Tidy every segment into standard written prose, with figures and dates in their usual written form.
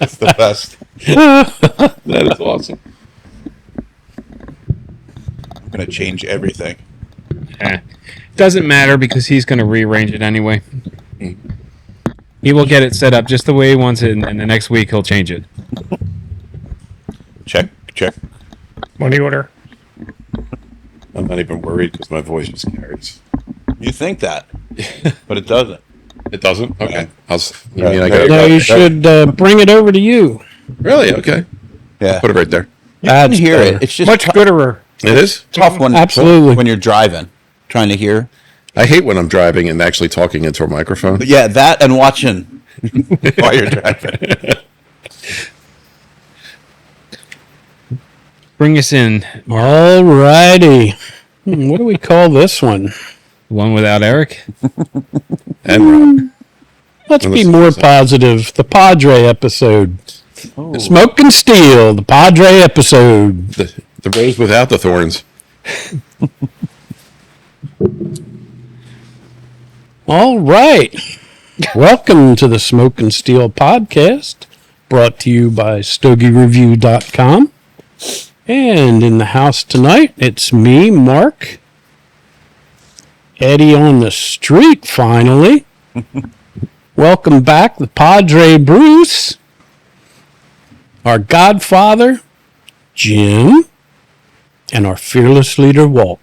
It's the best. That is awesome. I'm going to change everything. Doesn't matter because he's going to rearrange it anyway. He will get it set up just the way he wants it, and the next week he'll change it. Check. Money order. I'm not even worried because my voice just carries. You think that, but it doesn't. It doesn't? Okay. You should bring it over to you. Really? Okay. Yeah. Put it right there. You can hear it. It's just Much gooder. It is? tough Absolutely. when you're driving, trying to hear. I hate when I'm driving and actually talking into a microphone. But yeah, that and watching while you're driving. Bring us in. All righty. What do we call this one? The one without Eric? And Rob. Let's be more positive. The Padre episode. Oh. Smoke and Steel, the Padre episode. The rose without the thorns. All right. Welcome to the Smoke and Steel podcast, brought to you by StogieReview.com. And in the house tonight, it's me, Mark. Eddie on the street, finally. Welcome back, the Padre Bruce. Our Godfather, Jim. And our fearless leader, Walt.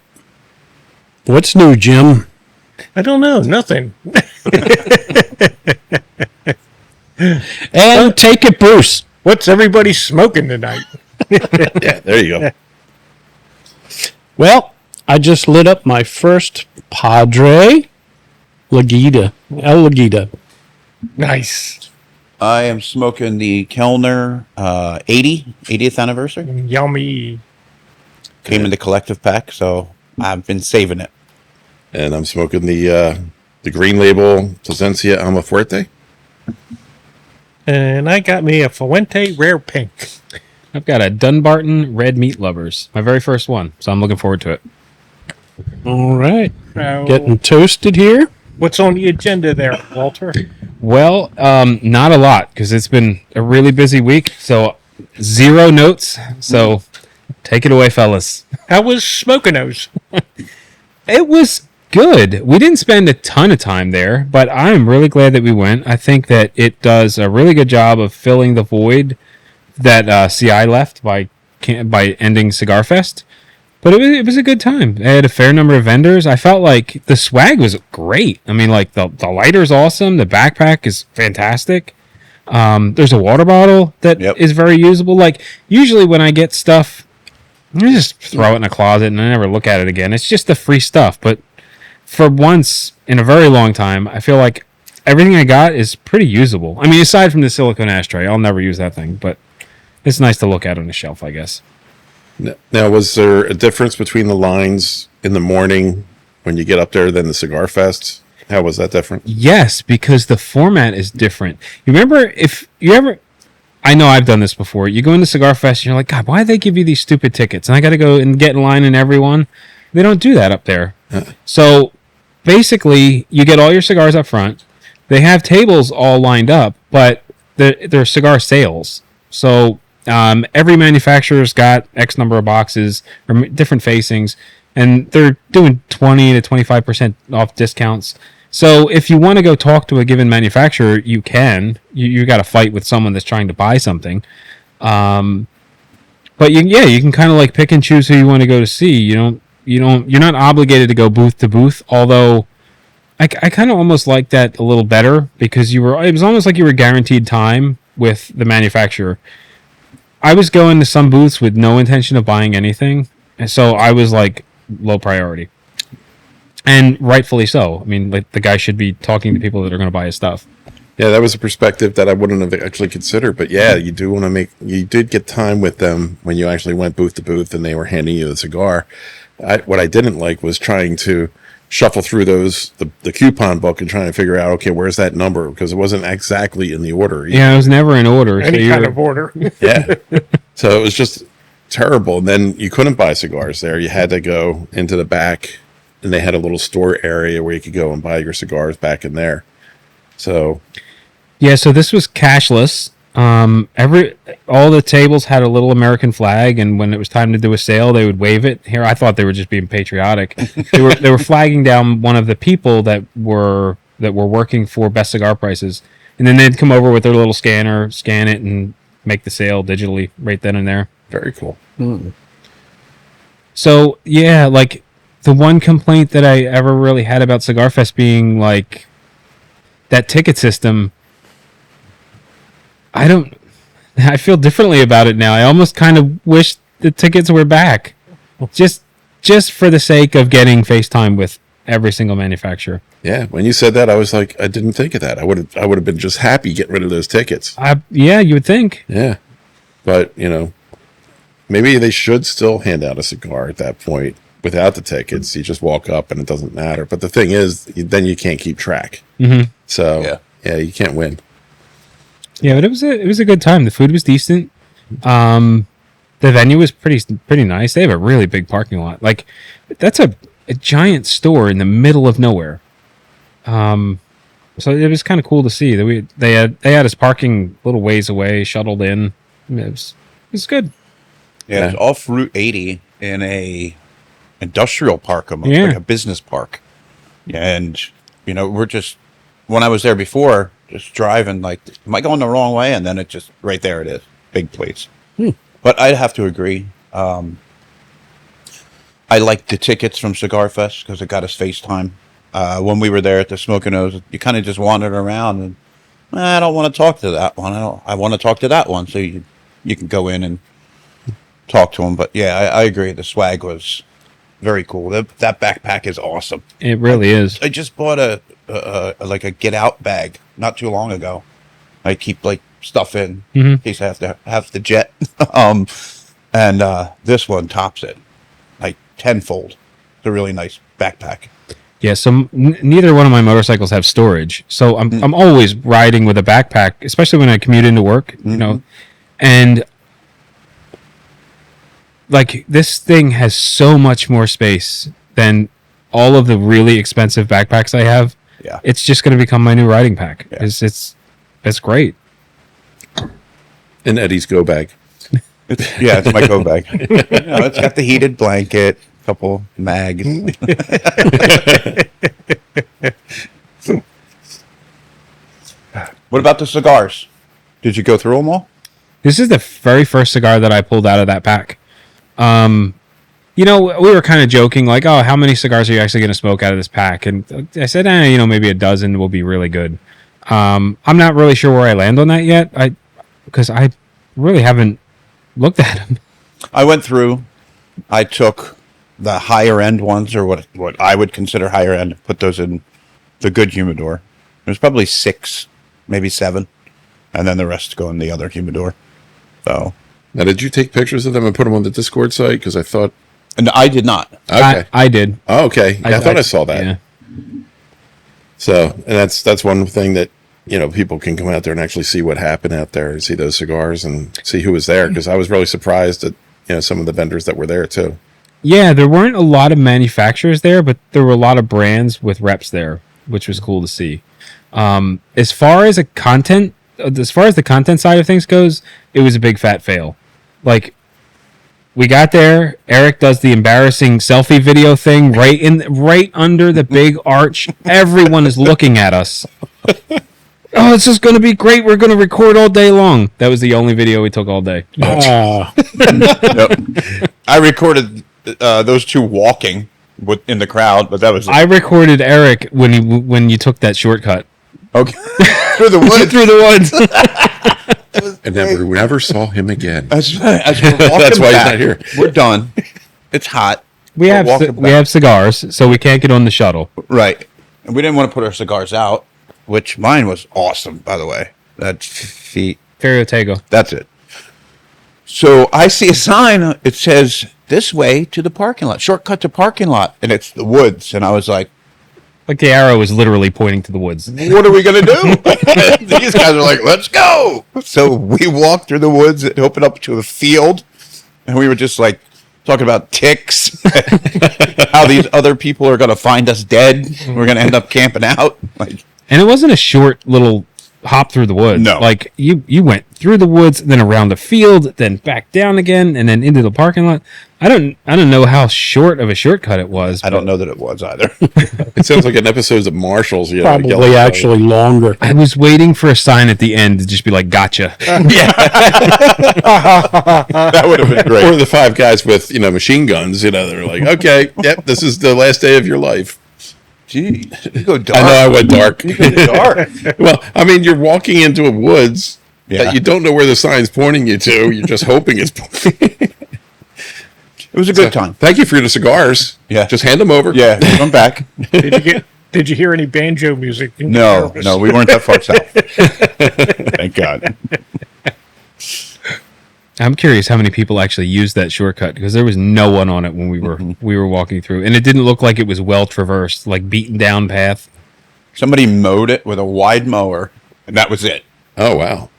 What's new, Jim? I don't know. Nothing. And take it, Bruce. What's everybody smoking tonight? Yeah, there you go. Well, I just lit up my first Padre Lagita. El Lagita. Nice. I am smoking the Kellner 80th anniversary. Yummy. Came in the collective pack, so I've been saving it. And I'm smoking the green label Plasencia Almafuerte. And I got me a Fuente Rare Pink. I've got a Dunbarton Red Meat Lovers. My very first one, so I'm looking forward to it. All right. Now, Getting toasted here. what's on the agenda there, Walter? Well, not a lot because it's been a really busy week. So 0 notes. So take it away, fellas. How was Smoke-Onos? It was good. We didn't spend a ton of time there, but I'm really glad that we went. I think that it does a really good job of filling the void that CI left by ending Cigarfest. But it was a good time. They had a fair number of vendors. I felt like the swag was great. I mean, like the lighter's awesome. The backpack is fantastic. There's a water bottle that is very usable. Like usually when I get stuff, I just throw it in a closet and I never look at it again. It's just the free stuff. But for once in a very long time, I feel like everything I got is pretty usable. I mean, aside from the silicone ashtray, I'll never use that thing, but it's nice to look at on the shelf, I guess. Now, was there a difference between the lines in the morning when you get up there than the Cigar Fest? How was that different? Yes, because the format is different. You remember if you ever... I know I've done this before. You go into Cigar Fest and you're like, God, why do they give you these stupid tickets? And I got to go and get in line in everyone. They don't do that up there. So basically, you get all your cigars up front. They have tables all lined up, but they're cigar sales. So every manufacturer's got X number of boxes or different facings, and they're doing 20 to 25% off discounts. So if you want to go talk to a given manufacturer, you can. You got to fight with someone that's trying to buy something. But you can kind of like pick and choose who you want to go to see. You're not obligated to go booth to booth. Although I kind of almost like that a little better because it was almost like you were guaranteed time with the manufacturer. I was going to some booths with no intention of buying anything, and so I was like low priority. And rightfully so. I mean, like the guy should be talking to people that are going to buy his stuff. Yeah, that was a perspective that I wouldn't have actually considered. But yeah, you did get time with them when you actually went booth to booth and they were handing you the cigar. What I didn't like was trying to shuffle through the coupon book and trying to figure out, okay, where's that number? Because it wasn't exactly in the order either. Yeah, it was never in order. Any kind of order. Yeah. So it was just terrible. And then you couldn't buy cigars there. You had to go into the back. And they had a little store area where you could go and buy your cigars back in there. So, yeah, so this was cashless. All the tables had a little American flag, and when it was time to do a sale, they would wave it. Here, I thought they were just being patriotic. They were flagging down one of the people that were working for Best Cigar Prices, and then they'd come over with their little scanner, scan it, and make the sale digitally right then and there. Very cool. So yeah, like the one complaint that I ever really had about Cigarfest being like that ticket system. I feel differently about it now. I almost kind of wish the tickets were back, just for the sake of getting FaceTime with every single manufacturer. Yeah, when you said that, I was like, I didn't think of that. I would have been just happy getting rid of those tickets. Yeah, you would think. Yeah, but maybe they should still hand out a cigar at that point without the tickets. You just walk up and it doesn't matter. But the thing is, then you can't keep track. Mm-hmm. So yeah, you can't win. Yeah, but it was a good time. The food was decent. The venue was pretty nice. They have a really big parking lot. Like that's a giant store in the middle of nowhere. So it was kind of cool to see that they had us parking a little ways away, shuttled in. It was good. Yeah, it's off Route 80 in a industrial park, almost like a business park. And we're just when I was there before. Just driving, like, am I going the wrong way? And then right there it is. Big place. But I'd have to agree. I liked the tickets from Cigarfest because it got us FaceTime. When we were there at the Smoke-Onos, you kind of just wandered around and, I don't want to talk to that one. I want to talk to that one. So you can go in and talk to them. But yeah, I agree. The swag was very cool. That backpack is awesome. It really is. I just bought a get out bag not too long ago. I keep like stuff in case I have to jet. And this one tops it like tenfold. It's a really nice backpack. Yeah, so neither one of my motorcycles have storage. So I'm always riding with a backpack, especially when I commute into work, and like this thing has so much more space than all of the really expensive backpacks I have. Yeah. It's just going to become my new riding pack. Yeah. It's great. And Eddie's go bag. It's my go bag. It's got the heated blanket, a couple mags. What about the cigars? Did you go through them all? This is the very first cigar that I pulled out of that pack. We were kind of joking, like, oh, how many cigars are you actually going to smoke out of this pack? And I said, maybe a dozen will be really good. I'm not really sure where I land on that yet, because I really haven't looked at them. I went through. I took the higher end ones, or what I would consider higher end, put those in the good humidor. There's probably 6, maybe 7, and then the rest go in the other humidor. So now, did you take pictures of them and put them on the Discord site? Because I thought. And I did not. Okay, I did. Oh, okay. I thought I saw that. Yeah. So, and that's one thing that people can come out there and actually see what happened out there, and see those cigars and see who was there. Because I was really surprised at some of the vendors that were there too. Yeah, there weren't a lot of manufacturers there, but there were a lot of brands with reps there, which was cool to see. As far as the content side of things goes, it was a big fat fail. Like, we got there, Eric does the embarrassing selfie video thing right under the big arch. Everyone is looking at us. Oh, it's just going to be great. We're going to record all day long. That was the only video we took all day. Yep. I recorded those two walking in the crowd, but that was. I recorded Eric when you took that shortcut. Okay. Through the woods. Through the woods. And never saw him again. That's right. That's why he's not here. We're done. It's hot. We have cigars, so we can't get on the shuttle. Right. And we didn't want to put our cigars out, which mine was awesome, by the way. That's feet. Ferriotego. That's it. So I see a sign. It says, this way to the parking lot. Shortcut to parking lot. And it's the woods. And I was like the arrow is literally pointing to the woods. What are we going to do? These guys are like, let's go. So we walked through the woods and opened up to a field. And we were just like talking about ticks. How these other people are going to find us dead. We're going to end up camping out. And it wasn't a short little hop through the woods. No. Like you went through the woods, then around the field, then back down again, and then into the parking lot. I don't know how short of a shortcut it was. I don't know that it was either. It sounds like an episode of Marshals. You know, Probably yelling at each actually longer. I was waiting for a sign at the end to just be like, "Gotcha." That would have been other. Or great. the five guys with, you know, machine guns. You know, they're like, okay, yep, this is the last day of your life. Gee, you go dark. I know I went dark. You go dark. Well, I mean, you're walking into a woods Yeah. that you don't know where the sign's pointing you to. You're just hoping it's pointing. It was a good time. Thank you for the cigars. Yeah. Just hand them over. Yeah, come back. Did you hear any banjo music? in your No, service? no, we weren't that far south. Thank God. I'm curious how many people actually used that shortcut because there was no one on it when we were walking through, and it didn't look like it was well traversed, like beaten down path. Somebody mowed it with a wide mower, and that was it. Oh, wow.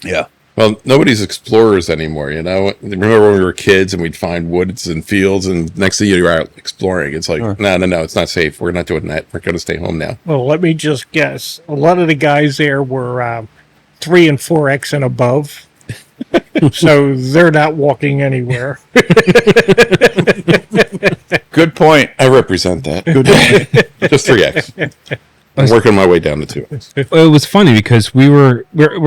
Yeah. Well, nobody's explorers anymore, you know? Remember when we were kids and we'd find woods and fields, and next thing you're out exploring. It's like, Sure. no, it's not safe. We're not doing that. We're going to stay home now. Well, let me just guess. A lot of the guys there were 3 and 4X and above. So they're not walking anywhere. Good point. I represent that. Good point. Just 3X. I'm working my way down to 2X. It was funny because we're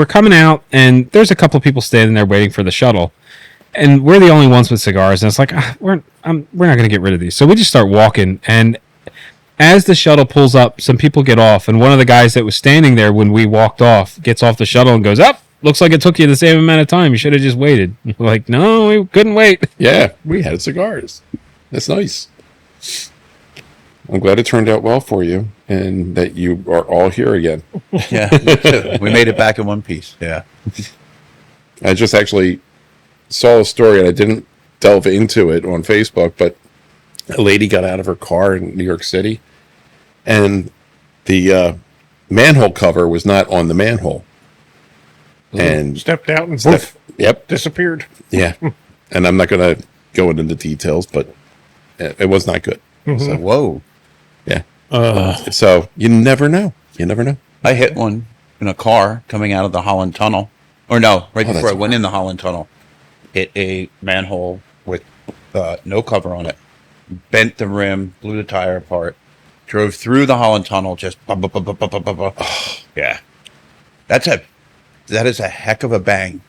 coming out, and there's a couple of people standing there waiting for the shuttle, and we're the only ones with cigars, and it's like we're not going to get rid of these, so we just start walking, and as the shuttle pulls up, some people get off, and one of the guys that was standing there when we walked off gets off the shuttle and goes, "Up, looks like it took you the same amount of time. You should have just waited." We're like, no, we couldn't wait. Yeah, we had cigars. That's nice. I'm glad it turned out well for you and that you are all here again. Yeah, we made it back in one piece. Yeah. I just actually saw a story and I didn't delve into it on Facebook, but a lady got out of her car in New York City and the manhole cover was not on the manhole. And Stepped out and yep, disappeared. yeah. And I'm not going to go into the details, but it was not good. So, whoa. Yeah. So you never know. You never know. I hit one in a car coming out of the Holland Tunnel. Or no, right before I that's went in the Holland Tunnel. Hit a manhole with no cover on it. Bent the rim, blew the tire apart. Drove through the Holland Tunnel, just... Yeah. That is a heck of a bang.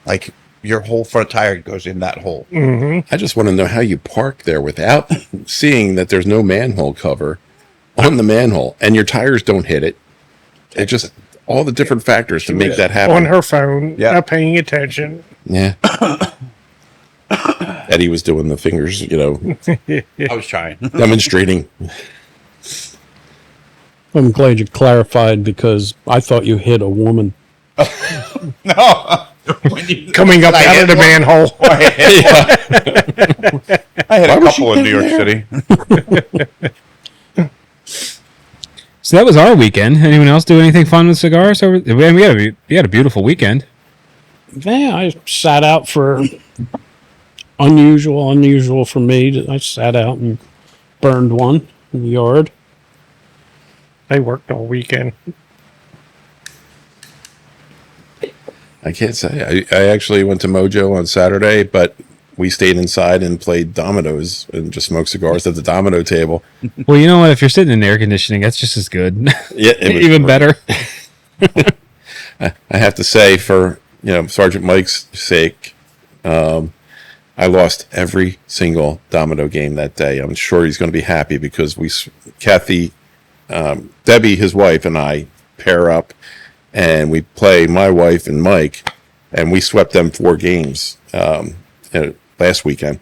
Like, your whole front tire goes in that hole. I just want to know how you park there without seeing that there's no manhole cover on the manhole and your tires don't hit it. It just all the different factors to make that happen. On her phone, Yeah. not paying attention. Yeah. Eddie was doing the fingers, you know, I was trying. demonstrating. I'm glad you clarified because I thought you hit a woman. No. Coming up out of the manhole. I had Why a was couple she in New York there? City. So that was our weekend. Anyone else do anything fun with cigars? We had a beautiful weekend. Yeah, I sat out for unusual for me. I sat out and burned one in the yard. They worked all weekend. I can't say. I actually went to Mojo on Saturday, but we stayed inside and played dominoes and just smoked cigars at the domino table. Well, you know what? If you're sitting in air conditioning, that's just as good. Yeah, it was Even better. I have to say, for Sergeant Mike's sake, I lost every single domino game that day. I'm sure he's going to be happy because Kathy, Debbie, his wife, and I pair up and we play my wife and Mike, and we swept them 4 games last weekend.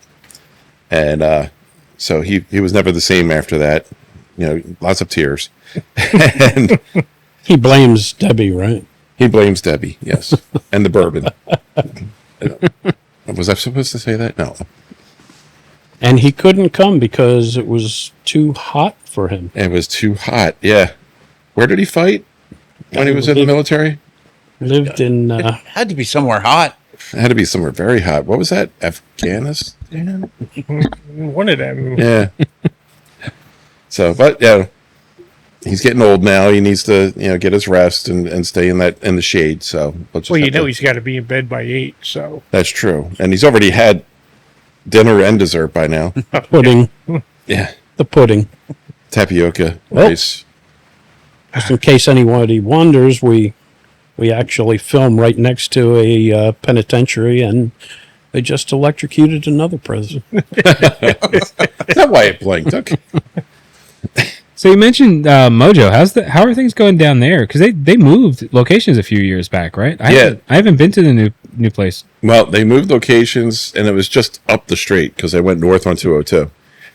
And so he was never the same after that. Lots of tears. And He blames Debbie, right? he blames Debbie, yes, and the bourbon. Was I supposed to say that? No. And he couldn't come because it was too hot for him. It was too hot. Yeah. Where did he fight when he was in the military? Lived in Had to be somewhere hot. It had to be somewhere very hot. What was that? Afghanistan? One of them. Yeah. So, but yeah, he's getting old now. He needs to, get his rest and stay in the shade. So let's just Well, have to- he's got to be in bed by 8, so. that's true. And he's already had dinner and dessert by now. Pudding. Yeah, The pudding. tapioca Well- rice. Just in case anybody wonders, we actually film right next to a penitentiary, and they just electrocuted another prison. Is that why it blinked? Okay. So you mentioned Mojo. How are things going down there? Because they moved locations a few years back, right? I haven't been to the new place. Well, they moved locations, and it was just up the street because they went north on 202.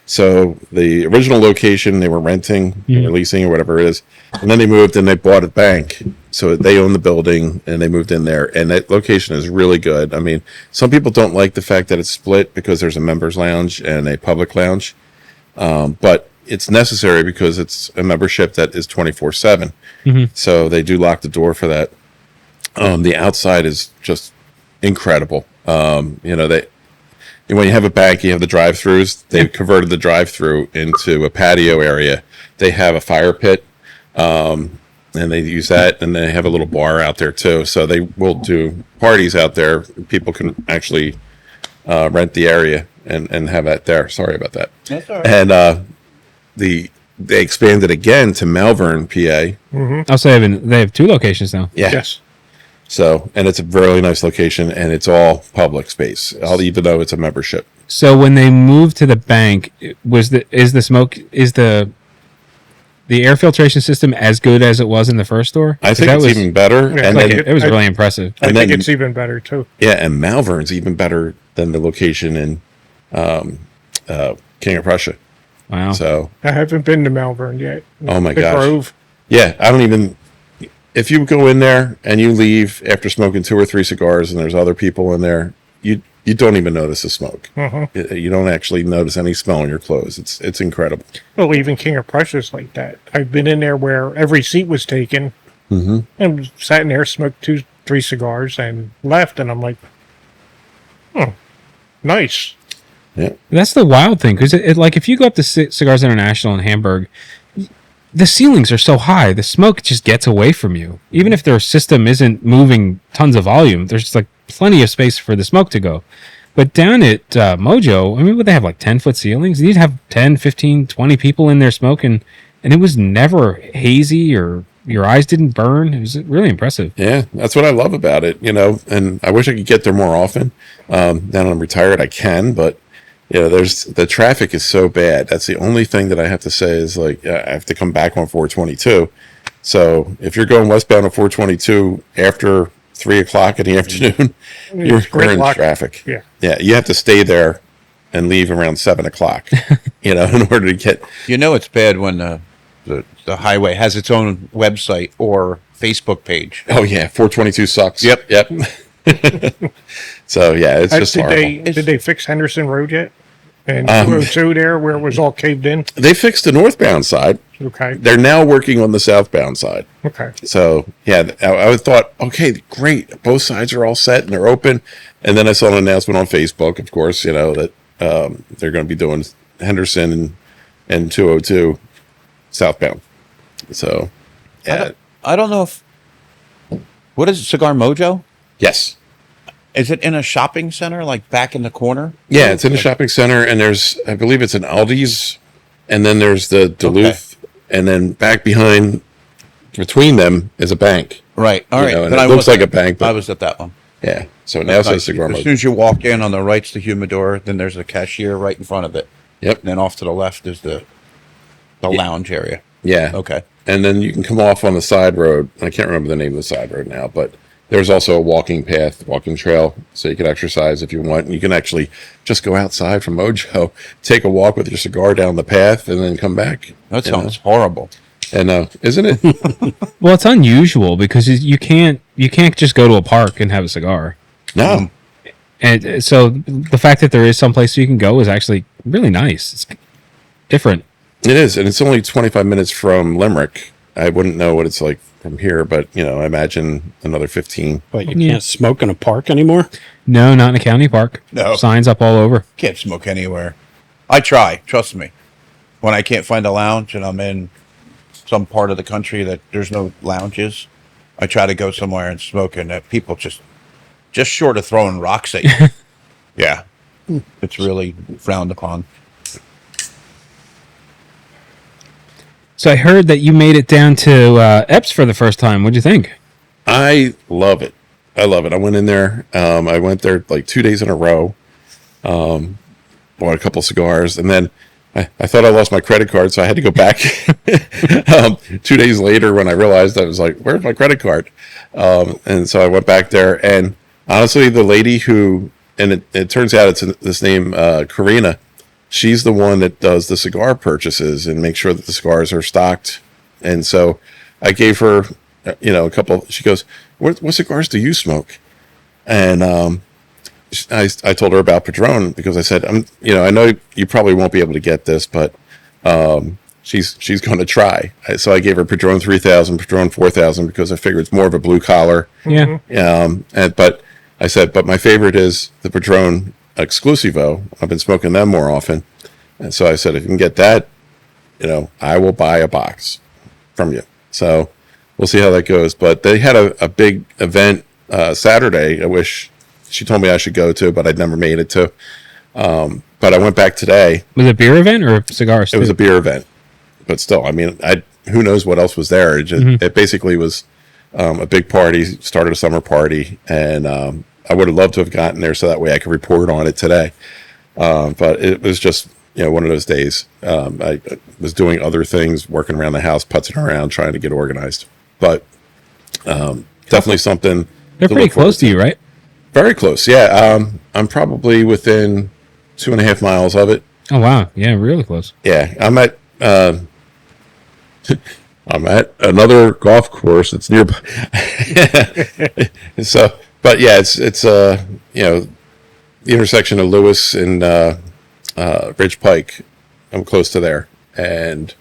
So the original location they were renting, or leasing, or whatever it is, and then they moved and they bought a bank. So they own the building, and they moved in there. And that location is really good. I mean, some people don't like the fact that it's split because there's a members lounge and a public lounge, but it's necessary because it's a membership that is 24/7. So they do lock the door for that. The outside is just incredible. When you have a bank, you have the drive-throughs. They've converted the drive-through into a patio area. They have a fire pit, and they use that, and they have a little bar out there too. So they will do parties out there. People can actually rent the area and have that there. Sorry about that. That's all right. And they expanded again to Malvern, PA. Also, they have 2 locations now. Yeah. Yes. So, and it's a really nice location, and it's all public space, even though it's a membership. So when they moved to the bank, is the air filtration system as good as it was in the first store? I think it's even better. Yeah, And Like then, it was really impressive. I And think then- it's even better, too. yeah, and Malvern's even better than the location in King of Prussia. Wow. So, I haven't been to Malvern yet. Oh, my the gosh. Grove. yeah, I don't even. If you go in there and you leave after smoking 2 or 3 cigars, and there's other people in there, you don't even notice the smoke. You don't actually notice any smell in your clothes. It's incredible. Well, even King of Prussia's like that. I've been in there where every seat was taken, and sat in there, smoked 2, 3 cigars, and left, and I'm like, nice. Yeah, That's the wild thing, because like if you go up to Cigars International in Hamburg, the ceilings are so high, the smoke just gets away from you. Even if their system isn't moving tons of volume, there's just like plenty of space for the smoke to go. But down at Mojo, I mean, would they have like 10-foot ceilings? You'd have 10, 15, 20 people in there smoking, and it was never hazy or your eyes didn't burn. It was really impressive. yeah, that's what I love about it. And I wish I could get there more often. Now that I'm retired, I can, but there's the traffic is so bad. That's the only thing that I have to say is like I have to come back on 422. So if you're going westbound on 422 after 3:00 in the afternoon, you're in gridlock. traffic. Yeah. Yeah, you have to stay there and leave around 7:00. In order to get. It's bad when the highway has its own website or Facebook page. Oh yeah, 422 sucks. Yep. So yeah, it's just Did horrible. they fix Henderson Road yet? And 202 there, where it was all caved in? They fixed the northbound side. Okay. They're now working on the southbound side. Okay. So yeah, I thought, okay, great, both sides are all set and they're open. And then I saw an announcement on Facebook, of course, that they're going to be doing Henderson and 202 southbound. So yeah, I don't know if. What is it, Cigar Mojo? yes, Is it in a shopping center, like back in the corner? yeah, it's in the shopping center, and I believe it's an Aldi's, and then there's the Duluth, and then back between them is a bank. Right. All right. And Then it I looks was- like a bank, but I was at that one. yeah. So now it says Cigar As soon Mojo. as you walk in, on the right's the humidor. Then there's a cashier right in front of it. Yep. And then off to the left is the lounge area. Yeah. Okay. And then you can come off on the side road. I can't remember the name of the side road now, but there's also a walking path, walking trail, so you can exercise if you want. And you can actually just go outside from Mojo, take a walk with your cigar down the path, and then come back. That sounds horrible. And isn't it? Well, it's unusual because you can't just go to a park and have a cigar. No. And so the fact that there is some place you can go is actually really nice. It's different. It is, and it's only 25 minutes from Limerick. I wouldn't know what it's like from here, but I imagine another 15. But you can't smoke in a park anymore? No, not in a county park. No. Signs up all over. Can't smoke anywhere. I try. Trust me. When I can't find a lounge and I'm in some part of the country that there's no lounges, I try to go somewhere and smoke, and that people just short of throwing rocks at you. Yeah, it's really frowned upon. So I heard that you made it down to Epps for the first time. What'd you think? I love it. I love it. I went in there. I went there like 2 days in a row. Bought a couple cigars, and then I thought I lost my credit card, so I had to go back 2 days later when I realized I was like, where's my credit card? And so I went back there, and honestly, the lady who, and it turns out it's this name, Karina, she's the one that does the cigar purchases and makes sure that the cigars are stocked. And so I gave her, a couple, she goes, what cigars do you smoke? And I told her about Padron because I said, I know you probably won't be able to get this, but she's going to try. So I gave her Padron 3000, Padron 4000 because I figured it's more of a blue collar. Yeah. But I said, but my favorite is the Padron Exclusivo. I've been smoking them more often. And so I said, if you can get that, I will buy a box from you. So we'll see how that goes. But they had a big event Saturday. I wish she told me I should go to, but I'd never made it to. But I went back today. Was it a beer event or cigars? It was a beer event. But still, who knows what else was there. It basically was a big party, started a summer party, and I would have loved to have gotten there so that way I could report on it today. But it was just, one of those days. I was doing other things, working around the house, putzing around, trying to get organized. But definitely something. They're pretty close to you, right? Very close, yeah. I'm probably within 2.5 miles of it. Oh, wow. Yeah, really close. Yeah, I'm at another golf course that's nearby. So, but yeah, it's the intersection of Lewis and Ridge Pike. I'm close to there, and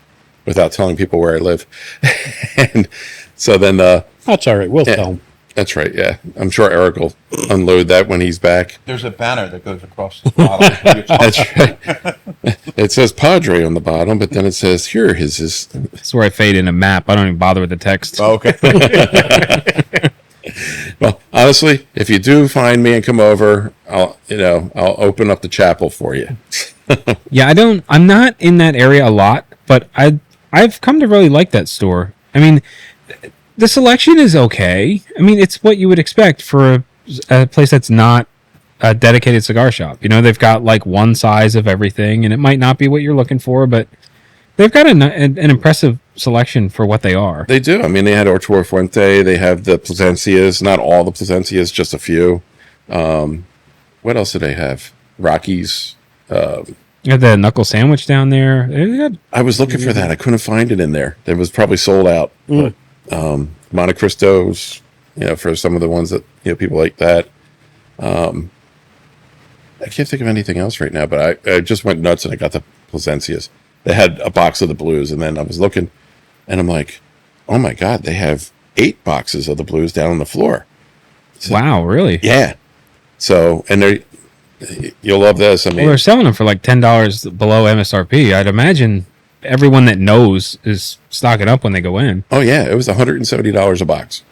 without telling people where I live. And so then That's all right. We'll tell them. That's right, yeah. I'm sure Eric will unload that when he's back. There's a banner that goes across the bottom. That's right. It says Padre on the bottom, but then it says, here, his is. That's where I fade in a map. I don't even bother with the text. Oh, okay. Well, honestly, if you do find me and come over, I'll open up the chapel for you. Yeah, I'm not in that area a lot, but I've come to really like that store. I mean, the selection is okay. I mean, it's what you would expect for a place that's not a dedicated cigar shop. They've got like one size of everything, and it might not be what you're looking for, but they've got an impressive selection for what they are. They do. I mean, they had Arturo Fuente. They have the Plasencias. Not all the Plasencias, just a few. What else do they have? Rockies. You have the knuckle sandwich down there. I was looking for that. I couldn't find it in there. It was probably sold out. But, Monte Cristos, for some of the ones that people like that. I can't think of anything else right now, but I just went nuts and I got the Plasencias. They had a box of the blues, and then I was looking, and I'm like, oh my god, they have 8 boxes of the blues down on the floor. So, wow, really? Yeah. So, and you'll love this. I mean, they're selling them for like $10 below MSRP. I'd imagine everyone that knows is stocking up when they go in. Oh yeah, it was $170 a box.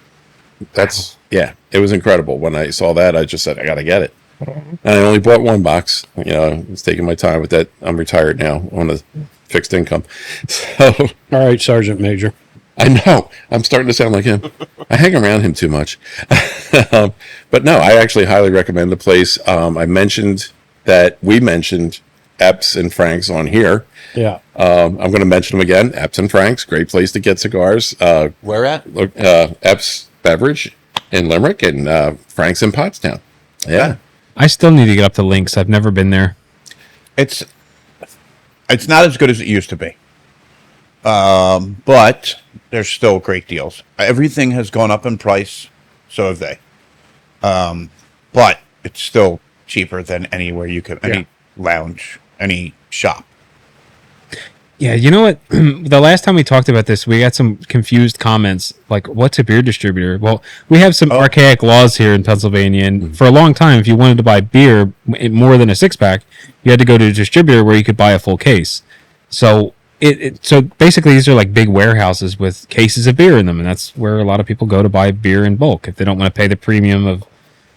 Yeah, it was incredible. When I saw that, I just said, I got to get it. And I only bought 1 box. I was taking my time with that. I'm retired now on a fixed income. So, All right, Sergeant Major. I know. I'm starting to sound like him. I hang around him too much. But no, I actually highly recommend the place. We mentioned Epps and Frank's on here. Yeah. I'm going to mention them again. Epps and Frank's, great place to get cigars. Where at? Epps Beverage in Limerick and Frank's in Pottstown. Yeah. I still need to get up to Lynx. I've never been there. It's not as good as it used to be. But there's still great deals. Everything has gone up in price, so have they. But it's still cheaper than anywhere you could, any lounge, any shop. Yeah, you know what? The last time we talked about this, we got some confused comments, like, what's a beer distributor? Well, we have some archaic laws here in Pennsylvania, and for a long time, if you wanted to buy beer more than a 6-pack, you had to go to a distributor where you could buy a full case. So So basically, these are like big warehouses with cases of beer in them, and that's where a lot of people go to buy beer in bulk if they don't want to pay the premium of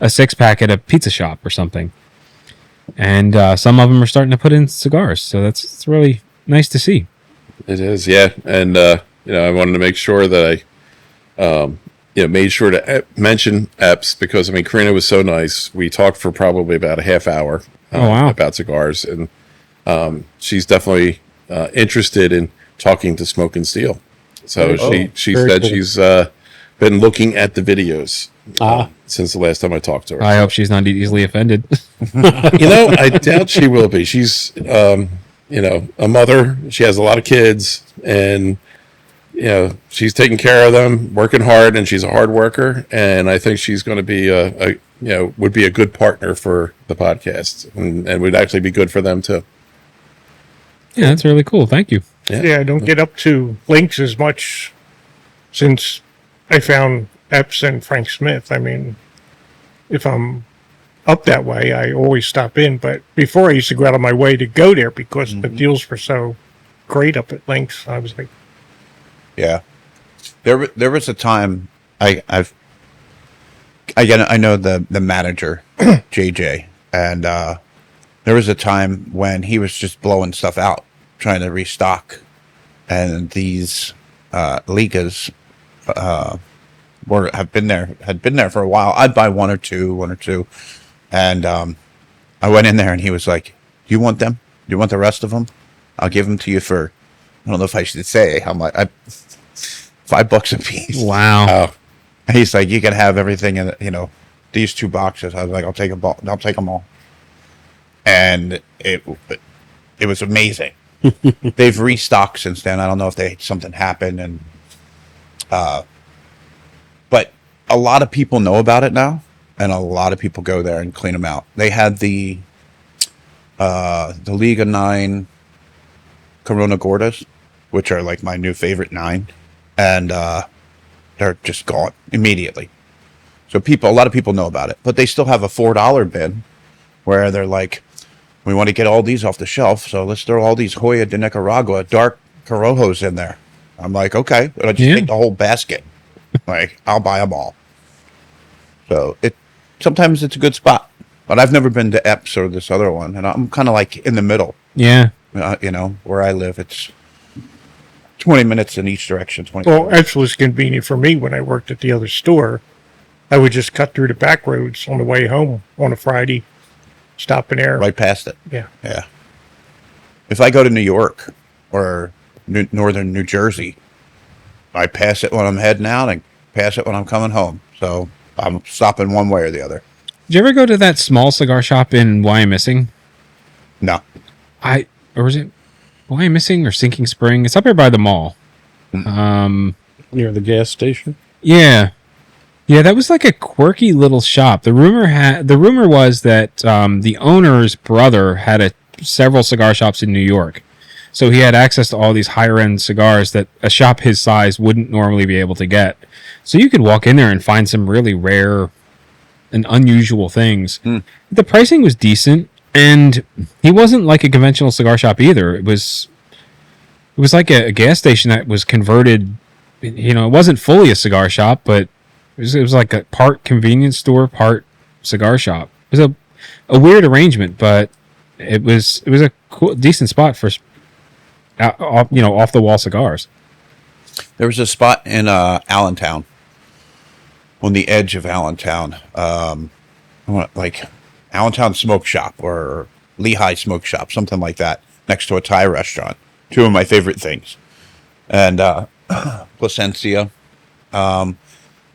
a 6-pack at a pizza shop or something. And some of them are starting to put in cigars, so it's really nice to see. It is, yeah. And I wanted to make sure that I made sure to mention Epps because Karina was so nice. We talked for probably about a half hour about cigars, and she's definitely interested in talking to Smoke and Steel. So she said cool. She's been looking at the videos since the last time I talked to her. I hope she's not easily offended. I doubt she will be. She's a mother. She has a lot of kids, and she's taking care of them, working hard, and she's a hard worker. And I think she's going to be would be a good partner for the podcast, and would actually be good for them too. Yeah, that's really cool. Thank you. Yeah, I don't get up to links as much since I found Epps and Frank Smith. If I'm up that way, I always stop in. But before I used to go out of my way to go there because the deals were so great up at Links. I was like, yeah, there was a time I know the manager JJ, and there was a time when he was just blowing stuff out, trying to restock, and these Ligas had been there for a while. I'd buy one or two, and I went in there and he was like, "Do you want them? Do you want the rest of them? I'll give them to you for, I don't know if I should say how much, $5 a piece." Wow. And he's like, "You can have everything in, these 2 boxes." I was like, I'll take them all. And it was amazing. They've restocked since then. I don't know if something happened, and but a lot of people know about it now, and a lot of people go there and clean them out. They had the Liga 9 Corona Gordas, which are like my new favorite 9, and they're just gone immediately. So a lot of people know about it, but they still have a $4 bin where they're like, "We want to get all these off the shelf, so let's throw all these Hoya de Nicaragua dark Corojos in there." I'm like, "Okay," but I just take the whole basket. Like, I'll buy them all. So sometimes it's a good spot, but I've never been to Epps or this other one, and I'm kind of like in the middle. Yeah. Where I live, it's 20 minutes in each direction. Well, Epps was convenient for me when I worked at the other store. I would just cut through the back roads on the way home on a Friday, stop in there. Right past it. Yeah. Yeah. If I go to New York or northern New Jersey, I pass it when I'm heading out and pass it when I'm coming home. So I'm stopping one way or the other. Did you ever go to that small cigar shop in Wyomissing? No. Or was it Wyomissing or Sinking Spring? It's up here by the mall. Near the gas station. Yeah. Yeah, that was like a quirky little shop. The rumor was that the owner's brother had several cigar shops in New York. So he had access to all these higher-end cigars that a shop his size wouldn't normally be able to get. So you could walk in there and find some really rare and unusual things. The pricing was decent, and he wasn't like a conventional cigar shop either. It was like a gas station that was converted. It wasn't fully a cigar shop, but it was like a part convenience store, part cigar shop. It was a weird arrangement, but it was a cool, decent spot for off the wall cigars. There was a spot in Allentown, on the edge of Allentown, like Allentown Smoke Shop or Lehigh Smoke Shop, something like that, next to a Thai restaurant. 2 of my favorite things. And Placencia.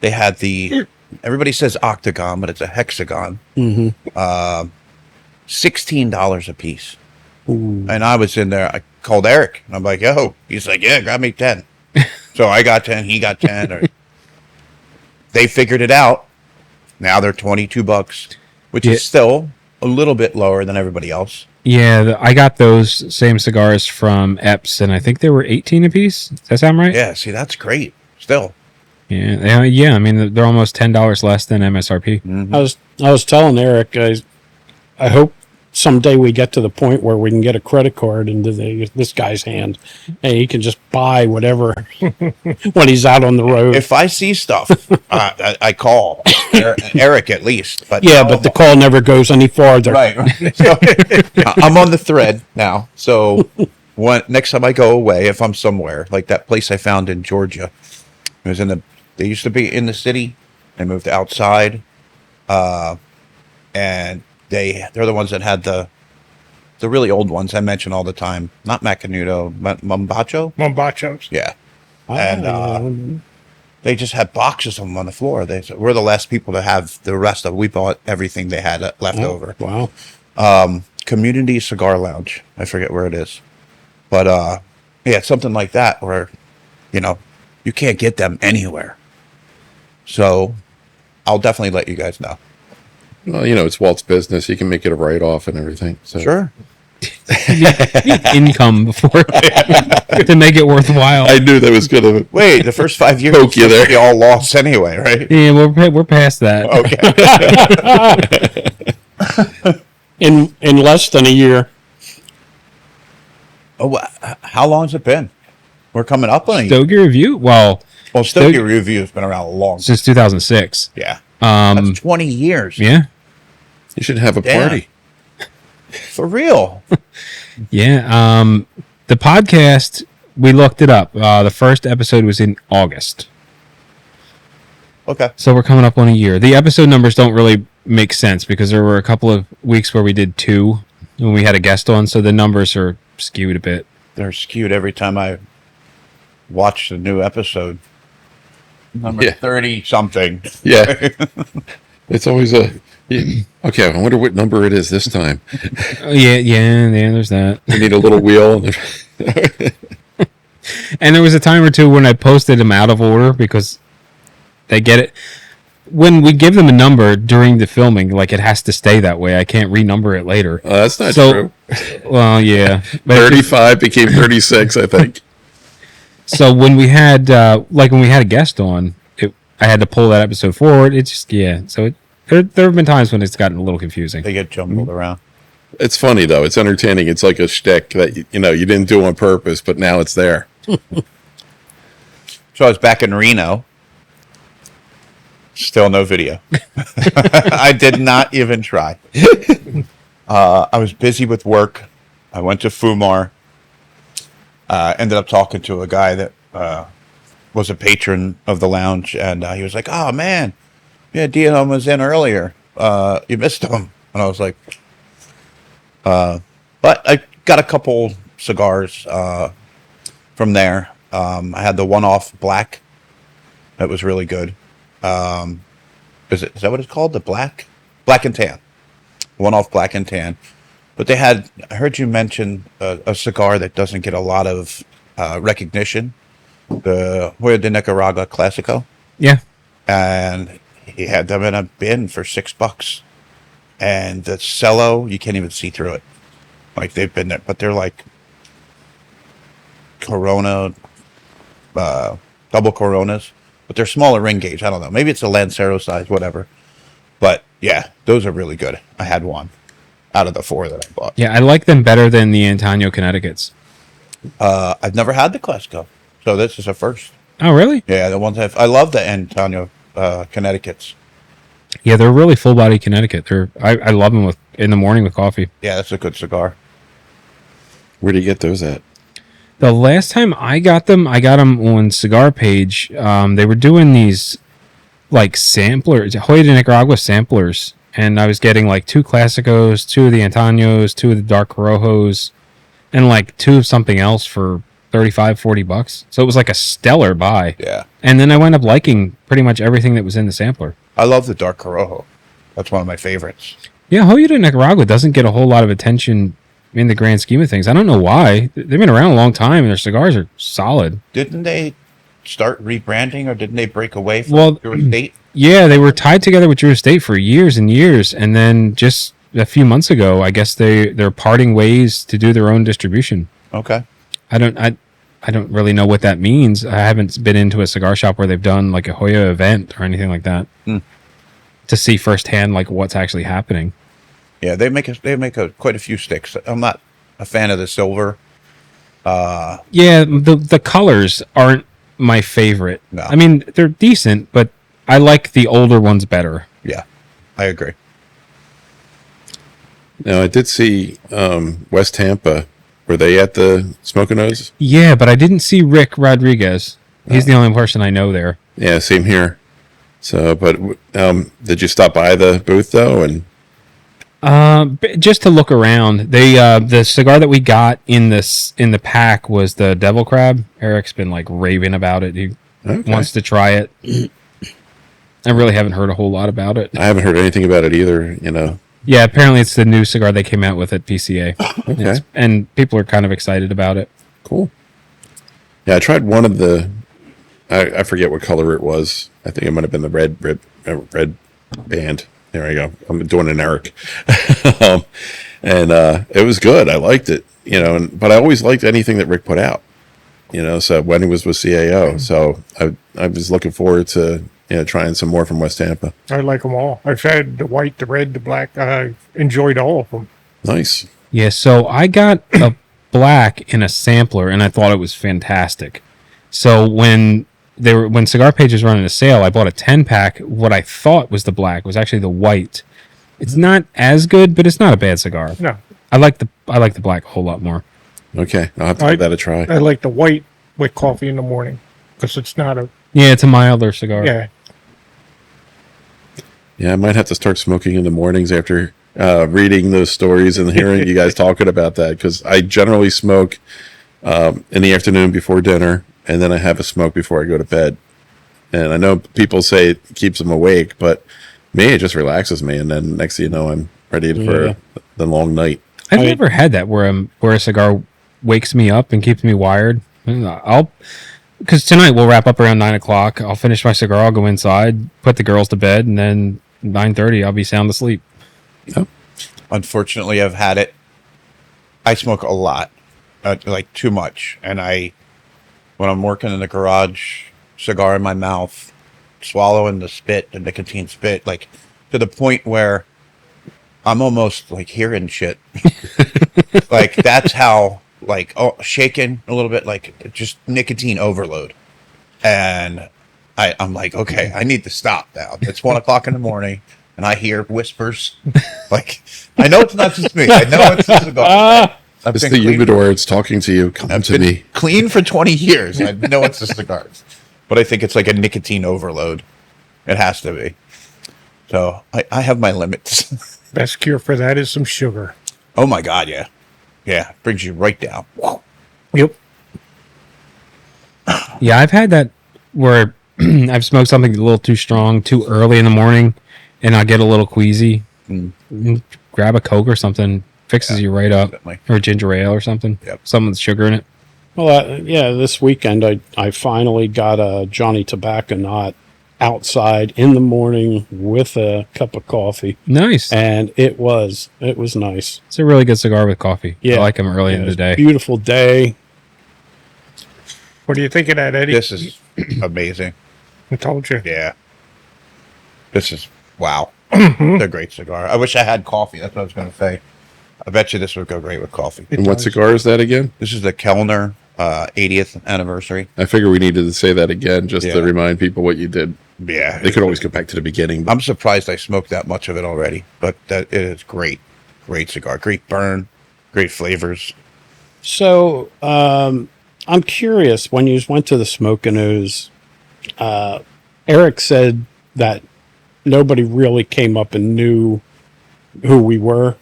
They had everybody says octagon, but it's a hexagon. $16 a piece. Ooh. And I was in there. I called Eric. And I'm like, "Yo." He's like, "Yeah, grab me 10." So I got 10. He got 10. They figured it out. Now they're $22, which is still a little bit lower than everybody else. Yeah, I got those same cigars from Epps, and I think they were 18 a piece. Does that sound right? Yeah, see, that's great. Still. Yeah. I mean, they're almost $10 less than MSRP. Mm-hmm. I was telling Eric, I hope someday we get to the point where we can get a credit card into this guy's hand, and he can just buy whatever when he's out on the road. If I see stuff, I call Eric at least. But Yeah, now but the call never goes any farther. right. So, I'm on the thread now. So next time I go away, if I'm somewhere like that place I found in Georgia, it was they used to be in the city. They moved outside, and they're the ones that had the really old ones I mention all the time. Not Macanudo, Mombacho. Mombachos. Yeah, and they just had boxes of them on the floor. They said, we're the last people to have the rest of it. We bought everything they had left over. Wow. Community Cigar Lounge. I forget where it is. But, yeah, it's something like that where, you can't get them anywhere. So I'll definitely let you guys know. Well, it's Walt's business. He can make it a write-off and everything. So. Sure. You need income before to make it worthwhile. I knew that was going to... Wait, the first 5 years Poke you there. you all lost anyway, right? Yeah, we're past that. Okay. In less than a year. Oh, how long has it been? We're coming up on a year. Stogie Review? Well, Stogie Review has been around a long time. since 2006. Yeah. That's 20 years. Yeah. You should have a Damn. party. For real. Yeah. The podcast, we looked it up. The first episode was in August. Okay. So we're coming up on a year. The episode numbers don't really make sense because there were a couple of weeks where we did 2 when we had a guest on, so the numbers are skewed a bit. They're skewed every time I watch the new episode. Number 30 something. Yeah. It's always okay, I wonder what number it is this time. Yeah, there's that. You need a little wheel. And there was a time or two when I posted them out of order because they get it. When we give them a number during the filming, like it has to stay that way. I can't renumber it later. That's not true. Well, yeah. But 35 became 36, I think. so when we had when we had a guest on, I had to pull that episode forward. It's just So there have been times when it's gotten a little confusing. They get jumbled around. It's funny, though. It's entertaining. It's like a shtick that, you didn't do on purpose, but now it's there. So I was back in Reno. Still no video. I did not even try. I was busy with work. I went to Fumar. Ended up talking to a guy that was a patron of the lounge, and he was like, "Oh man, yeah, Dion was in earlier. You missed him." And I was like, but I got a couple cigars from there. I had the one-off black. That was really good. Is that what it's called? The black and tan. One-off black and tan. But they had, I heard you mention a cigar that doesn't get a lot of recognition. The Hoya de Nicaragua Classico. Yeah. And he had them in a bin for $6. And the cello, you can't even see through it. Like they've been there, but they're like Corona, double Coronas. But they're smaller ring gauge. I don't know. Maybe it's a Lancero size, whatever. But yeah, those are really good. I had one out of the 4 that I bought. Yeah, I like them better than the Antonio Connecticut's. I've never had the Classico, so this is a first. Oh, really? Yeah, the ones I love the Antonio Connecticut's. Yeah, they're really full body Connecticut. I love them in the morning with coffee. Yeah, that's a good cigar. Where do you get those at? The last time I got them on Cigar Page. They were doing these like samplers, Hoya de Nicaragua samplers, and I was getting like 2 Classicos, 2 of the Antonios, 2 of the Dark Corojos, and like 2 of something else for $35-$40. So it was like a stellar buy. Yeah. And then I wound up liking pretty much everything that was in the sampler. I love the Dark Corojo. That's one of my favorites. Yeah, Hoya de Nicaragua doesn't get a whole lot of attention in the grand scheme of things. I don't know why. They've been around a long time, and their cigars are solid. Didn't they start rebranding, or didn't they break away from your estate? Yeah, they were tied together with Drew Estate for years and years, and then just a few months ago, I guess they're parting ways to do their own distribution. Okay. I don't really know what that means. I haven't been into a cigar shop where they've done like a Hoya event or anything like that to see firsthand like what's actually happening. Yeah, they make quite a few sticks. I'm not a fan of the silver. Yeah, the colors aren't my favorite. No. I mean, they're decent, but I like the older ones better. Yeah, I agree. Now, I did see West Tampa. Were they at the Smoke-Onos? Yeah, but I didn't see Rick Rodriguez. He's the only person I know there. Yeah, same here. So, but did you stop by the booth though? And Just to look around, the cigar that we got in the pack was the Devil Crab. Eric's been like raving about it. He wants to try it. I really haven't heard a whole lot about it. I haven't heard anything about it either. You know. Yeah, apparently it's the new cigar they came out with at PCA. Okay. And people are kind of excited about it. Cool. Yeah, I tried one of the. I forget what color it was. I think it might have been the red band. There I go. I'm doing an Eric, and it was good. I liked it, you know. But I always liked anything that Rick put out, you know. So when he was with CAO, so I was looking forward to trying some more from West Tampa. I like them all. I've had the white, the red, the black. I enjoyed all of them. Nice. Yeah, so I got a black in a sampler, and I thought it was fantastic. So when Cigar Page was running a sale, I bought a 10-pack. What I thought was the black was actually the white. It's not as good, but it's not a bad cigar. No, I like the black a whole lot more. Okay, I'll have to give that a try. I like the white with coffee in the morning because it's not a Yeah, it's a milder cigar. yeah. Yeah, I might have to start smoking in the mornings after reading those stories and hearing you guys talking about that, because I generally smoke in the afternoon before dinner, and then I have a smoke before I go to bed. And I know people say it keeps them awake, but me, it just relaxes me, and then next thing you know, I'm ready for the long night. I've never had that where a cigar wakes me up and keeps me wired. Because tonight we'll wrap up around 9:00. I'll finish my cigar. I'll go inside, put the girls to bed, and then 9:30 I'll be sound asleep. Yep. Unfortunately, I've had it. I smoke a lot, like too much, and when I'm working in the garage, cigar in my mouth, swallowing the nicotine spit, like to the point where I'm almost like hearing shit. Like that's how, like, shaking a little bit, like just nicotine overload. And I'm like, okay, I need to stop now. It's 1:00 in the morning, and I hear whispers. Like, I know it's not just me. I know it's the cigar. It's the humidor. It's talking to you. Come to me. Clean for 20 years. I know it's the cigars. But I think it's like a nicotine overload. It has to be. So I have my limits. Best cure for that is some sugar. Oh my God, yeah. Yeah, brings you right down. Wow. Yep. Yeah, I've had that where I've smoked something a little too strong too early in the morning, and I get a little queasy. Grab a Coke or something, fixes you right up. Definitely. Or ginger ale or something. Yep. Something with sugar in it. Well, this weekend I finally got a Johnny Tobacco knot outside in the morning with a cup of coffee, Nice. and it was nice. It's a really good cigar with coffee. Yeah. I like them early Yeah, in it was the day. a beautiful day. What do you think of that, Eddie? This is amazing. I told you. Yeah. This is, wow. It's a great cigar. I wish I had coffee. That's what I was going to say. I bet you this would go great with coffee. And what cigar is that again? This is the Kellner 80th anniversary. I figure we needed to say that again just Yeah. to remind people what you did. Yeah. They could always go back to the beginning. But I'm surprised I smoked that much of it already, but it is great. Great cigar. Great burn. Great flavors. So I'm curious, when you went to the Smoke-Onos, Eric said that nobody really came up and knew who we were.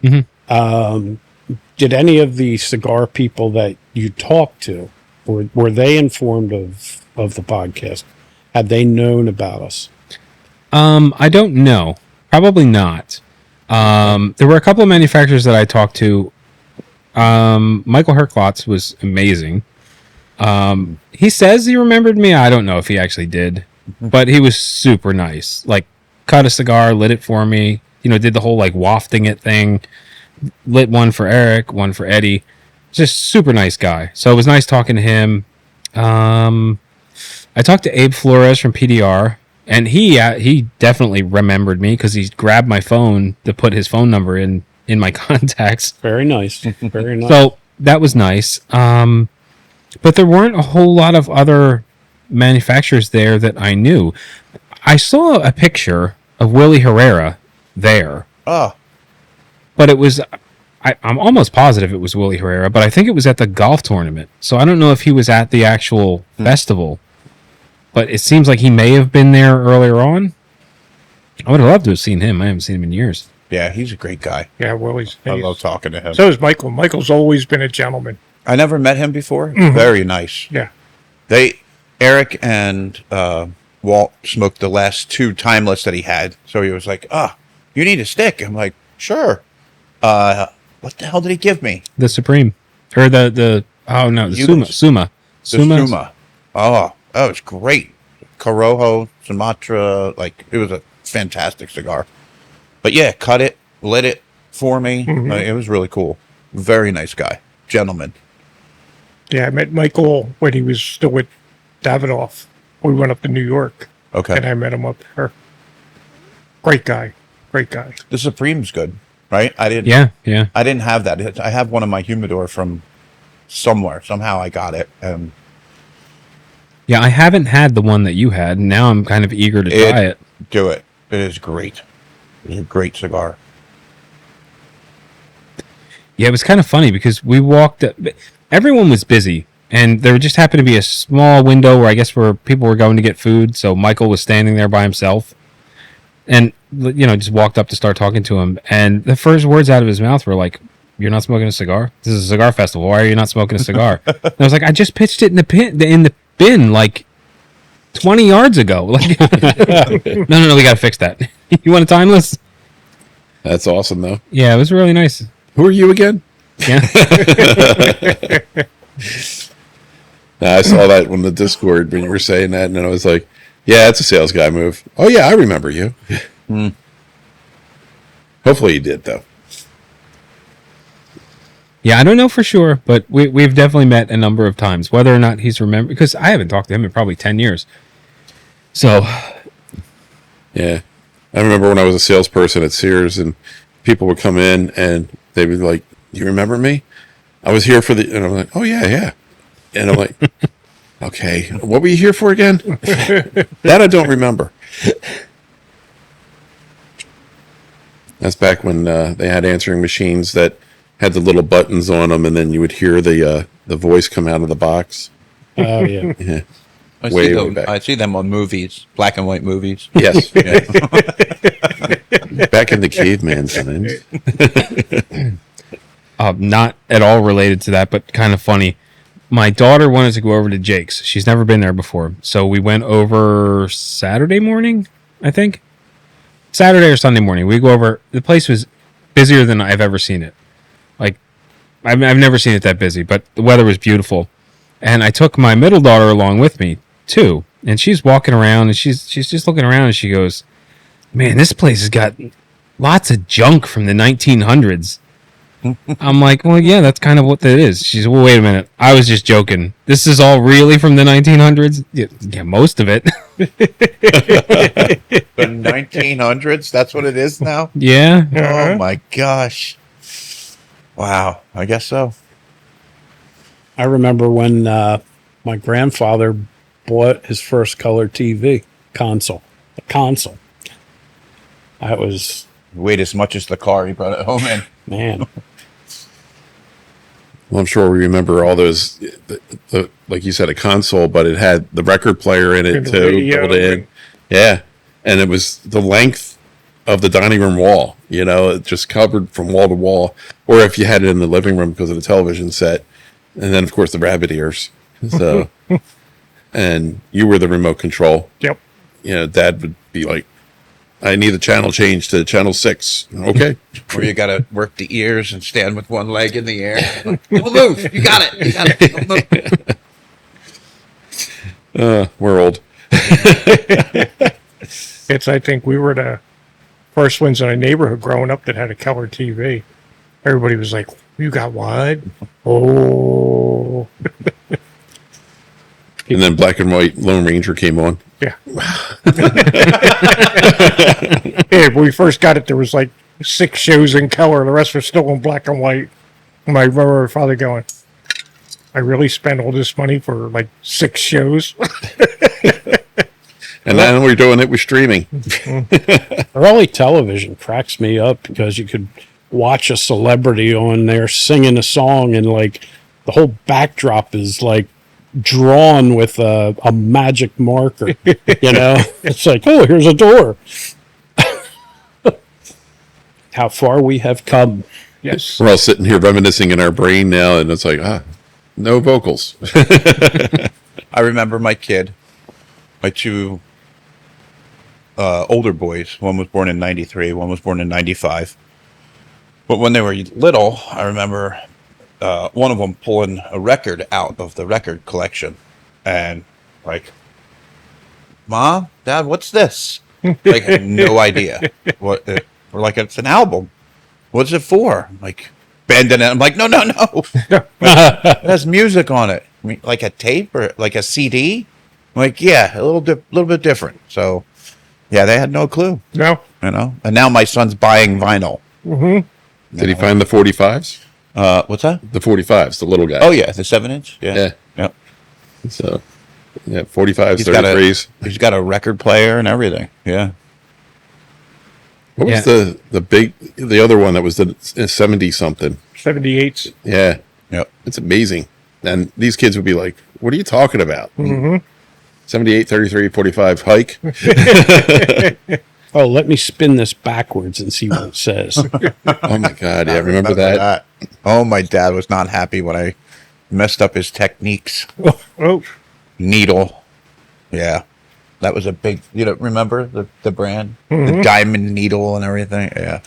Did any of the cigar people that you talked to, were they informed of the podcast? Had they known about us? I don't know. Probably not. There were a couple of manufacturers that I talked to. Michael Herklots was amazing. He says he remembered me. I don't know if he actually did, but he was super nice. Like, cut a cigar, lit it for me. Did the whole like wafting it thing. Lit one for Eric, one for Eddie. Just super nice guy. So it was nice talking to him. I talked to Abe Flores from PDR. And he definitely remembered me because he grabbed my phone to put his phone number in my contacts. Very nice. Very nice. So that was nice. But there weren't a whole lot of other manufacturers there that I knew. I saw a picture of Willie Herrera there, Oh, but it was, I'm almost positive it was Willie Herrera, but I think it was at the golf tournament. So I don't know if he was at the actual festival, but it seems like he may have been there earlier on. I would have loved to have seen him. I haven't seen him in years. yeah, he's a great guy. Yeah, well, I love talking to him. So is Michael. Michael's always been a gentleman. I never met him before. Very nice. Yeah. Eric and Walt smoked the last 2 timeless that he had. So he was like, you need a stick. I'm like, sure. What the hell did he give me? The Supreme. Or the oh no, the You- Suma. The Suma. Oh, that was great. Corojo, Sumatra, like, it was a fantastic cigar. But yeah, cut it, lit it for me. It was really cool. Very nice guy. Gentleman. Yeah, I met Michael when he was still with Davidoff. We went up to New York, Okay. and I met him up there. Great guy. Great guy. The Supreme's good, right? I didn't Yeah. I didn't have that. I have one in my humidor from somewhere. Somehow I got it. Yeah, I haven't had the one that you had, and now I'm kind of eager to try it. Do it. It is great. It's a great cigar. Yeah, it was kind of funny because we walked. Everyone was busy, and there just happened to be a small window where I guess where people were going to get food. So Michael was standing there by himself, and just walked up to start talking to him. And the first words out of his mouth were like, "You're not smoking a cigar? This is a cigar festival. Why are you not smoking a cigar?" And I was like, "I just pitched it in the bin like 20 yards ago." Like, no, we got to fix that. You want a timeless? That's awesome, though. Yeah, it was really nice. Who are you again? Yeah. I saw that on the Discord when you were saying that, and then I was like, yeah, it's a sales guy move. Oh, yeah, I remember you. Hopefully you did, though. Yeah, I don't know for sure, but we've definitely met a number of times. Whether or not he's remembered, because I haven't talked to him in probably 10 years. So, Yeah. I remember when I was a salesperson at Sears, and people would come in, and they would be like, you remember me? I was here for and I'm like, oh, yeah. And I'm like, okay, what were you here for again? That I don't remember. That's back when they had answering machines that had the little buttons on them, and then you would hear the voice come out of the box. Oh, yeah. Yeah. I Way, see way them. back. I see them on movies, black and white movies. Yes. Yeah. Back in the caveman times. not at all related to that, but kind of funny. My daughter wanted to go over to Jake's. She's never been there before. So we went over Saturday morning, I think. Saturday or Sunday morning. We go over. The place was busier than I've ever seen it. Like, I've never seen it that busy, but the weather was beautiful. And I took my middle daughter along with me, too. And she's walking around, and she's just looking around, and she goes, man, this place has got lots of junk from the 1900s. I'm like, well, yeah, that's kind of what that is. She's, well, wait a minute. I was just joking. This is all really from the 1900s? Yeah, most of it. The 1900s. That's what it is now. Yeah. Oh my gosh. Wow. I guess so. I remember when my grandfather bought his first color TV console. A console. That was, Weighed as much as the car he brought it home in. man. Well, I'm sure we remember all those, like you said, a console, but it had the record player in it And the too, radio. built in. Yeah. And it was the length of the dining room wall, it just covered from wall to wall. Or if you had it in the living room because of the television set. And then, of course, the rabbit ears. So, and you were the remote control. Yep. Dad would be like, I need the channel change to channel 6. Okay. Where you got to work the ears and stand with one leg in the air. Don't move. You got it. You got it. Don't move. We're old. I think we were the first ones in our neighborhood growing up that had a color TV. Everybody was like, you got what? Oh. And then black and white Lone Ranger came on. Yeah. Yeah, when we first got it, there was like 6 shows in color. The rest were still in black and white. My mother and father going, I really spent all this money for like 6 shows? And then we're doing it with streaming. Early television cracks me up because you could watch a celebrity on there singing a song and like the whole backdrop is like drawn with a magic marker. You know, it's like, oh, here's a door. How far we have come. Yes. We're all sitting here reminiscing in our brain now, and it's like, no vocals. I remember my 2 older boys. One was born in 93, one was born in 95. But when they were little, I remember one of them pulling a record out of the record collection. And like, Mom, Dad, what's this? Like, I had no idea. We're like, it's an album. What's it for? I'm like, bending it. I'm like, no. It has music on it. I mean, like a tape or like a CD? I'm like, yeah, a little bit different. So, yeah, they had no clue, No. you know? And now my son's buying vinyl. Did he find the 45s? What's that? The 45s, the little guy. Oh, yeah, the 7-inch? Yeah. Yeah. Yep. So, yeah, 45s, He's got 33s. He's got a record player and everything. Yeah. What was the other one that was the 70 something? 78s. Yeah, Yep. it's amazing. And these kids would be like, what are you talking about? 78, 33, 45 hike. Oh, let me spin this backwards and see what it says. Oh my God. Yeah, remember that? Oh, my dad was not happy when I messed up his techniques. Oh, Needle. Yeah. That was a big, remember the brand? The diamond needle and everything? Yeah.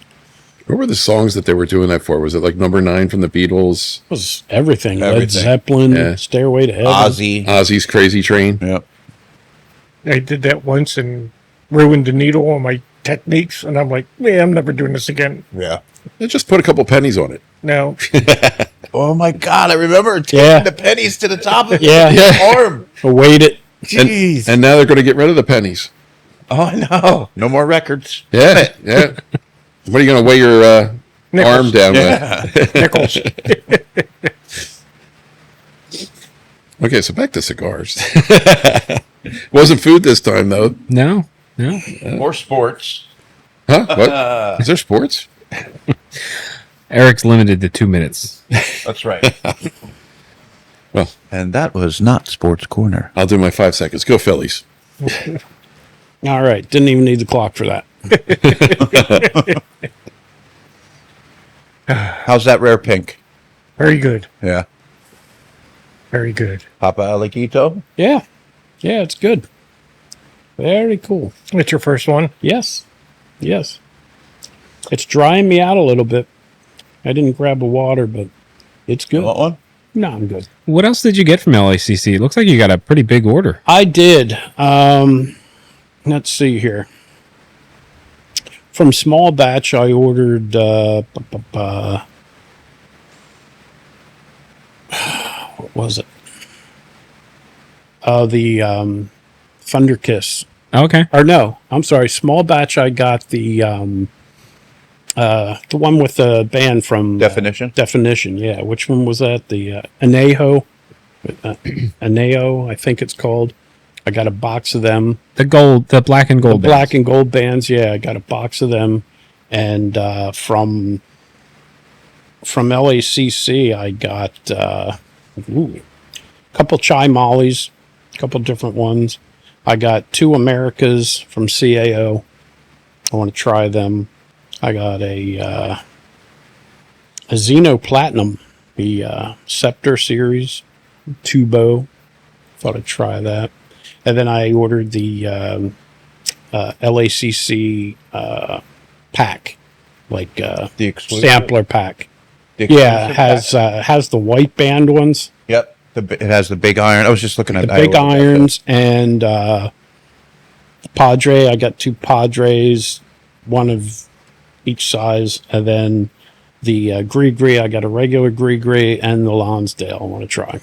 What were the songs that they were doing that for? Was it like number 9 from the Beatles? It was everything. Led Everything. Zeppelin, Yeah. Stairway to Heaven. Ozzy. Ozzy's Crazy Train? Yep. I did that once and ruined the needle on my techniques. And I'm like, man, I'm never doing this again. Yeah. They just put a couple pennies on it. No. Oh, my God. I remember taking Yeah. the pennies to the top of Yeah. his arm. Await it. Jeez. And now they're going to get rid of the pennies. Oh, I know. No more records. Yeah, yeah. What are you going to weigh your Nickels. arm down Yeah. with? Nickels. Okay, so back to cigars. Wasn't food this time, though. No. More sports. Huh? What? Is there sports? Eric's limited to 2 minutes. That's right. Well, And that was not Sports Corner. I'll do my 5 seconds. Go Phillies. All right. Didn't even need the clock for that. How's that rare pink? Very good. Yeah. Very good. Papa Alaquito? Yeah. Yeah, it's good. Very cool. That's your first one? Yes. Yes. It's drying me out a little bit. I didn't grab a water, but it's good. You want one? No, I'm good. What else did you get from LACC? It looks like you got a pretty big order. I did. Let's see here. From small batch, I ordered what was it? The Thunder Kiss. Okay. Or no, I'm sorry. Small batch, I got the one with the band from Definition? Definition, yeah. Which one was that? The Anejo, Aneo, I think it's called. I got a box of them. The black and gold. Black and gold bands, yeah. I got a box of them, and from LACC, I got a couple chai mollies, a couple different ones. I got 2 Americas from CAO. I want to try them. I got a Xeno Platinum, the Scepter series, Tubo. Thought I'd try that. And then I ordered the LACC pack, like The exclusive? sampler pack. The Yeah, exclusive pack? has the white band ones, Yep. It has the big iron. I was just looking at the I big ordered that. irons, and Padre. I got 2 Padres, one of each size, and then the Gree, I got a regular Gree, and the Lonsdale I want to try.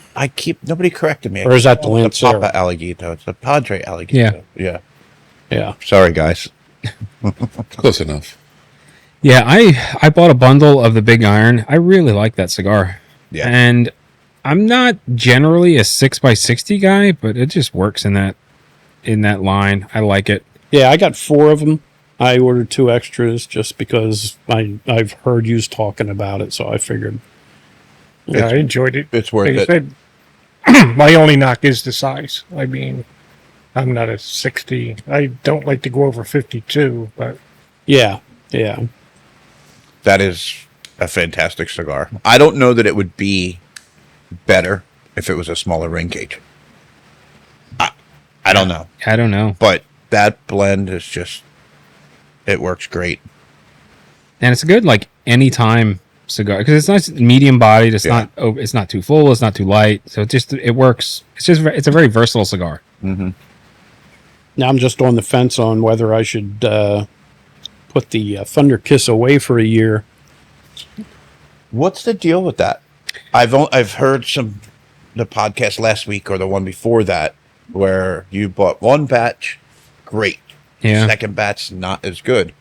Nobody corrected me. Or is that the It's Lancero? Papa Alligator. It's the Padre Alligator. Yeah. Yeah. Sorry, guys. Close enough. Yeah, I bought a bundle of the Big Iron. I really like that cigar. Yeah. And I'm not generally a 6x60 guy, but it just works in that line. I like it. Yeah, I got 4 of them. I ordered 2 extras just because I've heard you talking about it, so I figured. Yeah, I enjoyed it. It's worth Like I it. said, my only knock is the size. I mean, I'm not a 60. I don't like to go over 52, but Yeah. That is a fantastic cigar. I don't know that it would be better if it was a smaller ring gauge. I don't know. I don't know. But that blend is just, it works great. And it's a good like anytime cigar because it's nice, medium bodied. It's not too full. It's not too light. So it works. It's a very versatile cigar. Mm-hmm. Now I'm just on the fence on whether I should put the Thunder Kiss away for a year. What's the deal with that? I've heard the podcast last week or the one before that where you bought one batch, great. Yeah. Second batch, not as good.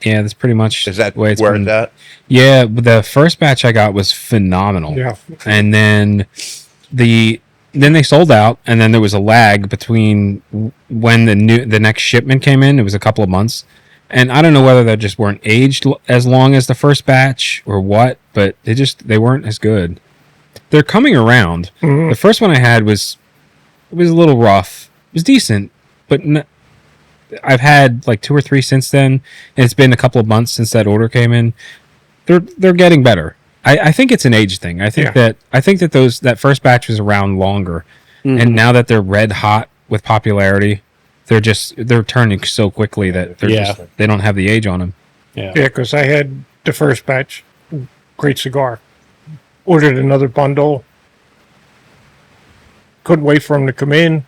Yeah, that's pretty much Is that the way it's where been. it's at? Yeah, but the first batch I got was phenomenal. yeah. And then then they sold out, and then there was a lag between when the next shipment came in. It was a couple of months, and I don't know whether they just weren't aged as long as the first batch or what, but they weren't as good. They're coming around. Mhm. The first one I had was a little rough. It was decent, but I've had like 2 or 3 since then, and it's been a couple of months since that order came in. They're getting better. I think it's an age thing. I think that that first batch was around longer, and now that they're red hot with popularity, they're turning so quickly that they don't have the age on them. Yeah. Yeah, because I had the first batch, great cigar. Ordered another bundle. Couldn't wait for them to come in.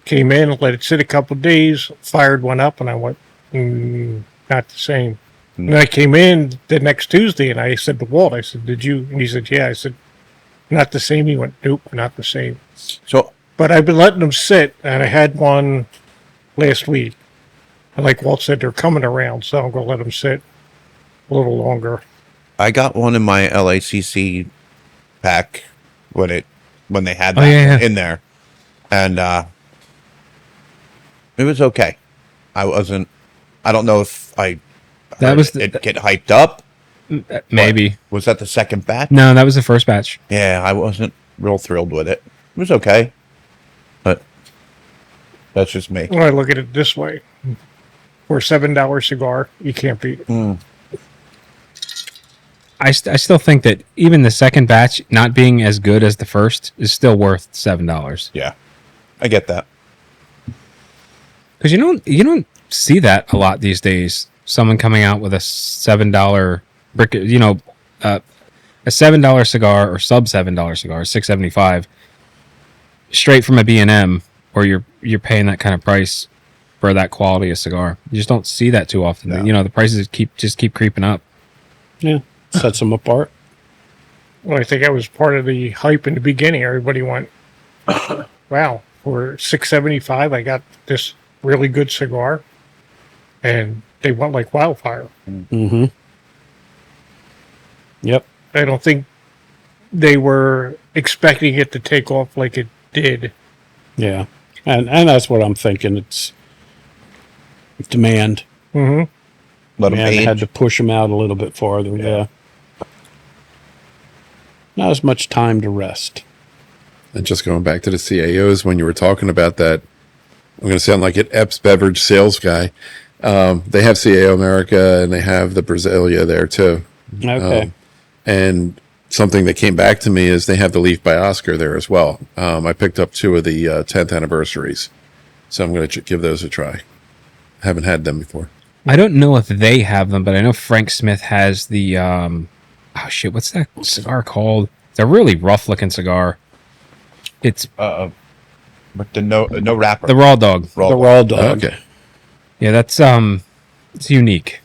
Came in, let it sit a couple of days, fired one up, and I went, not the same. And then I came in the next Tuesday, and I said to Walt, I said, did you? And he said, yeah. I said, not the same. He went, nope, not the same. So But I've been letting them sit, and I had one last week. And like Walt said, they're coming around, so I'm going to let them sit a little longer. I got one in my LACC pack when they had Oh, that yeah. in there, and it was okay. I don't know if I That was it get hyped up. maybe. Was that the second batch? No, that was the first batch. Yeah, I wasn't real thrilled with it. It was okay, but that's just me. Well, I look at it this way. For a $7 cigar, you can't beat it. I still think that even the second batch not being as good as the first is still worth $7 Yeah, I get that. because you don't see that a lot these days. Someone coming out with a $7 brick, a $7 cigar or sub $7 cigar, $6.75, straight from a B&M, or you're paying that kind of price for that quality of cigar. You just don't see that too often. No. The prices keep creeping up. Yeah. Sets them apart. Well, I think that was part of the hype in the beginning. Everybody went, wow, for $6.75, I got this really good cigar. And they went like wildfire. Mm-hmm. Yep. I don't think they were expecting it to take off like it did. Yeah. And that's what I'm thinking. It's demand. Mm-hmm. Let them Man age. had to push them out a little bit farther. Yeah. Not as much time to rest. And just going back to the CAOs, when you were talking about that, I'm going to sound like an Epps Beverage sales guy. They have CAO America and they have the Brasilia there too. Okay. And something that came back to me is they have the Leaf by Oscar there as well. I picked up 2 of the 10th anniversaries. So I'm going to give those a try. Haven't had them before. I don't know if they have them, but I know Frank Smith has the what's that cigar called? It's a really rough looking cigar. It's But the no wrapper. the Raw Dog. The raw dog. Okay. Yeah, that's it's unique.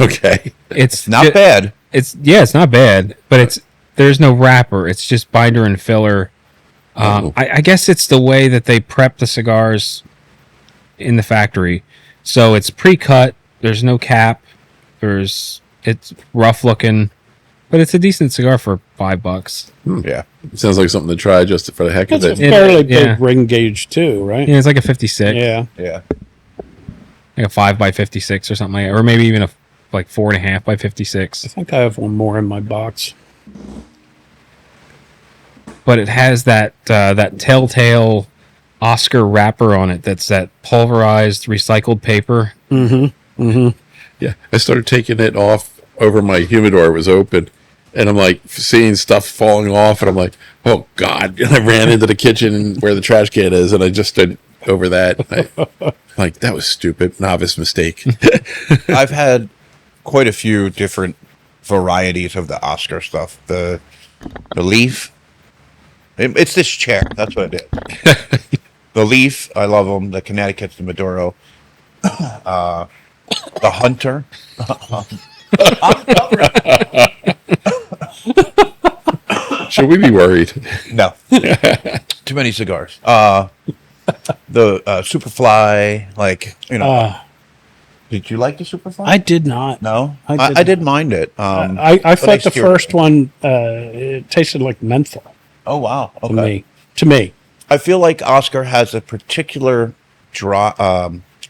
Okay. It's Not bad. It's not bad, but there's no wrapper. It's just binder and filler. I guess it's the way that they prep the cigars in the factory. So it's pre-cut. There's no cap. It's rough looking, but it's a decent cigar for $5. Yeah. Sounds like something to try just for the heck of That's it. a fairly big yeah. ring gauge too, right? Yeah, it's like a 56. Yeah. Yeah. Like a 5x56 or something like that, or maybe even a 4.5x56. I think I have one more in my box. But it has that telltale Oscar wrapper on it. That's that pulverized recycled paper. Yeah. I started taking it off over my humidor. It was open. And I'm like seeing stuff falling off. And I'm like, oh, God. And I ran into the kitchen where the trash can is. And I just stood over that. Like, that was stupid. Novice mistake. I've had quite a few different varieties of the Oscar stuff. The leaf. It's this chair. That's what it is. The leaf. I love them. The Connecticut's the Maduro. The Hunter. Should we be worried? No. Too many cigars. The Superfly, did you like the Superfly? I did not. No? I I did mind it. I but thought the steered first away. one it tasted like menthol Oh, wow. to Okay. me. To me. I feel like Oscar has a particular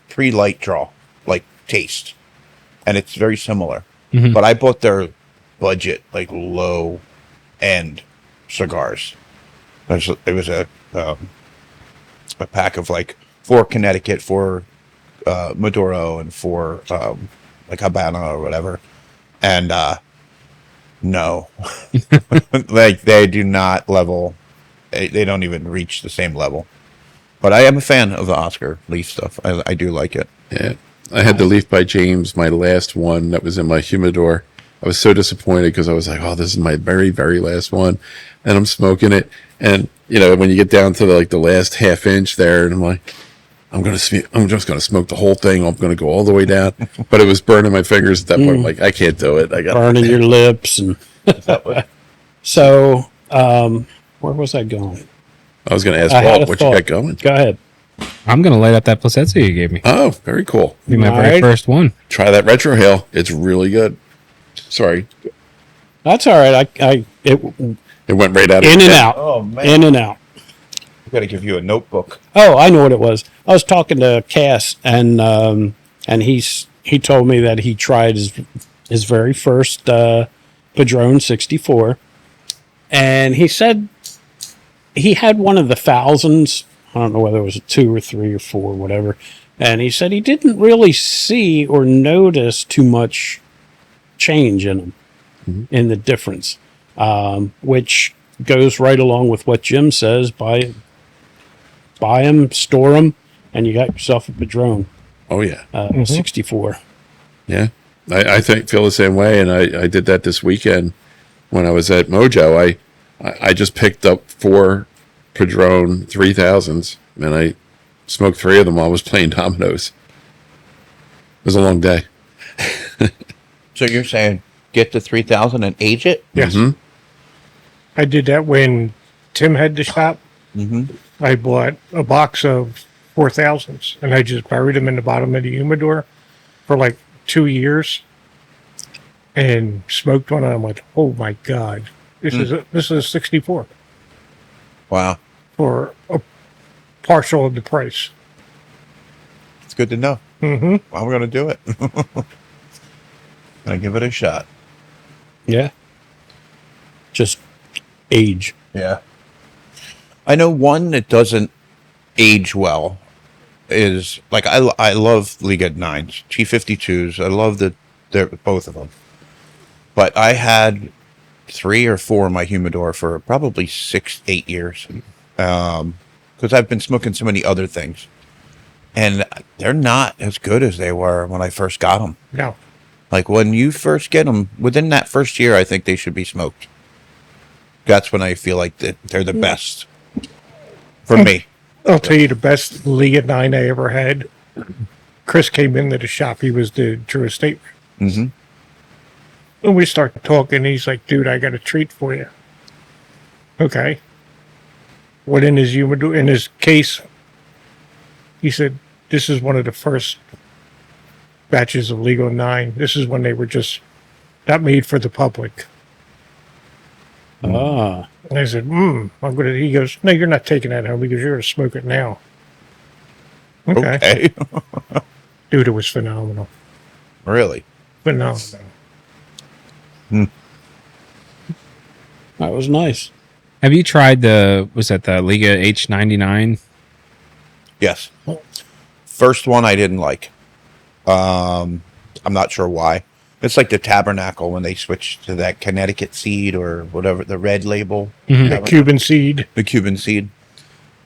pre-light draw, like taste. And it's very similar. Mhm. But I bought their budget, like low-end cigars. It was a pack of like 4 Connecticut, 4 Maduro, and 4 like Habana or whatever. And no, like they do not level. They don't even reach the same level. But I am a fan of the Oscar Leaf stuff. I do like it. Yeah. I had the Leaf by James, my last one that was in my humidor. I was so disappointed because I was like, oh, this is my very, very last one. And I'm smoking it. And, when you get down to the last half inch there, and I'm like, I'm just going to smoke the whole thing. I'm going to go all the way down. But it was burning my fingers at that point. I'm like, I can't do it. Burning your lips. And Is that what? so, where was I going? I was going to ask I had Walt a what thought. you got going. Go ahead. I'm gonna light up that Placencia you gave me. Oh, very cool. Be my very Alright. first one. Try that retro hail. It's really good. Sorry. That's all right. It It went right out of in your and head. out. Oh, man. In and out. I've got to give you a notebook. Oh, I know what it was. I was talking to Cass, and he told me that he tried his very first Padron 64, and he said he had one of the thousands. I don't know whether it was a 2 or 3 or 4, whatever. And he said he didn't really see or notice too much change in them, in the difference, which goes right along with what Jim says: buy them, store them, and you got yourself a Padron Oh, yeah. 64. Yeah. I feel the same way. And I did that this weekend when I was at Mojo. I just picked up 4 Padron 3000s, and I smoked 3 of them while I was playing dominoes. It was a long day. So you're saying get the 3000 and age it? Yes. Mhm. I did that when Tim had the shop. Mm-hmm. I bought a box of 4000s and I just buried them in the bottom of the humidor for like 2 years and smoked one. And I'm like, oh my God, this is a 64 Wow. for a partial of the price. It's good to know. Mm-hmm. I'm going to do it. Gonna give it a shot. Yeah. Just age. Yeah. I know one that doesn't age well is like I love Liga 9s, G52s. I love both of them. But I had 3 or 4 in my humidor for probably 6-8 years. Because I've been smoking so many other things. And they're not as good as they were when I first got them. No. Like when you first get them, within that first year, I think they should be smoked. That's when I feel like they're the best for me. I'll tell you the best Liga 9 I ever had. Chris came into the shop. He was the Drew Estate Mm-hmm. And we start talking. He's like, dude, I got a treat for you. Okay. What in his humidor, in his case, he said, this is one of the first batches of Legal 9. This is when they were just not made for the public. Ah. And I said, I'm gonna, he goes, no, you're not taking that home because you're going to smoke it now. Okay. Dude, it was phenomenal. Really? Phenomenal. That was nice. Have you tried the Liga H99? Yes. First one I didn't like. I'm not sure why. It's like the Tabernacle when they switched to that Connecticut seed or whatever, the red label. The Cuban seed. The Cuban seed.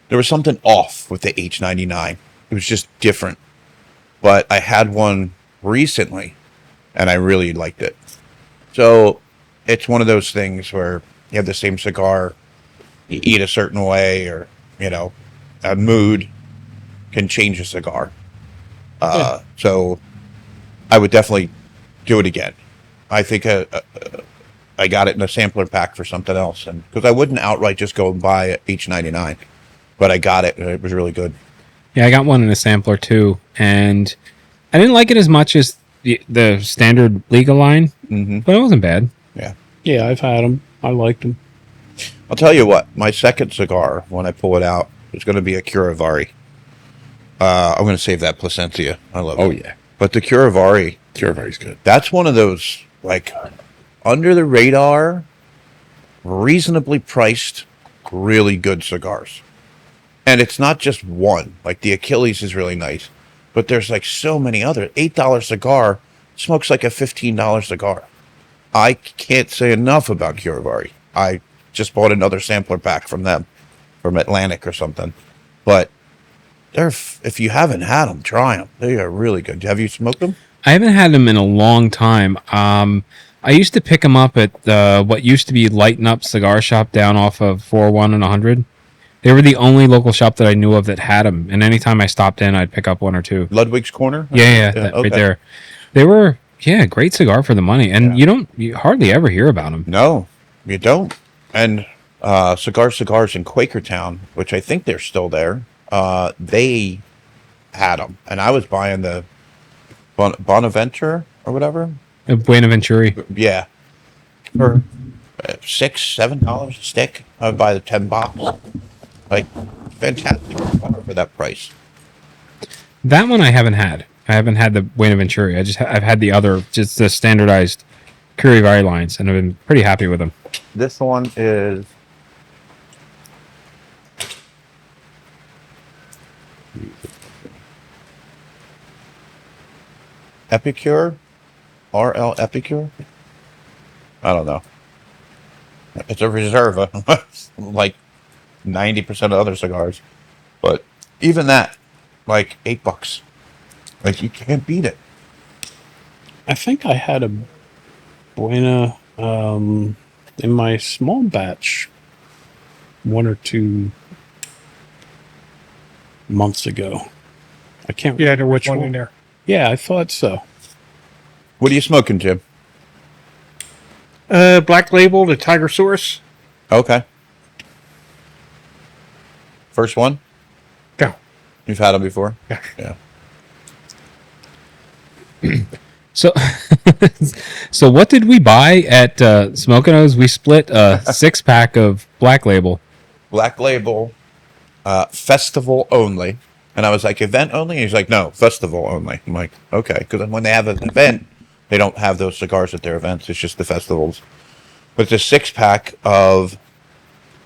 There was something off with the H99. It was just different. But I had one recently, and I really liked it. So it's one of those things where you have the same cigar, you eat a certain way, or, a mood can change a cigar. So I would definitely do it again. I think I got it in a sampler pack for something else, and because I wouldn't outright just go and buy a H99, but I got it and it was really good. Yeah, I got one in a sampler too, and I didn't like it as much as the standard Liga line, but it wasn't bad. Yeah. Yeah, I've had them. I liked them. I'll tell you what, my second cigar, when I pull it out, is going to be a Curivari. I'm going to save that Placencia. I love it. Oh, yeah. But the Curivari, Curivari's good. that's one of those, like, under the radar, reasonably priced, really good cigars. And it's not just one. Like, the Achilles is really nice. But there's, like, so many other. $8 cigar smokes like a $15 cigar. I can't say enough about Curivari. I just bought another sampler pack from them, from Atlantic or something. But if you haven't had them, try them. They are really good. Have you smoked them? I haven't had them in a long time. I used to pick them up at what used to be Lighten Up Cigar Shop down off of 401 and 100. They were the only local shop that I knew of that had them. And anytime I stopped in, I'd pick up one or two. Ludwig's Corner? Yeah, okay. right there. They were, great cigar for the money. And you hardly ever hear about them. No, you don't. And Cigars in Quakertown, which I think they're still there, they had them. And I was buying the Bonaventure or whatever. Buenaventura. Yeah. For $6-7 a stick. I would buy the 10 box. Like, fantastic cigar for that price. That one I haven't had. I haven't had the Buenaventura. I've had the other, just the standardized Curivari lines, and I've been pretty happy with them. This one is Epicure, RL Epicure. I don't know. It's a Reserva, like 90% of other cigars, but even that, like $8. Like, you can't beat it. I think I had a Buena in my small batch 1 or 2 months ago. I can't Yeah, there was which one in there. Yeah, I thought so. What are you smoking, Jim? Black Label, the Tiger Source. Okay. First one? Go. You've had them before? Yeah. Yeah. So what did we buy at Smoke-Onos? We split a 6-pack of Black Label. Black Label, festival only. And I was like, event only? And he's like, no, festival only. I'm like, okay. Because when they have an event, they don't have those cigars at their events. It's just the festivals. But it's a 6-pack of,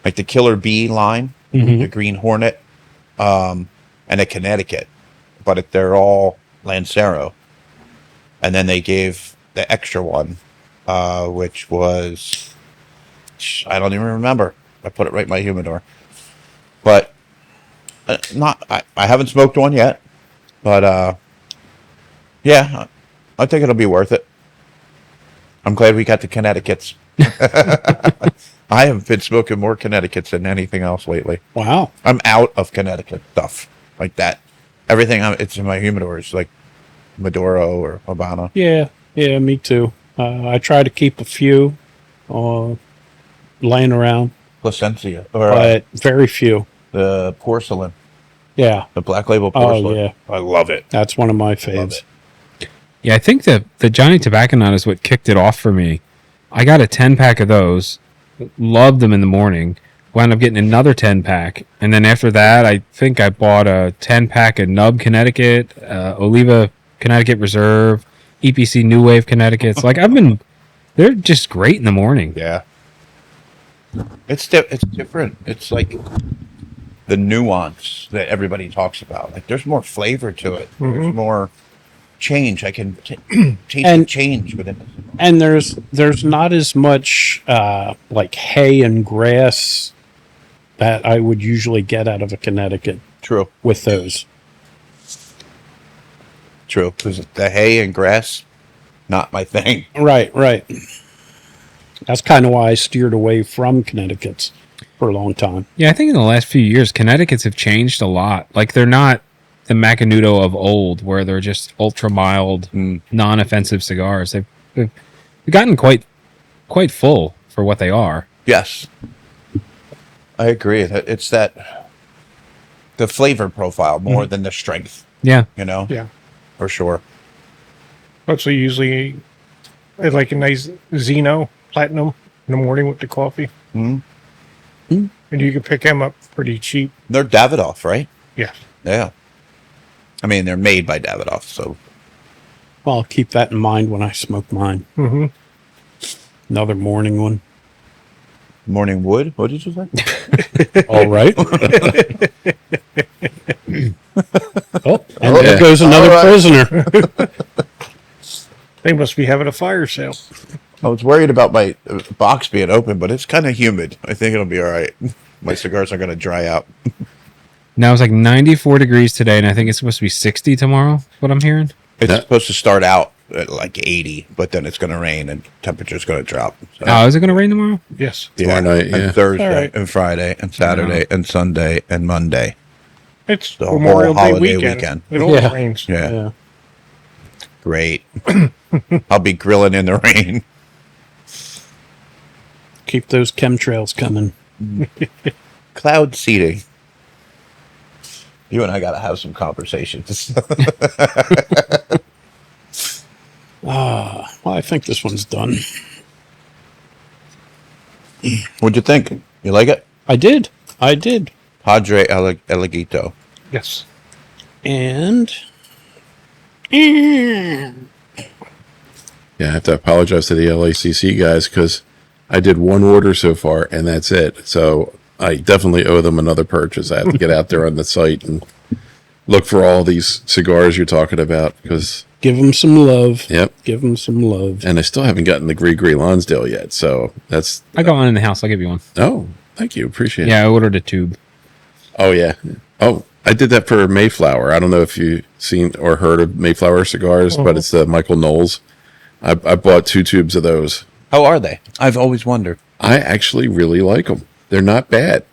like, the Killer Bee line, the Green Hornet, and a Connecticut. But they're all Lancero. And then they gave the extra one, which was, I don't even remember. I put it right in my humidor. But I haven't smoked one yet. But yeah, I think it'll be worth it. I'm glad we got the Connecticut's. I have been smoking more Connecticut's than anything else lately. Wow. I'm out of Connecticut stuff like that. Everything it's in my humidor is like Maduro or Habana. Yeah. Yeah, me too. I try to keep a few laying around, Placencia or but very few. the porcelain, Yeah. the black label Oh, porcelain. yeah. I love it. That's one of my Love faves. it. Yeah, I think the Johnny Tobacco is what kicked it off for me. I got a 10-pack of those, loved them in the morning, wound up getting another 10-pack, and then after that, I think I bought a 10-pack of Nub Connecticut, Oliva Connecticut Reserve, EPC New Wave Connecticut's. Like, they're just great in the morning. Yeah. It's different. It's like the nuance that everybody talks about. Like there's more flavor to it. There's more change. I can taste the change within it. And there's not as much like hay and grass that I would usually get out of a Connecticut True. with those. True. Because the hay and grass, not my thing. Right. That's kind of why I steered away from Connecticut's for a long time. Yeah, I think in the last few years, Connecticut's have changed a lot. Like, they're not the Macanudo of old, where they're just ultra mild, non-offensive cigars. They've gotten quite full for what they are. Yes. I agree. It's the flavor profile more than the strength, Yeah. you know? Yeah. For sure. Also, usually I like a nice Zeno Platinum in the morning with the coffee. Mhm. And you can pick them up pretty cheap. They're Davidoff, right? Yeah. Yeah. I mean, they're made by Davidoff, so Well, I'll keep that in mind when I smoke mine. Mm-hmm. Another morning one. morning wood. What did you say? All right. Oh, and Yeah. there goes another All right. prisoner. They must be having a fire sale. I was worried about my box being open, but it's kind of humid. I think it'll be all right. My cigars are going to dry out. Now it's like 94 degrees today, and I think it's supposed to be 60 tomorrow, what I'm hearing. It's Yeah. supposed to start out at like 80, but then it's going to rain and temperature's going to drop. So, Oh, is it going to rain tomorrow? Yes. Tomorrow night, yeah. And Thursday All right. and Friday and Saturday and Sunday and Monday. It's The whole Memorial Day holiday weekend. weekend. It always Yeah. rains. Yeah, Yeah. great. I'll be grilling in the rain. Keep those chemtrails coming. Cloud seeding. You and I got to have some conversations. Well, I think this one's done. What'd you think? You like it? I did. Padre Elegito. Yes. And Yeah, I have to apologize to the LACC guys because I did one order so far and that's it. So I definitely owe them another purchase. I have to get out there on the site and look for all these cigars you're talking about because, give them some love. yep. Give them some love. And I still haven't gotten the Gris Lonsdale yet. So that's, I got one in the house. I'll give you one. oh, thank you. Appreciate it. Yeah, I ordered a tube. Oh, yeah. Oh, I did that for Mayflower. I don't know if you've seen or heard of Mayflower cigars, but it's the Michael Knowles. I bought 2 tubes of those. How are they? I've always wondered. I actually really like them. They're not bad.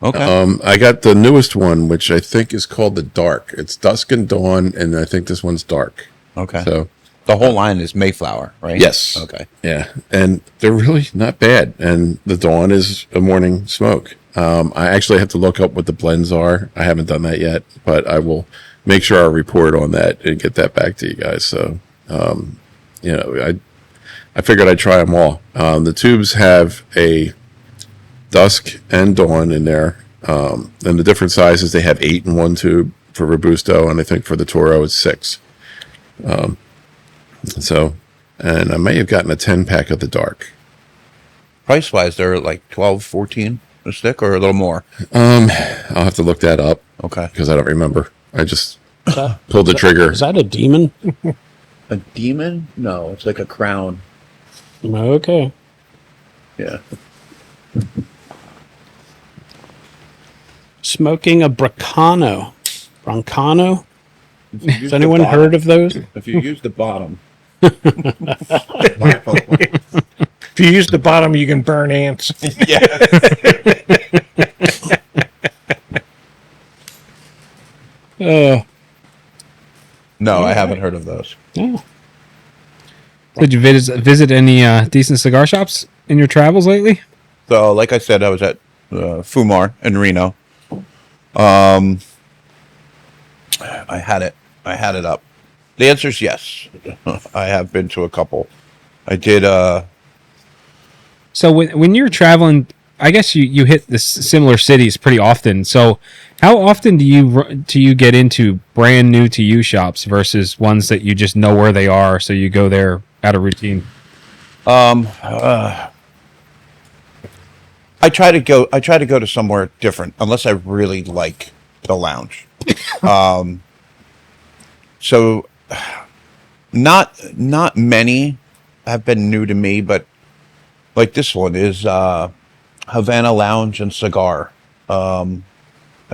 Okay. I got the newest one, which I think is called the Dark. It's Dusk and Dawn, and I think this one's Dark. Okay. So, The whole line is Mayflower, right? yes. Okay. Yeah, and they're really not bad. And the Dawn is a morning smoke. I actually have to look up what the blends are. I haven't done that yet, but I will make sure I report on that and get that back to you guys. So, I figured I'd try them all. The tubes have a Dusk and Dawn in there. And the different sizes, they have 8 in one tube for Robusto, and I think for the Toro it's 6. And I may have gotten a 10-pack of the Dark. Price wise, they're like 12, 14 a stick or a little more. I'll have to look that up Okay. because I don't remember. I just Is that, pulled the trigger. is that a demon? A demon? No, it's like a crown. Okay. Yeah. Smoking a Brancano. Brancano? Has Has anyone heard of those? If you use the bottom. If you use the bottom, you can burn ants. Uh, No, I haven't heard of those. yeah. Did you visit any decent cigar shops in your travels lately? So, like I said, I was at Fumar in Reno. I had it up. The answer is yes. I have been to a couple. I did. So when you're traveling, I guess you hit the similar cities pretty often. So how often do you get into brand new to you shops versus ones that you just know where they are, so you go there out of routine? I try to go to somewhere different unless I really like the lounge. So not many have been new to me, but like this one is Havana Lounge and Cigar. I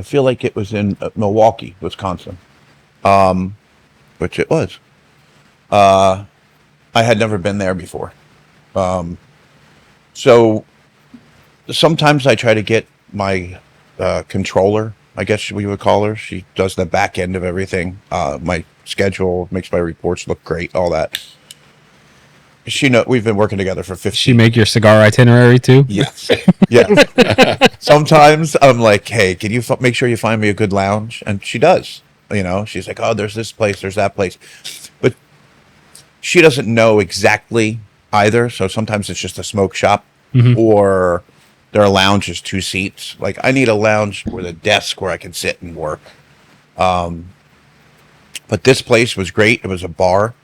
feel like it was in Milwaukee, Wisconsin, which it was. I had never been there before. So sometimes I try to get my controller, I guess we would call her. She does the back end of everything. My schedule, makes my reports look great, all that. We've been working together for 15 She make your cigar itinerary too? Yes. Yeah. Sometimes I'm like, hey, can you make sure you find me a good lounge? And she does. She's like, oh, there's this place, there's that place. But she doesn't know exactly either. So sometimes it's just a smoke shop, or there are lounges, 2 seats. Like, I need a lounge with a desk where I can sit and work. But this place was great. It was a bar.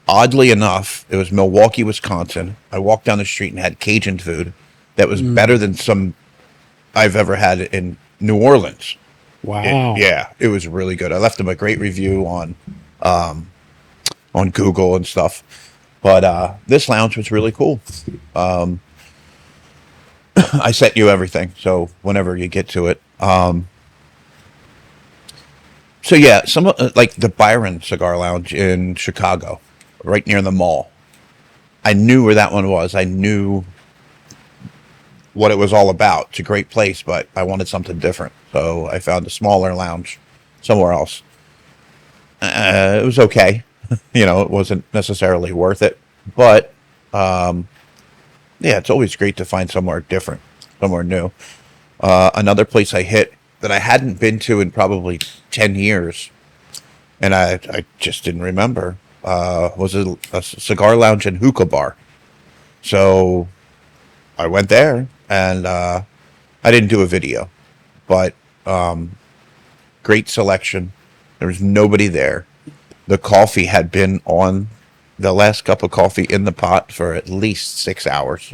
Oddly enough, it was Milwaukee, Wisconsin. I walked down the street and had Cajun food that was better than some I've ever had in New Orleans. Wow. It was really good. I left them a great review on Google and stuff. But this lounge was really cool. I sent you everything, so whenever you get to it. So yeah, some like the Byron Cigar Lounge in Chicago, right near the mall. I knew where that one was. I knew what it was all about. It's a great place, but I wanted something different. So I found a smaller lounge somewhere else. It was okay. It wasn't necessarily worth it. But, yeah, it's always great to find somewhere different, somewhere new. Another place I hit that I hadn't been to in probably 10 years, and I just didn't remember, was a cigar lounge and hookah bar. So I went there, and I didn't do a video, but great selection. There was nobody there. The coffee had been on the last cup of coffee in the pot for at least 6 hours.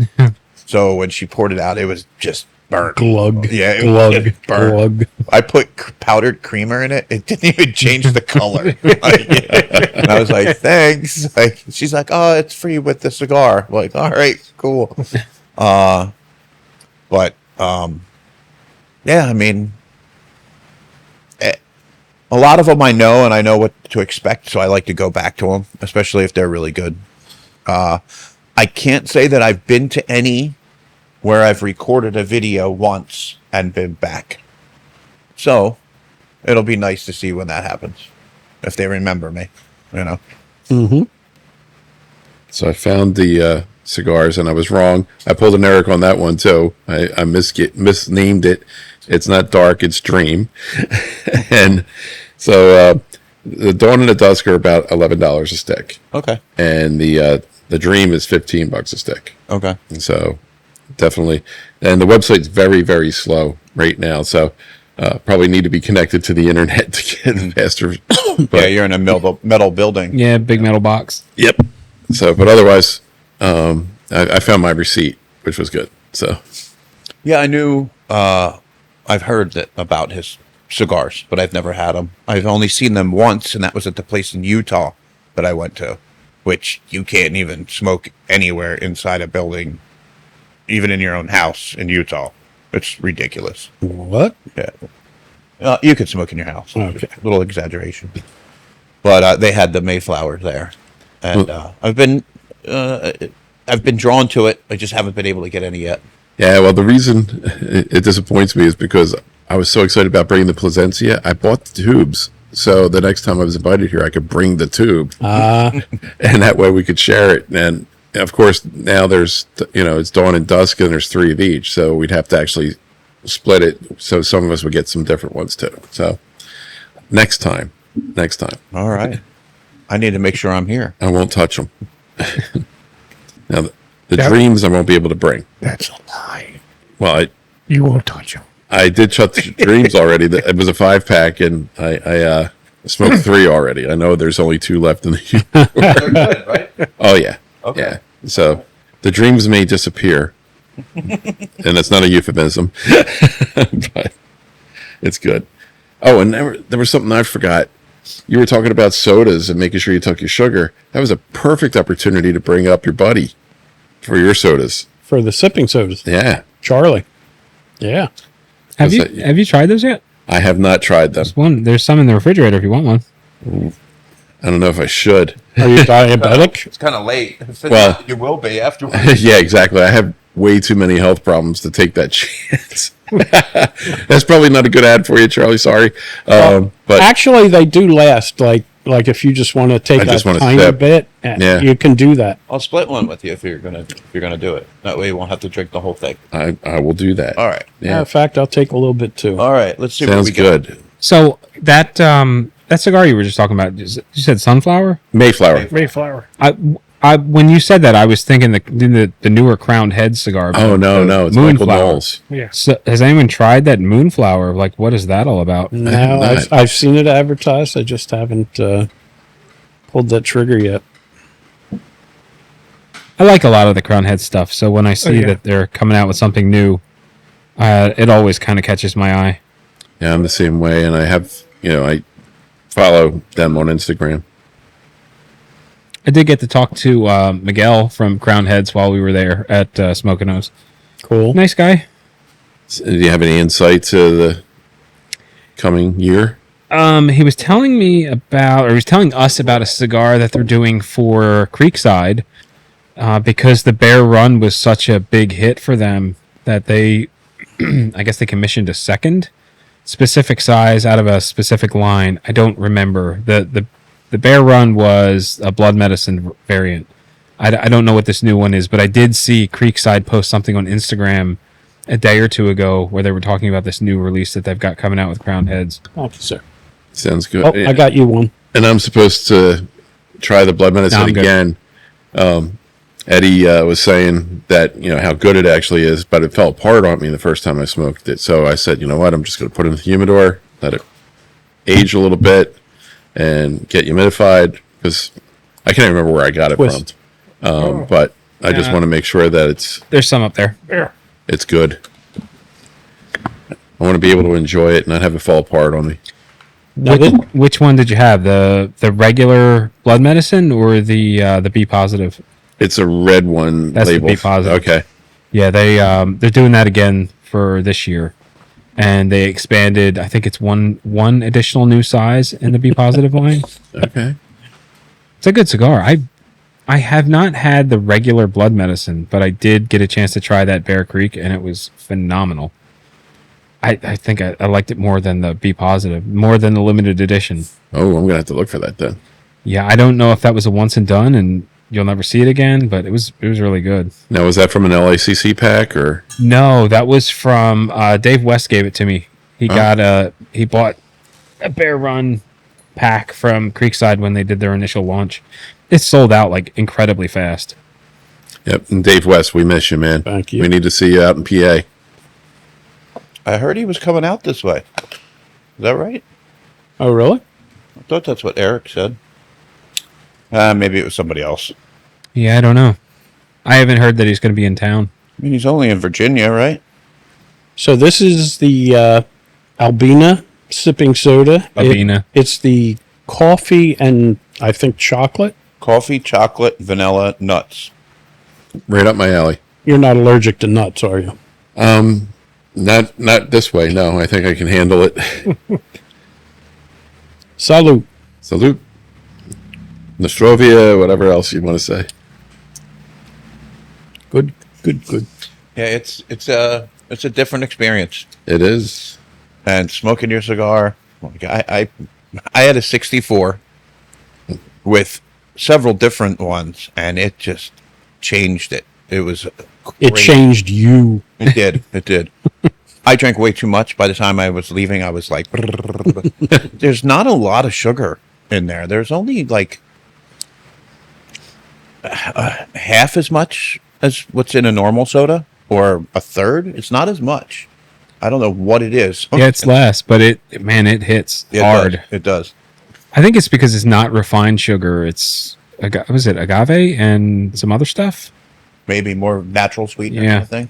So when she poured it out, it was just burnt. Glug. Yeah, it glug, was just burnt. glug. I put powdered creamer in it. It didn't even change the color. And I was like, thanks. Like, she's like, oh, it's free with the cigar. I'm like, all right, cool. Yeah, I mean, a lot of them I know, and I know what to expect, so I like to go back to them, especially if they're really good. I can't say that I've been to any where I've recorded a video once and been back. So it'll be nice to see when that happens, if they remember me, Mm-hmm. So I found the cigars, and I was wrong. I pulled an Eric on that one too. I misnamed it. It's not Dark, it's Dream. And so the Dawn and the Dusk are about $11 a stick, Okay. and the Dream is $15 a stick. Okay. And so definitely, and the website's very, very slow right now. So probably need to be connected to the internet to get faster. Yeah, you're in a metal building. Yeah, big metal box. Yep. So, but otherwise, I found my receipt, which was good. So, Yeah, I knew. I've heard about his cigars, but I've never had them. I've only seen them once, and that was at the place in Utah that I went to, which you can't even smoke anywhere inside a building, even in your own house in Utah. It's ridiculous. What? Yeah, you could smoke in your house. Okay. A little exaggeration, but they had the Mayflower there, and I've been drawn to it. I just haven't been able to get any yet. yeah, well, the reason it disappoints me is because I was so excited about bringing the Plasencia. I bought the tubes, So the next time I was invited here, I could bring the tube, Uh, and that way we could share it. And of course, now there's, it's dawn and dusk, and there's 3 of each. So we'd have to actually split it. So some of us would get some different ones too. So next time. All right. I need to make sure I'm here. I won't touch them. Now, the That- dreams I won't be able to bring. That's a lie. Well, You won't touch them. I did touch the dreams already. It was a 5-pack, and I smoked 3 already. I know there's only 2 left in the. They're good, right? Oh yeah, Okay. yeah. So the dreams may disappear, and that's not a euphemism, but it's good. Oh, and there was something I forgot. You were talking about sodas and making sure you took your sugar. That was a perfect opportunity to bring up your buddy for your sodas. for the sipping sodas. Yeah, Charlie. Yeah. Have What's you that? have you tried those yet? I have not tried them. There's some in the refrigerator if you want one. I don't know if I should. Are you diabetic? It's kind of late. Well- you will be afterwards. Yeah, exactly. I have way too many health problems to take that chance. That's probably not a good ad for you, Charlie. Sorry, but Actually, they do last. Like if you just want to take I just a wanna tiny sip. bit, Yeah. you can do that. I'll split one with you if you're gonna do it. That way you won't have to drink the whole thing. I will do that. All right. Yeah. In fact, I'll take a little bit too. All right. Let's see Sounds what we got. good. So that cigar you were just talking about, you said sunflower? Mayflower. Mayflower. I when you said that, I was thinking the newer Crowned Head cigar. Oh no, the it's Michael Moonflower. Knowles. Yeah. So, has anyone tried that Moonflower? Like, what is that all about? No, not. I've seen it advertised. I just haven't pulled that trigger yet. I like a lot of the Crowned Head stuff. So when I see yeah. that they're coming out with something new, it always kind of catches my eye. Yeah, I'm the same way, and I have, I follow them on Instagram. I did get to talk to Miguel from Crowned Heads while we were there at Smoke-Onos. Cool. Nice guy. Do you have any insight to the coming year? He was telling me about, or he was telling us about a cigar that they're doing for Creekside, because the Bear Run was such a big hit for them that they, I guess they commissioned a second specific size out of a specific line. I don't remember. The Bear Run was a blood medicine variant. I don't know what this new one is, but I did see Creekside post something on Instagram a day or two ago where they were talking about this new release that they've got coming out with Crowned Heads. Thank you, sir. Sounds good. Oh, I got you one. And I'm supposed to try the blood medicine No, I'm good. again. Eddie was saying that, how good it actually is, but it fell apart on me the first time I smoked it. So I said, you know what, I'm just going to put it in the humidor, let it age a little bit, and get humidified, because I can't remember where I got it Twist. from. But I just Yeah. want to make sure that There's some up there. There. it's good. I want to be able to enjoy it and not have it fall apart on me. Now, Which one did you have? The regular blood medicine or the B positive? It's a red one. That's the labeled. B positive. Okay. Yeah, they're doing that again for this year, and they expanded. I think it's one additional new size in the B positive line. Okay. It's a good cigar. I have not had the regular blood medicine, but I did get a chance to try that Bear Creek, and it was phenomenal. I think I liked it more than the B positive, more than the limited edition. Oh, I'm going to have to look for that then. Yeah, I don't know if that was a once and done, and you'll never see it again, but it was really good. Now, was that from an LACC pack or? No, that was from Dave West gave it to me. He bought a Bear Run pack from Creekside when they did their initial launch. It sold out like incredibly fast. Yep. And Dave West, we miss you, man. Thank you. We need to see you out in PA. I heard he was coming out this way. Is that right? Oh, really? I thought that's what Eric said. Maybe it was somebody else. Yeah, I don't know. I haven't heard that he's going to be in town. I mean, he's only in Virginia, right? So this is the Albina sipping soda. Albina. It's the coffee and I think chocolate. Coffee, chocolate, vanilla, nuts. Right up my alley. You're not allergic to nuts, are you? Not this way. No, I think I can handle it. Salute. Salute. Nostrovia, whatever else you want to say. Good. Yeah, it's a different experience. It is. And smoking your cigar, like I I had a 64 with several different ones, and it just changed it. It was It great. changed you. It did. It did. I drank way too much. By the time I was leaving, I was like, there's not a lot of sugar in there. There's only like half as much as what's in a normal soda, or a third. It's not as much. I don't know what it is. Yeah, it's less, but it hits It hard. does. It does. I think it's because it's not refined sugar. It's was it agave and some other stuff? Maybe more natural sweetener Yeah. kind of thing.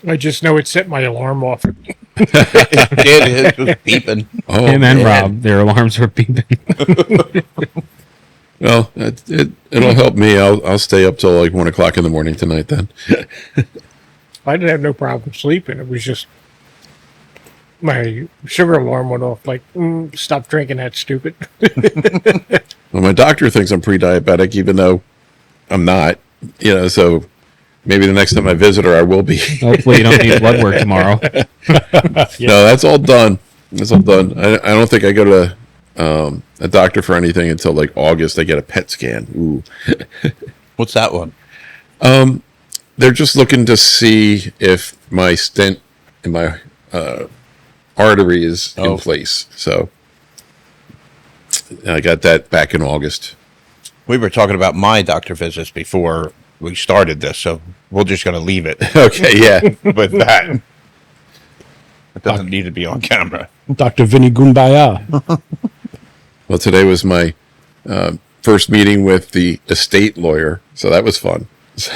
I just know it set my alarm off. It did. It was beeping. Oh, Him and man. Rob, their alarms were beeping. Well, it'll help me. I'll stay up till like 1 o'clock in the morning tonight. Then I didn't have no problem sleeping. It was just my sugar alarm went off. Like, stop drinking that, stupid. well, my doctor thinks I'm pre-diabetic, even though I'm not. So maybe the next time I visit her, I will be. Hopefully, you don't need blood work tomorrow. No, that's all done. That's all done. I don't think I go to a doctor for anything until like August. I get a PET scan. Ooh. What's that one? They're just looking to see if my stent in my artery is in place. So I got that back in August. We were talking about my doctor visits before we started this, so we're just going to leave it Okay, yeah. with that. It doesn't need to be on camera. Dr. Vinny Gumbaya. Well, today was my first meeting with the estate lawyer, so that was fun. So,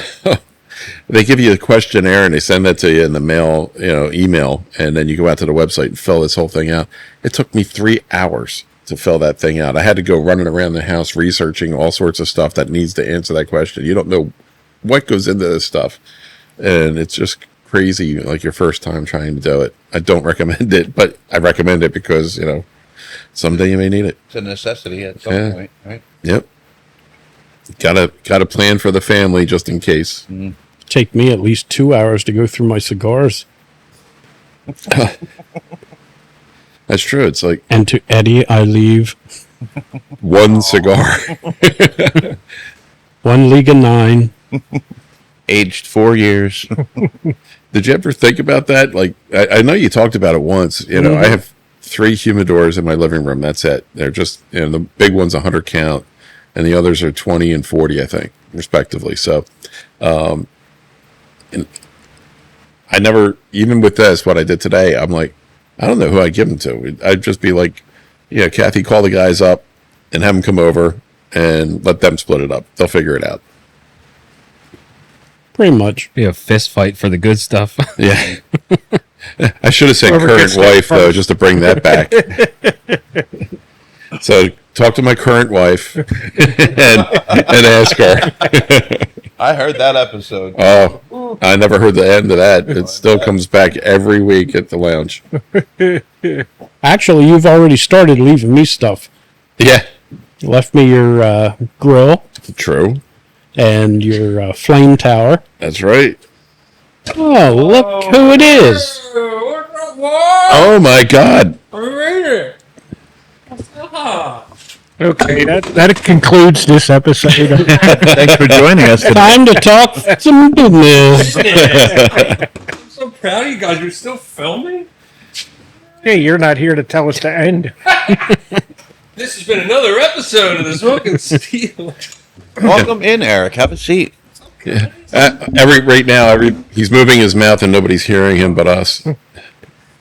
they give you a questionnaire and they send that to you in the mail, email, and then you go out to the website and fill this whole thing out. It took me 3 hours to fill that thing out. I had to go running around the house researching all sorts of stuff that needs to answer that question. You don't know what goes into this stuff, and it's just crazy, like your first time trying to do it. I don't recommend it, but I recommend it because, someday you may need it. It's a necessity at some point, right? Yep. Gotta plan for the family just in case. Take me at least 2 hours to go through my cigars. That's true. It's like And to Eddie, I leave one cigar. 1 League of 9. Aged 4 years. Did you ever think about that? Like, I know you talked about it once. I have 3 humidors in my living room. That's it. They're just, the big one's 100 count, and the others are 20 and 40, I think, respectively. So, and I never, even with this, what I did today, I'm like, I don't know who I'd give them to. I'd just be like, Kathy, call the guys up and have them come over and let them split it up. They'll figure it out. Pretty much. Be a fist fight for the good stuff. Yeah. I should have said Whoever current gets there wife, though, first. just to bring that back. So talk to my current wife and ask her. I heard that episode. Oh, I never heard the end of that. It still comes back every week at the lounge. Actually, you've already started leaving me stuff. Yeah, Left me your grill true. and your flame tower. That's right. Oh, look who it is. Oh, my God. Okay, that concludes this episode. Thanks for joining us today. Time to talk some business. I'm so proud of you guys. You're still filming? Hey, you're not here to tell us to end. This has been another episode of the Smoking Steel. Welcome in, Eric. Have a seat. Yeah. Right now, he's moving his mouth and nobody's hearing him but us. You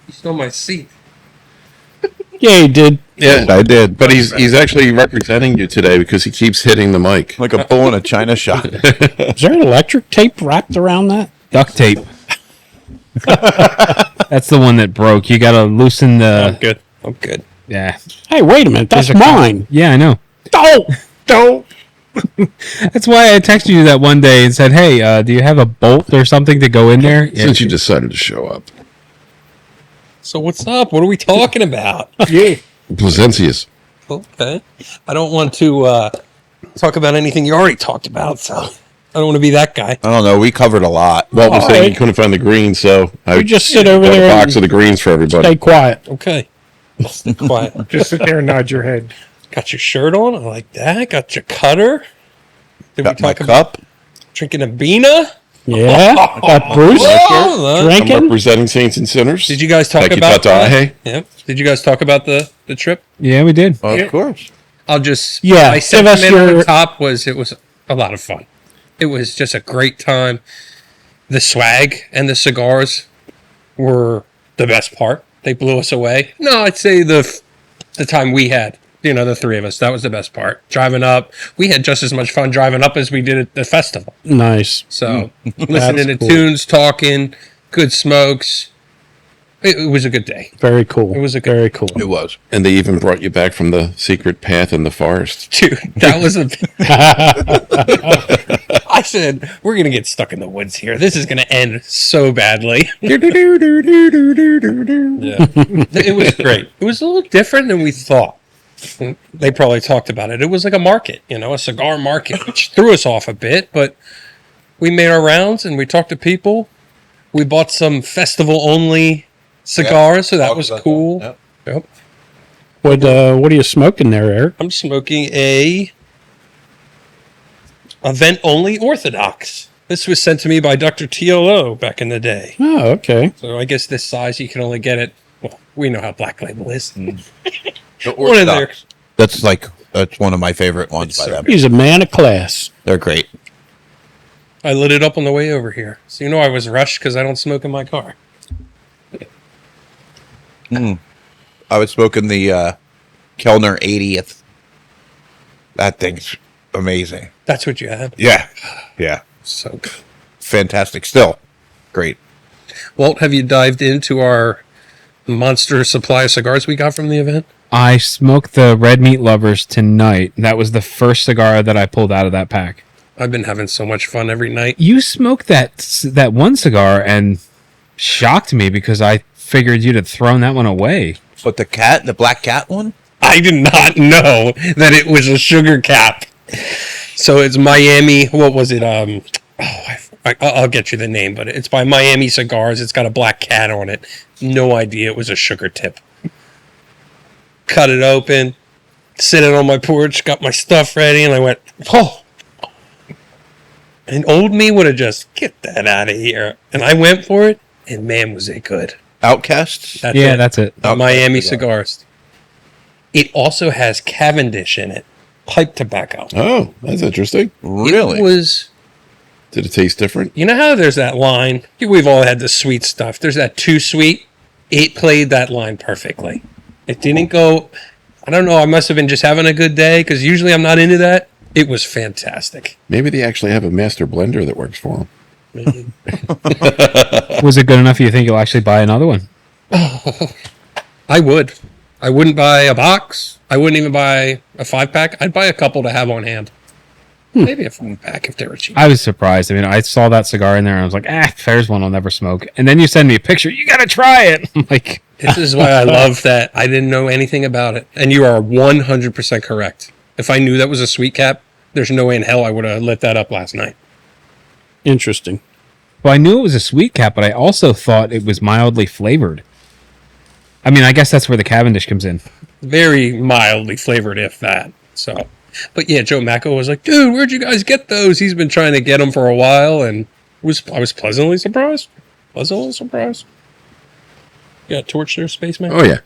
stole my seat. Yeah, he did. Yeah, I did. but he's actually representing you today because he keeps hitting the mic. Like a bull in a china shop. Is there electric tape wrapped around that? Duct tape. That's the one that broke. You gotta loosen the. Good. I'm good. Yeah. Hey, wait a minute. That's There's a mine. Yeah, I know. Don't. That's why I texted you that one day and said, "Hey, do you have a bolt or something to go in there?" Yeah. Since you decided to show up. So what's up? What are we talking about? Yeah. Placencius. Okay. I don't want to talk about anything you already talked about, so I don't want to be that guy. I don't know. We covered a lot. Walt was All saying right. he couldn't find the greens, so I You just sit over got there a box and of the greens for everybody. stay quiet. Okay. Stay quiet. Just sit there and nod your head. Got your shirt on. I like that. Got your cutter. Did Got we my talk about cup. drinking a Beena? Yeah. Got Bruce Oh, I'm drinking. representing Saints and Sinners. did you guys talk Thank you, about Tata. that? Hey. Yep. Did you guys talk about the trip? Yeah, we did. Of course. I'll just Yeah, My give us sentiment on your- the top was it was a lot of fun. It was just a great time. The swag and the cigars were the best part. They blew us away. No, I'd say the time we had. The three of us. That was the best part. Driving up, we had just as much fun driving up as we did at the festival. Nice. So listening to cool. tunes, talking, good smokes. It was a good day. Very cool. It was a good- very cool. It was. And they even brought you back from the secret path in the forest. Dude, that was a. I said, we're going to get stuck in the woods here. This is going to end so badly. Yeah. It was great. It was a little different than we thought. They probably talked about it. It was like a market, a cigar market, which threw us off a bit, but we made our rounds and we talked to people. We bought some festival only cigars, so that was cool. Yep. Yep. What are you smoking there, Eric? I'm smoking a event only orthodox. This was sent to me by Dr. TLO back in the day. Oh, okay. So I guess this size you can only get it. Well, we know how Black Label is. The One of their- Orthodox. That's one of my favorite ones by them. He's a man of class. They're great. I lit it up on the way over here. So I was rushed because I don't smoke in my car. I was smoking the Kellner 80th. That thing's amazing. That's what you had. Yeah. Yeah. So good. Fantastic. Still great. Walt, have you dived into our monster supply of cigars we got from the event? I smoked the Red Meat Lovers tonight. That was the first cigar that I pulled out of that pack. I've been having so much fun every night. You smoked that one cigar and shocked me because I figured you'd have thrown that one away. But the black cat one? I did not know that it was a sugar cap. So it's Miami. What was it? I'll get you the name, but it's by Miami Cigars. It's got a black cat on it. No idea it was a sugar tip. Cut it open, sitting on my porch, got my stuff ready, and I went, oh. And old me would have just, get that out of here. And I went for it, and man, was it good. Outcasts? That's Yeah, it. that's it. Outcast Miami cigar. Cigars. It also has Cavendish in it. Pipe tobacco. Oh, that's interesting. Really? It was, Did it taste different? you know how there's that line? We've all had the sweet stuff. There's that too sweet. It played that line perfectly. It didn't go, I don't know, I must have been just having a good day because usually I'm not into that. It was fantastic. Maybe they actually have a master blender that works for them. Was it good enough you think you'll actually buy another one? I would. I wouldn't buy a box. I wouldn't even buy a 5-pack. I'd buy a couple to have on hand. Maybe a 5-pack if they were cheap. I was surprised. I mean, I saw that cigar in there and I was like, there's one I'll never smoke. And then you send me a picture. You got to try it. I'm like, This is why I love that I didn't know anything about it. And you are 100% correct. If I knew that was a sweet cap, there's no way in hell I would have lit that up last night. Interesting. well, I knew it was a sweet cap, but I also thought it was mildly flavored. I mean, I guess that's where the Cavendish comes in. Very mildly flavored, if that. So, but yeah, Joe Macco was like, dude, where'd you guys get those? He's been trying to get them for a while, and I was pleasantly surprised. Pleasantly surprised. You got a torch there, Spaceman? Oh, yeah.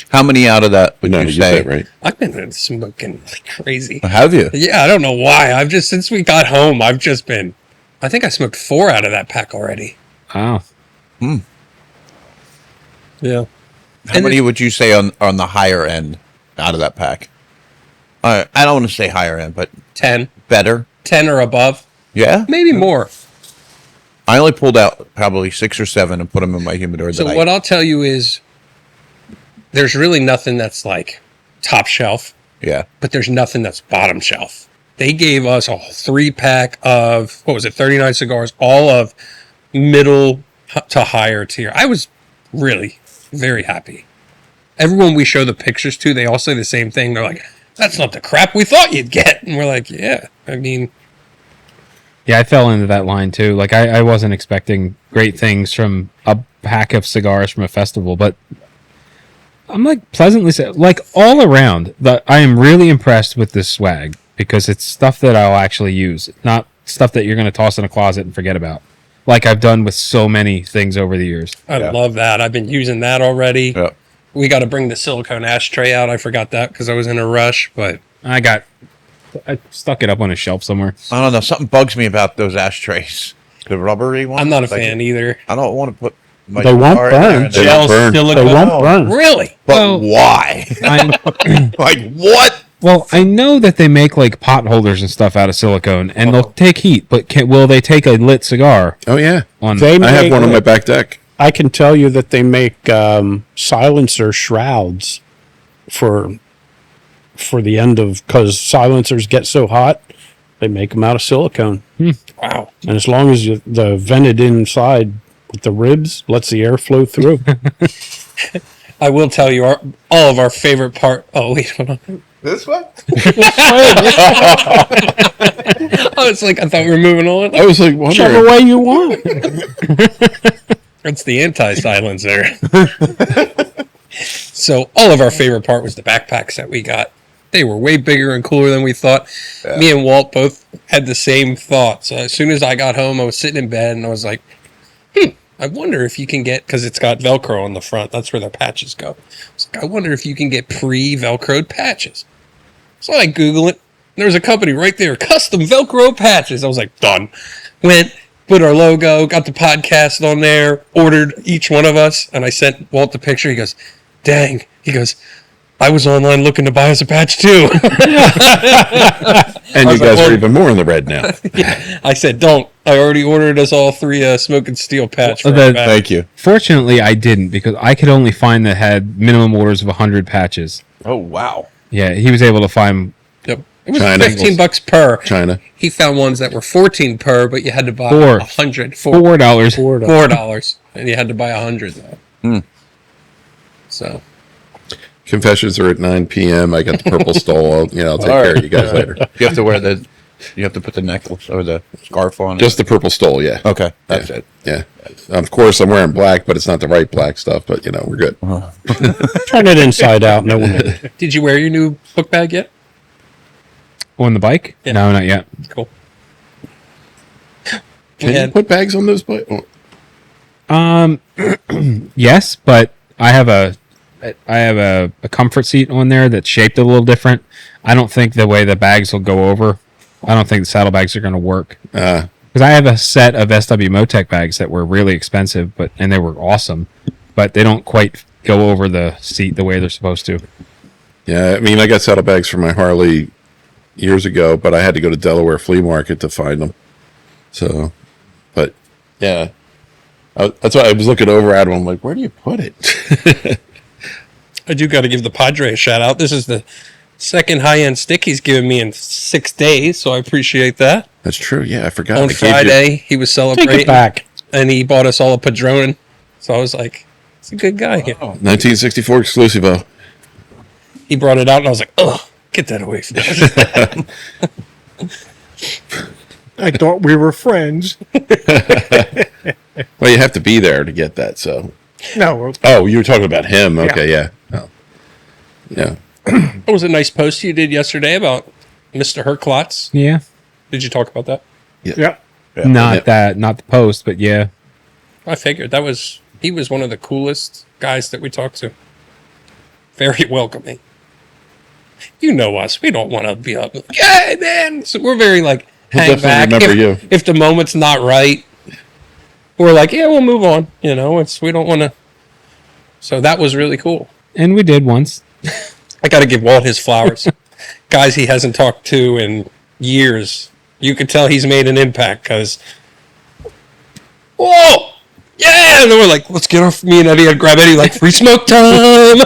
How many out of that would No, you you say? said right. I've been smoking like crazy. Have you? Yeah, I don't know why. Since we got home, I think I smoked 4 out of that pack already. Wow. Yeah. How many would you say on the higher end out of that pack? I don't want to say higher end, but 10. better. 10 or above. Yeah? Maybe more. I only pulled out probably 6 or 7 and put them in my humidor. So what I'll tell you is there's really nothing that's like top shelf, Yeah. but there's nothing that's bottom shelf. They gave us a 3-pack of, 39 cigars, all of middle to higher tier. I was really very happy. Everyone we show the pictures to, they all say the same thing. They're like, that's not the crap we thought you'd get. And we're like, yeah, I mean, Yeah, I fell into that line too. Like I wasn't expecting great things from a pack of cigars from a festival, but I'm like pleasantly like all around. I am really impressed with this swag because it's stuff that I'll actually use, not stuff that you're going to toss in a closet and forget about. Like I've done with so many things over the years. I love that. I've been using that already. Yeah. We got to bring the silicone ashtray out. I forgot that because I was in a rush, but I stuck it up on a shelf somewhere. I don't know. Something bugs me about those ashtrays. The rubbery ones. I'm not a Like, fan either. I don't want to put my They won't cigar in there burn. and then- Gel burn. silicone. They won't burn. Really? But Well- why? Like what? Well, I know that they make like pot holders and stuff out of silicone, and they'll take heat. But will they take a lit cigar Oh yeah, on? They I have make- one on my back deck. I can tell you that they make silencer shrouds for the end of, because silencers get so hot, they make them out of silicone. Wow. And as long as the vented inside with the ribs lets the air flow through. I will tell you, all of our favorite part. Oh, wait, hold on. This one? Oh, it's like I thought we were moving on. I was like, Whichever wondering. way you want. It's the anti-silencer. So all of our favorite part was the backpacks that we got. They were way bigger and cooler than we thought. Yeah. Me and Walt both had the same thoughts. As soon as I got home, I was sitting in bed and I was like, I wonder if you can get, because it's got Velcro on the front. That's where the patches go. I was like, I wonder if you can get pre-Velcroed patches. So I Google it. There was a company right there, custom Velcro patches. I was like, done. Went, put our logo, got the podcast on there, ordered each one of us, and I sent Walt the picture. He goes, dang. He goes, I was online looking to buy us a patch too. And you like, guys well- are even more in the red now. I said, don't. I already ordered us all 3 Smoke and Steel patch. For our back. Thank you. Fortunately, I didn't because I could only find that had minimum orders of 100 patches. Oh wow. Yeah, he was able to find. Yep. It was China. $15 per. China. He found ones that were 14 per, but you had to buy Four. 100. $4. $4, and you had to buy 100 though. So Confessions are at 9 p.m. I got the purple stole. I'll take care of you guys later. You have to wear the. You have to put the necklace or the scarf on. Just the purple stole, yeah. okay. That's it. Yeah. Of course, I'm wearing black, but it's not the right black stuff. But we're good. Turn it inside out. No one. did you wear your new book bag yet? On the bike? Yeah. No, not yet. Cool. Can you put bags on those? Yes, but I have a comfort seat on there that's shaped a little different. I don't think the way the bags will go over. I don't think the saddlebags are going to work. Because I have a set of SW Motec bags that were really expensive, and they were awesome, but they don't quite go over the seat the way they're supposed to. Yeah, I mean, I got saddlebags for my Harley years ago, but I had to go to Delaware Flea Market to find them. So, but yeah, that's why I was looking over at them. I'm like, where do you put it? I do got to give the Padre a shout out. This is the second high-end stick he's given me in 6 days, so I appreciate that. That's true. Yeah, I forgot. On I gave Friday, he was Take celebrating, it back. and he bought us all a Padron. So I was like, he's a good guy. you 1964 Exclusivo. He brought it out, and I was like, ugh, get that away from me. I thought we were friends. Well, you have to be there to get that. So, No, oh, you were talking about him. Okay, yeah. Oh. Yeah. That was a nice post you did yesterday about Mr. Herklots. Yeah. Did you talk about that? yeah. Not the post, but yeah. I figured he was one of the coolest guys that we talked to. Very welcoming. You know us. We don't want to be up. Yeah, man. So we're very like hang back. definitely remember you. If the moment's not right, we're like, yeah, we'll move on. We don't want to. So that was really cool. And we did once. I got to give Walt his flowers. Guys he hasn't talked to in years. You could tell he's made an impact because, whoa, yeah! And then we're like, let's get off. Me and Eddie had grab Eddie like free smoke time.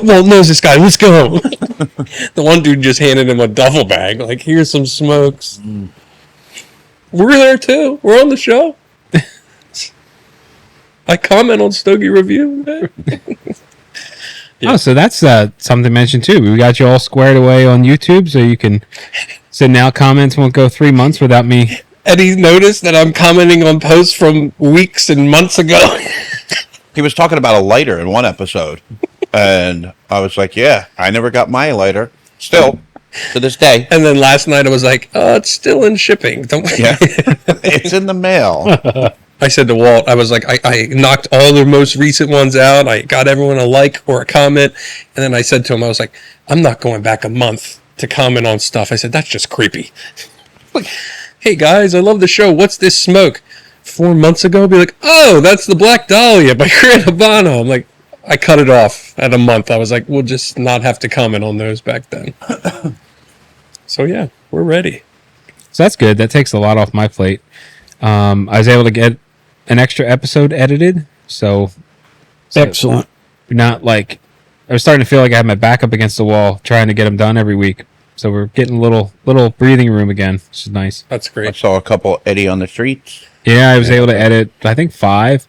Walt knows this guy. Let's go. The one dude just handed him a duffel bag. Like, here's some smokes. We're there too. We're on the show. I comment on Stogie Review. Oh, so that's something to mention too. We got you all squared away on YouTube, so So now comments won't go 3 months without me. And he noticed that I'm commenting on posts from weeks and months ago. He was talking about a lighter in one episode, and I was like, "Yeah, I never got my lighter. Still, to this day, And then last night I was like, oh, it's still in shipping. Don't yeah, it's in the mail." I said to Walt, I was like, I knocked all the most recent ones out. I got everyone a like or a comment. And then I said to him, I was like, I'm not going back a month to comment on stuff. I said, that's just creepy. Like, hey guys, I love the show. What's this smoke? 4 months ago, be like, oh, that's the Black Dahlia by Grant Habano. I'm like, I cut it off at a month. I was like, we'll just not have to comment on those back then. So yeah, we're ready. So that's good. That takes a lot off my plate. I was able to get an extra episode edited, so Excellent. not like I was starting to feel like I had my back up against the wall trying to get them done every week. So we're getting a little breathing room again, which is nice. That's I great. saw a couple Eddie on the streets. Yeah, I was able to edit, I think 5.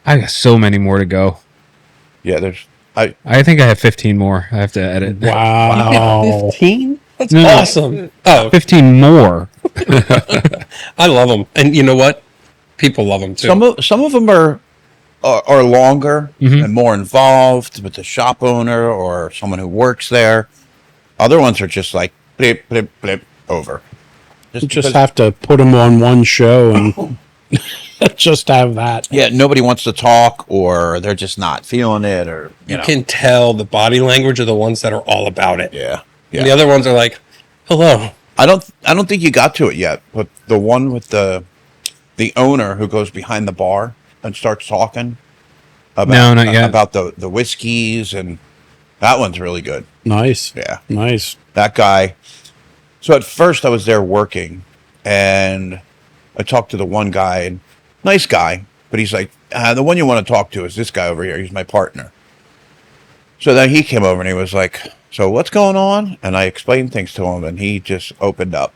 I got so many more to go. Yeah, I think I have 15 more I have to edit. Wow. 15? That's No. awesome. Oh, 15 more. I love them. And you know what? People love them too. some of them are longer and more involved with the shop owner or someone who works there. Other ones are just like blip blip blip over. You just because- have to put them on one show and just have that. Yeah, nobody wants to talk, or they're just not feeling it, or you You know. can tell the body language of the ones that are all about it. Yeah, And the other ones are like, hello. I don't think you got to it yet, but the one with the owner who goes behind the bar and starts talking about No, not yet. about the whiskeys, and that one's really good. Nice. Yeah, Nice. that guy. So at first I was there working, and I talked to the one guy, and nice guy, but he's like, the one you want to talk to is this guy over here. He's my partner. So then he came over and he was like, so what's going on? And I explained things to him, and he just opened up.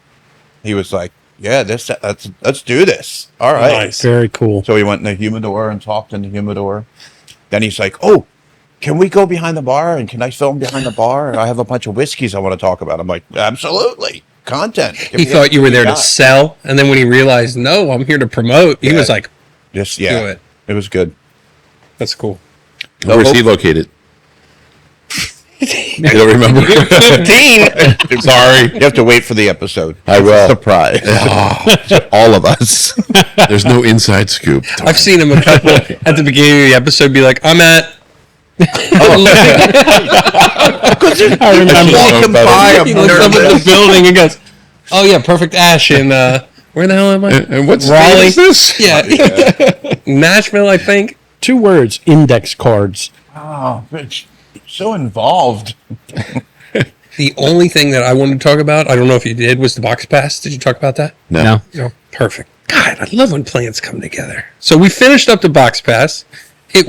He was like, yeah, let's do this. All right. Nice. Very cool. So we went in the humidor and talked in the humidor. Then he's like, oh, can we go behind the bar, and can I film behind the bar? I have a bunch of whiskeys I want to talk about. I'm like, absolutely. Content. Give He me thought you were there to got. sell. And then when he realized, no, I'm here to promote, he Yeah. was like, Just, yeah, do it. It was good. That's cool. Where's he located? You don't remember? 15. Sorry. You have to wait for the episode. I will. Surprise. All of us. There's no inside scoop. I've seen him a couple at the beginning of the episode be like, I'm at. I remember. Walking by, He looks up at the building and goes, oh, yeah, Perfect Ash in, where the hell am I? And what state Raleigh. is this? Yeah. Nashville, I think. 2 words, index cards. Oh, it's so involved. The only thing that I wanted to talk about, I don't know if you did, was the box pass. Did you talk about that? No. No. Perfect. God, I love when plans come together. So we finished up the box pass. It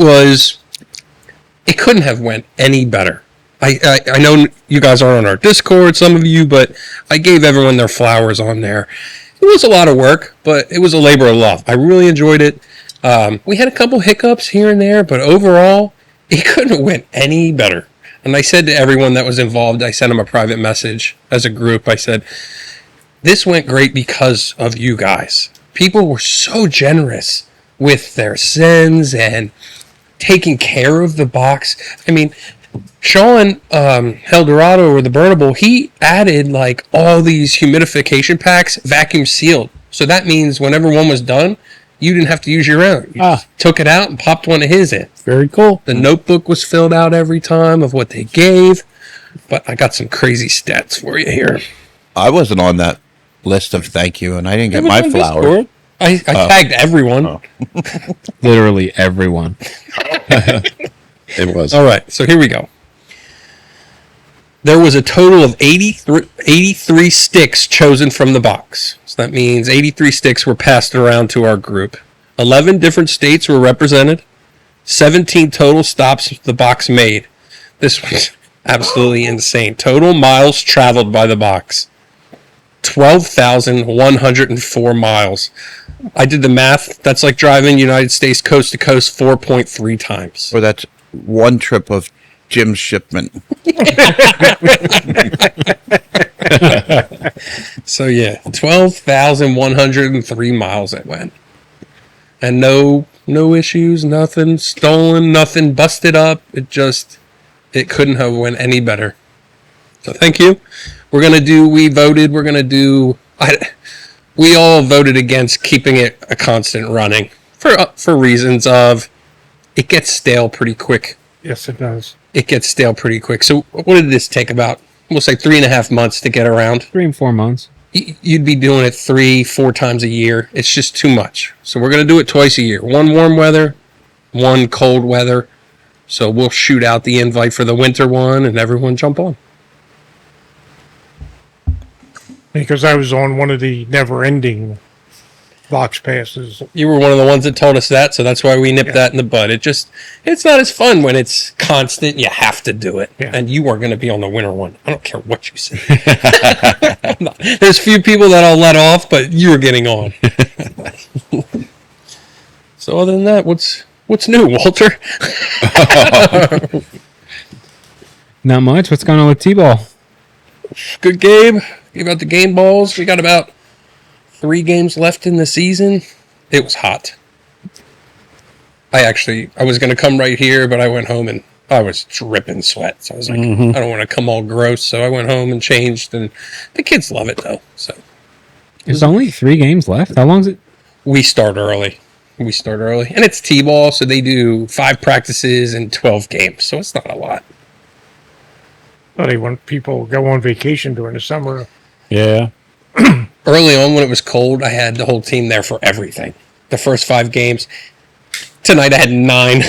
couldn't have went any better. I know you guys aren't on our Discord, some of you, but I gave everyone their flowers on there. It was a lot of work, but it was a labor of love. I really enjoyed it. We had a couple hiccups here and there, but overall, it couldn't have went any better. And I said to everyone that was involved, I sent them a private message as a group. I said, this went great because of you guys. People were so generous with their sends and taking care of the box. I mean, Sean Eldorado, or the Burnable, he added like all these humidification packs vacuum sealed. So that means whenever one was done, you didn't have to use your own. You just took it out and popped one of his in. Very cool. The notebook was filled out every time of what they gave. But I got some crazy stats for you here. I wasn't on that list of thank you, and I didn't get my flower. I tagged everyone. Literally everyone. It was. All right, so here we go. There was a total of 83 sticks chosen from the box. So that means 83 sticks were passed around to our group. 11 different states were represented. 17 total stops the box made. This was absolutely insane. Total miles traveled by the box. 12,104 miles. I did the math. That's like driving United States coast to coast 4.3 times. Or that's one trip of Jim's shipment. So yeah, 12,103 miles it went. And no issues, nothing stolen, nothing busted up. It couldn't have went any better. So thank you. We all voted against keeping it a constant running for reasons of it gets stale pretty quick. Yes, it does. It gets stale pretty quick. So what did this take about? We'll say 3.5 months to get around. 3 and 4 months. You'd be doing it 3-4 times a year. It's just too much. So we're going to do it twice a year. One warm weather, one cold weather. So we'll shoot out the invite for the winter one and everyone jump on. Because I was on one of the never-ending box passes. You were one of the ones that told us that, so that's why we nipped that in the bud. It's not as fun when it's constant. You have to do it. Yeah. And you are going to be on the winter one. I don't care what you say. There's few people that I'll let off, but you're getting on. So other than that, what's new, Walter? Not much. What's going on with T-ball? Good game. Gave out the game balls. We got about 3 games left in the season. It was hot. I was going to come right here, but I went home and I was dripping sweat. So I was like, I don't want to come all gross. So I went home and changed, and the kids love it though. So There's only 3 games left. How long is it? we start early. And it's T-ball, so they do 5 practices and 12 games. So it's not a lot. Well, they want people to go on vacation during the summer. Yeah. Early on when it was cold, I had the whole team there for everything. The first 5 games. Tonight I had 9.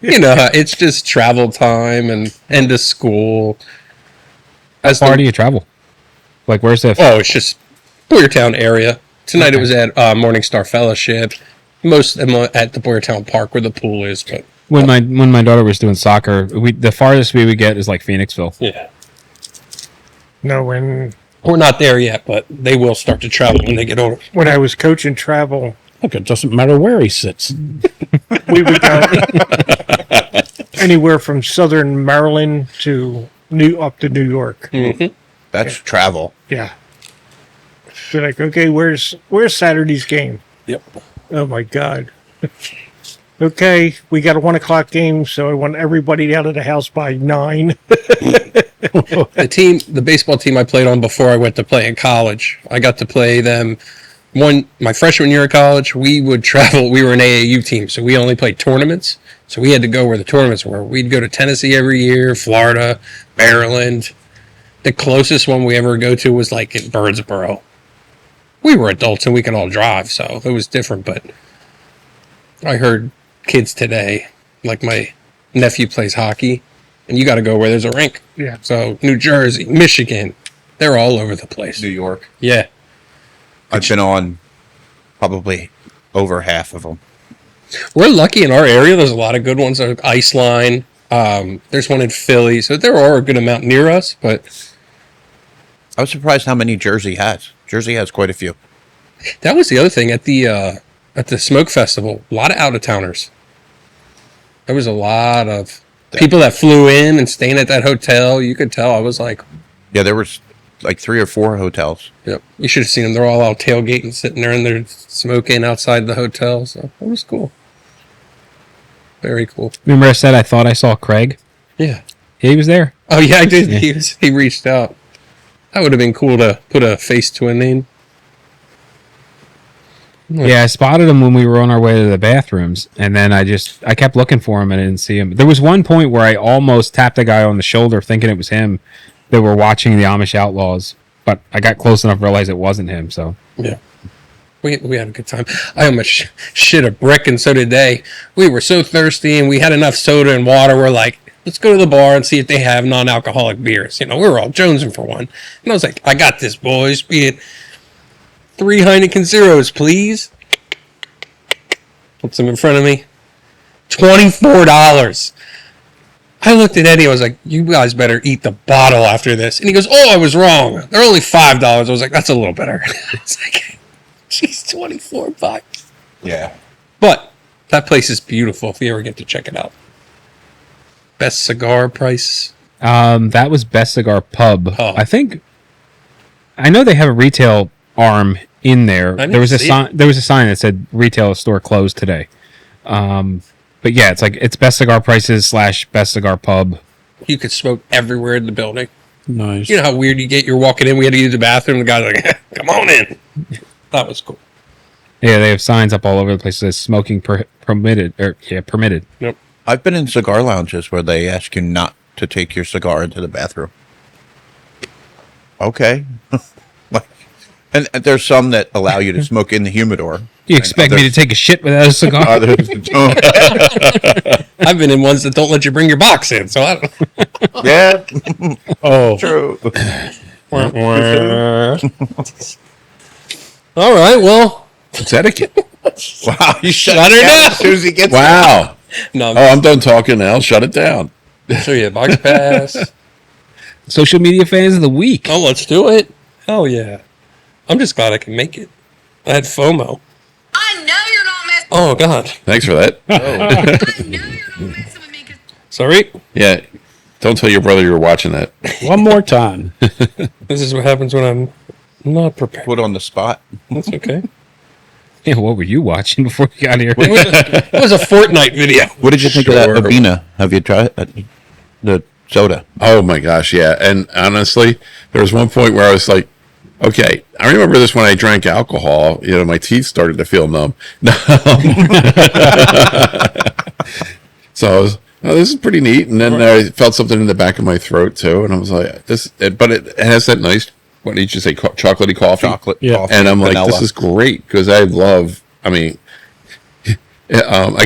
It's just travel time and end of school. How far do you travel? Like, where's the... Oh, it's just Boyertown area. Tonight It was at Morningstar Fellowship. Most of them at the Boyertown Park where the pool is. But When my daughter was doing soccer, the farthest we would get is like Phoenixville. yeah, No, when we're not there yet, but they will start to travel when they get older. I was coaching travel, Look, it doesn't matter where he sits. we would go anywhere from southern Maryland up to New York. Mm-hmm. That's travel. Yeah. So like, okay, where's Saturday's game? Yep. Oh my God. Okay, we got a 1:00 game, so I want everybody out of the house by 9. The baseball team I played on before I went to play in college, I got to play them my freshman year of college. We would travel. We were an AAU team, so we only played tournaments. So we had to go where the tournaments were. We'd go to Tennessee every year, Florida, Maryland. The closest one we ever go to was like in Birdsboro. We were adults and we could all drive, so it was different. But I heard kids today, like my nephew plays hockey, and you got to go where there's a rink. Yeah. So New Jersey, Michigan, they're all over the place. New York. Yeah. I've been on probably over half of them. We're lucky in our area. There's a lot of good ones. Like Iceline. There's one in Philly. So there are a good amount near us, but I was surprised how many Jersey has. Jersey has quite a few. that was the other thing at the Smoke Festival. A lot of out-of-towners. There was a lot of people that flew in and staying at that hotel. You could tell. I was like, Yeah, there was like 3 or 4 hotels. yep. You should have seen them. They're all out tailgating, sitting there and they're smoking outside the hotel. So it was cool. Very cool. Remember I said I thought I saw Craig? Yeah. He was there. Oh yeah, I did. Yeah. He reached out. That would have been cool to put a face to a name. Yeah, I spotted him when we were on our way to the bathrooms, and then I kept looking for him and I didn't see him. There was one point where I almost tapped a guy on the shoulder thinking it was him that were watching the Amish Outlaws, but I got close enough to realize it wasn't him, so. Yeah. We had a good time. I almost shit a brick, and so did they. We were so thirsty, and we had enough soda and water. We're like, let's go to the bar and see if they have non-alcoholic beers. We were all jonesing for one. And I was like, I got this, boys. Be it 3 Heineken Zeros, please. Puts them in front of me. $24. I looked at Eddie. I was like, you guys better eat the bottle after this. And he goes, oh, I was wrong. They're only $5. I was like, that's a little better. It's like, geez, $24. Yeah. But that place is beautiful if you ever get to check it out. Best cigar price. That was Best Cigar Pub. Oh. I think I know they have a retail arm in there. didn't There was a see sign. There was a sign that said retail store closed today. But yeah, it's like it's best cigar prices / best cigar pub. You could smoke everywhere in the building. Nice. You know how weird you get? You're walking in, we had to use the bathroom. The guy's like, come on in. That was cool. Yeah, they have signs up all over the place that says smoking permitted. Permitted. Yep. I've been in cigar lounges where they ask you not to take your cigar into the bathroom. Okay. and there's some that allow you to smoke in the humidor. You expect me to take a shit without a cigar? Others don't. I've been in ones that don't let you bring your box in, so I don't. Yeah, Oh, true. All right, well. It's etiquette. Wow, you shut Shut her it down down. as soon as he gets Wow. No, Oh, I'm done talking now. Shut it down. show you a box pass. Social media fans of the week. Oh, let's do it. Hell yeah. I'm just glad I can make it. I had FOMO. I know you're not messing. Oh, God. Thanks for that. I know you're not messing with me. Sorry. Yeah. Don't tell your brother you're watching that. one more time. This is what happens when I'm not prepared. put on the spot. That's okay. Yeah, what were you watching before you got here? It was a Fortnite video. What did you think of that Sure. Abina? Have you tried the soda? Oh my gosh, yeah. And honestly, there was one point where I was like, okay, I remember this when I drank alcohol, you know, my teeth started to feel numb. So I was, oh, this is pretty neat. And then I felt something in the back of my throat too. And I was like, but it has that nice, what did you say, chocolatey coffee? Chocolate, Yeah. coffee, And I'm vanilla. like, this is great because I go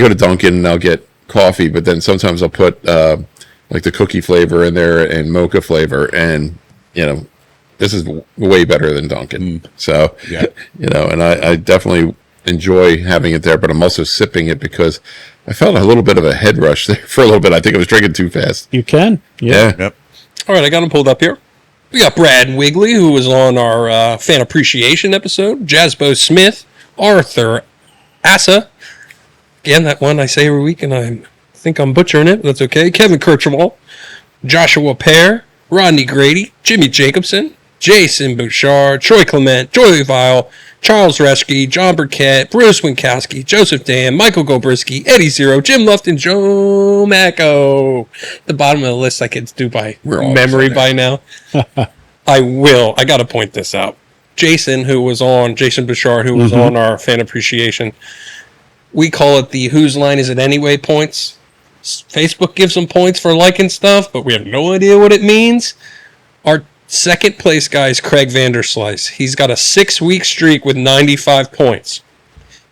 to Dunkin' and I'll get coffee, but then sometimes I'll put like the cookie flavor in there and mocha flavor, and you know, this is way better than Dunkin'. So, Yeah. you know, and I definitely enjoy having it there, but I'm also sipping it because I felt a little bit of a head rush there for a little bit. I think I was drinking too fast. You can. Yeah. Yep. All right, I got them pulled up here. We got Brad Wigley, who was on our fan appreciation episode. Jasbo Smith, Arthur Assa. Again, that one I say every week, and I think I'm butchering it, but that's okay. Kevin Kirchwall, Joshua Pear, Rodney Grady, Jimmy Jacobson, Jason Bouchard, Troy Clement, Joey Vile, Charles Reschke, John Burkett, Bruce Winkowski, Joseph Dan, Michael Gobrisky, Eddie Zero, Jim Lufton, Joe Macco. The bottom of the list I could do by We're all memory upset by now. I got to point this out. Jason Bouchard, who was on our fan appreciation. We call it the Whose Line Is It Anyway points. Facebook gives them points for liking stuff, but we have no idea what it means. Our second place guy is Craig Vanderslice. He's got a 6-week streak with 95 points.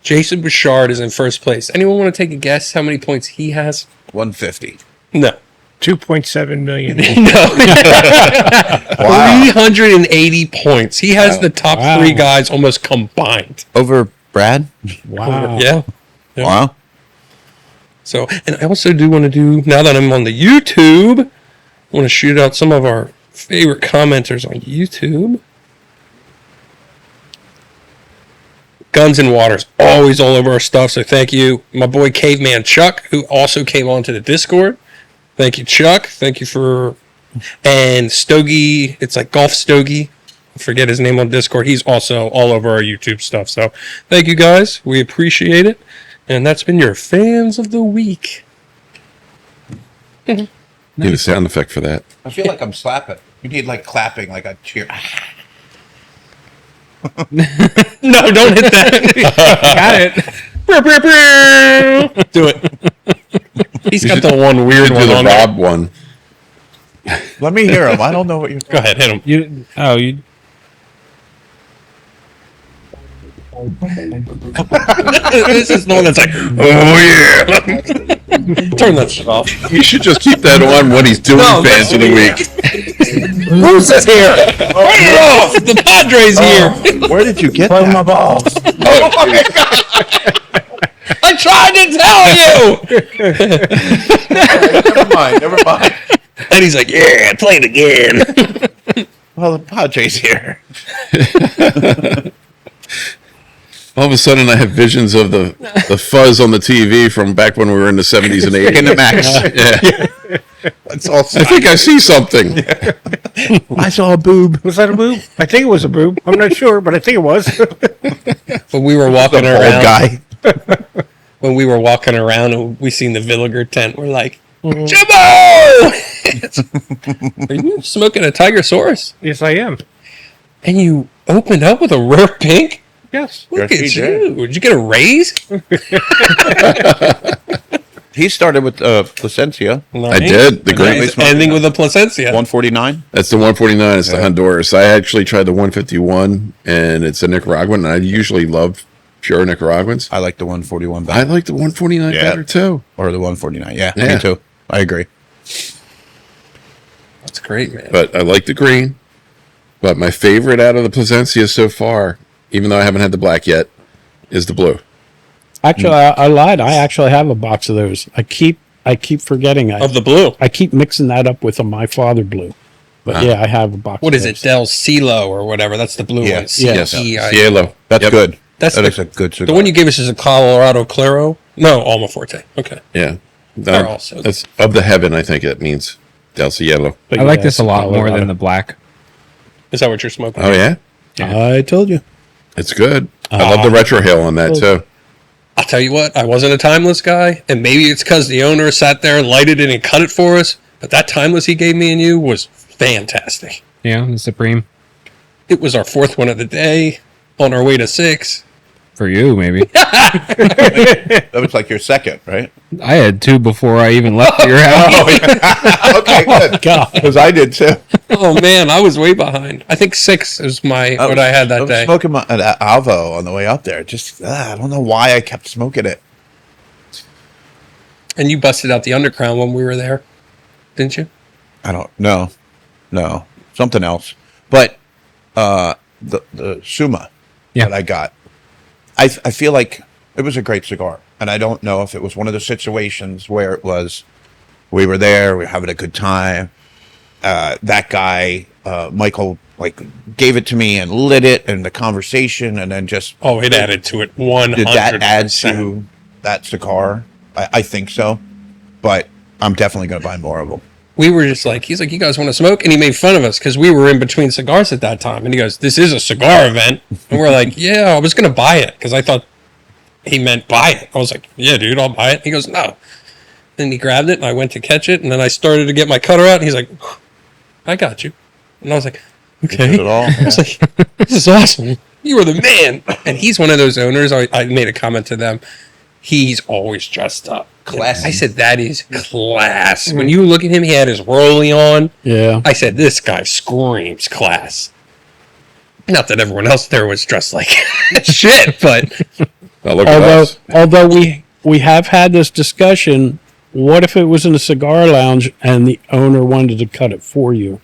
Jason Bouchard is in first place. Anyone want to take a guess how many points he has? 150. No. 2.7 million. No. 380 points. He has the top Wow. 3 guys almost combined. Over Brad? Wow. Yeah. Yeah. Wow. So, and I also do want to do, now that I'm on the YouTube, I want to shoot out some of our favorite commenters on YouTube. Guns and Waters, always all over our stuff, so thank you. My boy Caveman Chuck, who also came onto the Discord. Thank you, Chuck. Thank you for... And Stogie, it's like Golf Stogie. I forget his name on Discord. He's also all over our YouTube stuff. So thank you guys. We appreciate it. And that's been your Fans of the Week. Need a sound effect for that. I feel like I'm slapping. You need like clapping, like a cheer. No, don't hit that. Got it. Do it. He's got the one weird Do one the on there. Rob one. Let me hear him. I don't know what you're. Go ahead, hit him. You This is the one that's like, oh yeah. Turn that shit off. You should just keep that on when he's doing No, Fans of the Week. Who's this here? Turn it off. The Padres here. Where did you get that? my balls. I tried to tell you. Never mind. And he's like, yeah, play it again. Well, the Padres here. All of a sudden, I have visions of the fuzz on the TV from back when we were in the 70s and 80s. In the max. Yeah. It's all. I think I see something. I saw a boob. Was that a boob? I think it was a boob. I'm not sure, but I think it was. When we were walking Old around, guy. when we were walking around and we seen the vinegar tent, we're like, Mm-hmm. Jimbo! Are you smoking a Tigersaurus? Yes, I am. And you opened up with a rare pink? Yes. Look Yes, at he you. Did you get a raise? He started with Placencia, I did. The green. Nice. Ending with a placencia. 149. That's the 149. It's the Honduras. I actually tried the 151, and it's a Nicaraguan. And I usually love pure Nicaraguans. I like the 141 better. I like the 149 Yeah. better too. Or the 149. Yeah, Yeah. me too. I agree. That's great, man. But I like the green. But my favorite out of the Placencia so far, even though I haven't had the black yet, is the blue. Actually, I lied. I actually have a box of those. I keep forgetting. Of the blue. I keep mixing that up with a My Father blue. But yeah, I have a box. What of is those. it? Del Cielo or whatever. That's the blue Yeah. one. Yes. Cielo. That's Yep. good. That's That the- is a good cigar. The one you gave us is a Colorado Claro? No, Alma Forte. Okay. Yeah. They're also- That's of the heaven, I think it means. Del Cielo. But I like yeah, this a it's lot more Colorado. than the black. Is that what you're smoking? Oh, yeah? I told you. It's good. I love the retro hail on that, too. I'll tell you what, I wasn't a timeless guy, and maybe it's because the owner sat there, lighted it, and cut it for us, but that timeless he gave me and you was fantastic. Yeah, the Supreme. It was our fourth one of the day, on our way to 6. For you, maybe. That was like your second, right? I had 2 before I even left your house. Okay, good. God. Because I did too. Oh man, I was way behind. I think 6 is what I had that was day. smoking an Alvo on the way up there. Just I don't know why I kept smoking it. And you busted out the underground when we were there, didn't you? I don't know. No, something else. But the Suma Yeah. that I got, I feel like it was a great cigar, and I don't know if it was one of the situations where it was we were there, we were having a good time. That guy, Michael, like gave it to me and lit it, and the conversation, and then just Oh, it added to it 100%. did that add to that cigar? I think so, but I'm definitely going to buy more of them. We were just like, he's like, you guys want to smoke? And he made fun of us because we were in between cigars at that time. And he goes, this is a cigar event. And we're like, yeah, I was going to buy it because I thought he meant buy it. I was like, yeah, dude, I'll buy it. He goes, no. Then he grabbed it and I went to catch it. And then I started to get my cutter out. And he's like, I got you. And I was like, okay. Did it all? I was like, this is awesome. You are the man. And he's one of those owners. I made a comment to them. He's always dressed up. Classy. I said, that is class. When you look at him, he had his rollie on. Yeah. I said, this guy screams class. Not that everyone else there was dressed like shit, but Now look at us. Although we have had this discussion, what if it was in a cigar lounge and the owner wanted to cut it for you?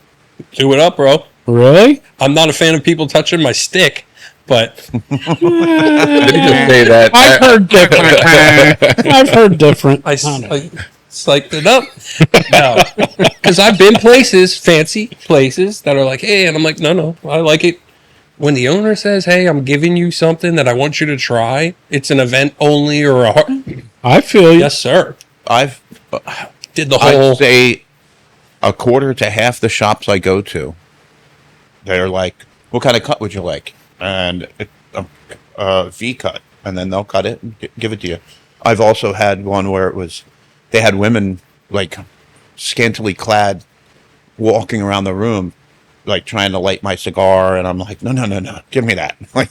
do it up, bro. Really? I'm not a fan of people touching my stick, but Let me just say that. I've heard different. I've heard different. I sliced it up. No, because I've been places, fancy places that are like, hey, and I'm like, no, I like it. When the owner says, hey, I'm giving you something that I want you to try, it's an event only or a I feel you. yes, sir. I've Did the whole I'd say a quarter to half the shops I go to, they're like, what kind of cut would you like? And a V cut, and then they'll cut it and give it to you. I've also had one where it was, they had women like scantily clad walking around the room, like trying to light my cigar, and I'm like, no, give me that. Like,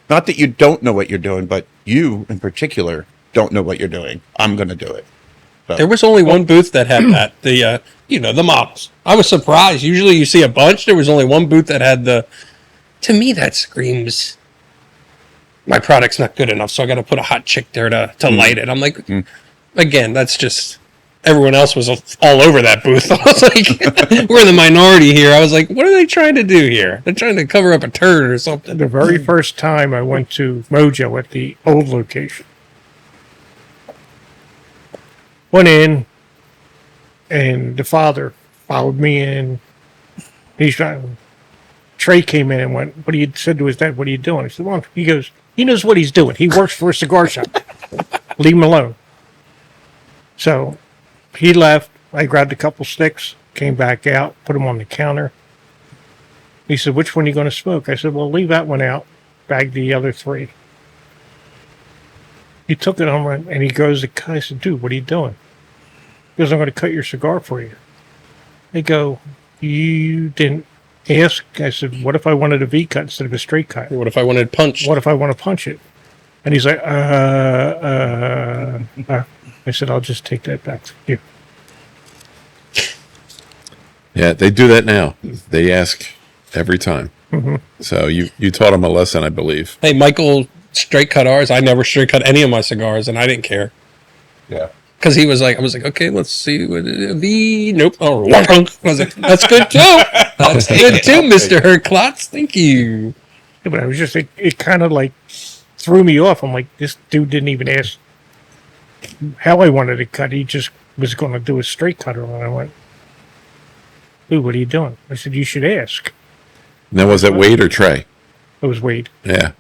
not that you don't know what you're doing, but you in particular don't know what you're doing. I'm going to do it. So, There was only one booth that had that. The the models. I was surprised. Usually you see a bunch. There was only one booth that had the. To me, that screams. My product's not good enough, so I got to put a hot chick there to light it. I'm like, again, that's just. Everyone else was all over that booth. I was like, we're in the minority here. I was like, what are they trying to do here? They're trying to cover up a turd or something. The very first time I went to Mojo at the old location. Went in, and the father followed me in. He's trying. Trey came in and went, said to his dad, what are you doing? I said, well, he goes, he knows what he's doing. He works for a cigar shop. Leave him alone. So he left. I grabbed a couple sticks, came back out, put them on the counter. He said, which one are you going to smoke? I said, well, leave that one out. Bag the other 3. He took it home and he goes to cut. I said, dude, what are you doing? He goes, I'm going to cut your cigar for you. I go, you didn't ask? I said, what if I wanted a V cut instead of a straight cut? What if I wanted punched? What if I want to punch it? And he's like, I said, I'll just take that back to you. Yeah, they do that now. They ask every time. So you taught them a lesson, I believe. Hey, Michael straight cut ours. I never straight cut any of my cigars, and I didn't care. Yeah. Because he was like, I was like, okay, let's see. Nope. Oh, I was like, that's good too. That's good too, Mr. Herklots. Thank you. Yeah, but I was just, it kind of like threw me off. I'm like, this dude didn't even ask how I wanted it cut. He just was going to do a straight cutter. And I went, dude, what are you doing? I said, you should ask. Now, was it Wade or Trey? It was Wade. Yeah.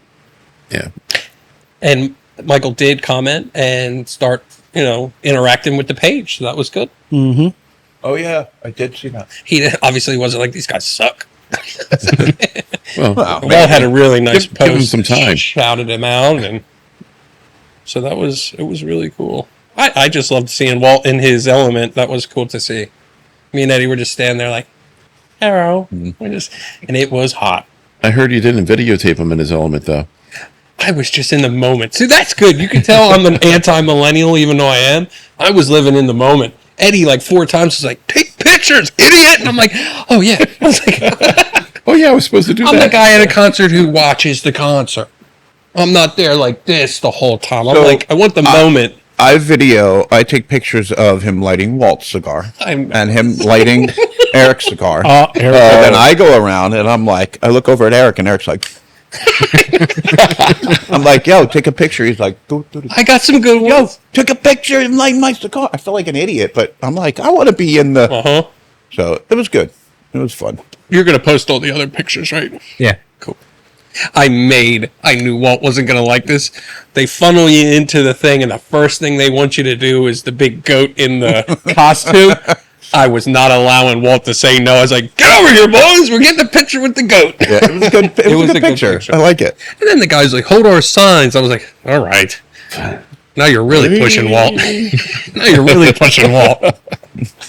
Yeah. And Michael did comment and start, interacting with the page. So that was good. Mm-hmm. Oh yeah, I did see that. He obviously wasn't like, these guys suck. Well, Walt had a really nice Give post. him some time. Shouted him out, and so it was really cool. I just loved seeing Walt in his element. That was cool to see. Me and Eddie were just standing there like, hello. And it was hot. I heard you didn't videotape him in his element, though. I was just in the moment. See, that's good. You can tell I'm an anti-millennial, even though I am. I was living in the moment. Eddie, like 4 times, was like, take pictures, idiot. And I'm like, oh, yeah. I was like, Oh, yeah, I was supposed to do I'm that. the guy at a concert who watches the concert. I'm not there like this the whole time. I'm So, like, I want the moment. I take pictures of him lighting Walt's cigar I'm- and him lighting Eric's cigar. Eric. And then I go around and I'm like, I look over at Eric and Eric's like, I'm like, yo, take a picture. He's like, do. I got some good Yo, ones. took a picture and lighting my cigar. I felt like an idiot, but I'm like, I want to be in the. Uh-huh. So it was good. It was fun. You're going to post all the other pictures, right? Yeah. Cool. I knew Walt wasn't going to like this. They funnel you into the thing, and the first thing they want you to do is the big goat in the costume. I was not allowing Walt to say no. I was like, get over here, boys. We're getting a picture with the goat. Yeah, it was good. It was a good picture. I like it. And then the guy's like, hold our signs. I was like, all right. Now you're really pushing Walt. Now you're really pushing Walt.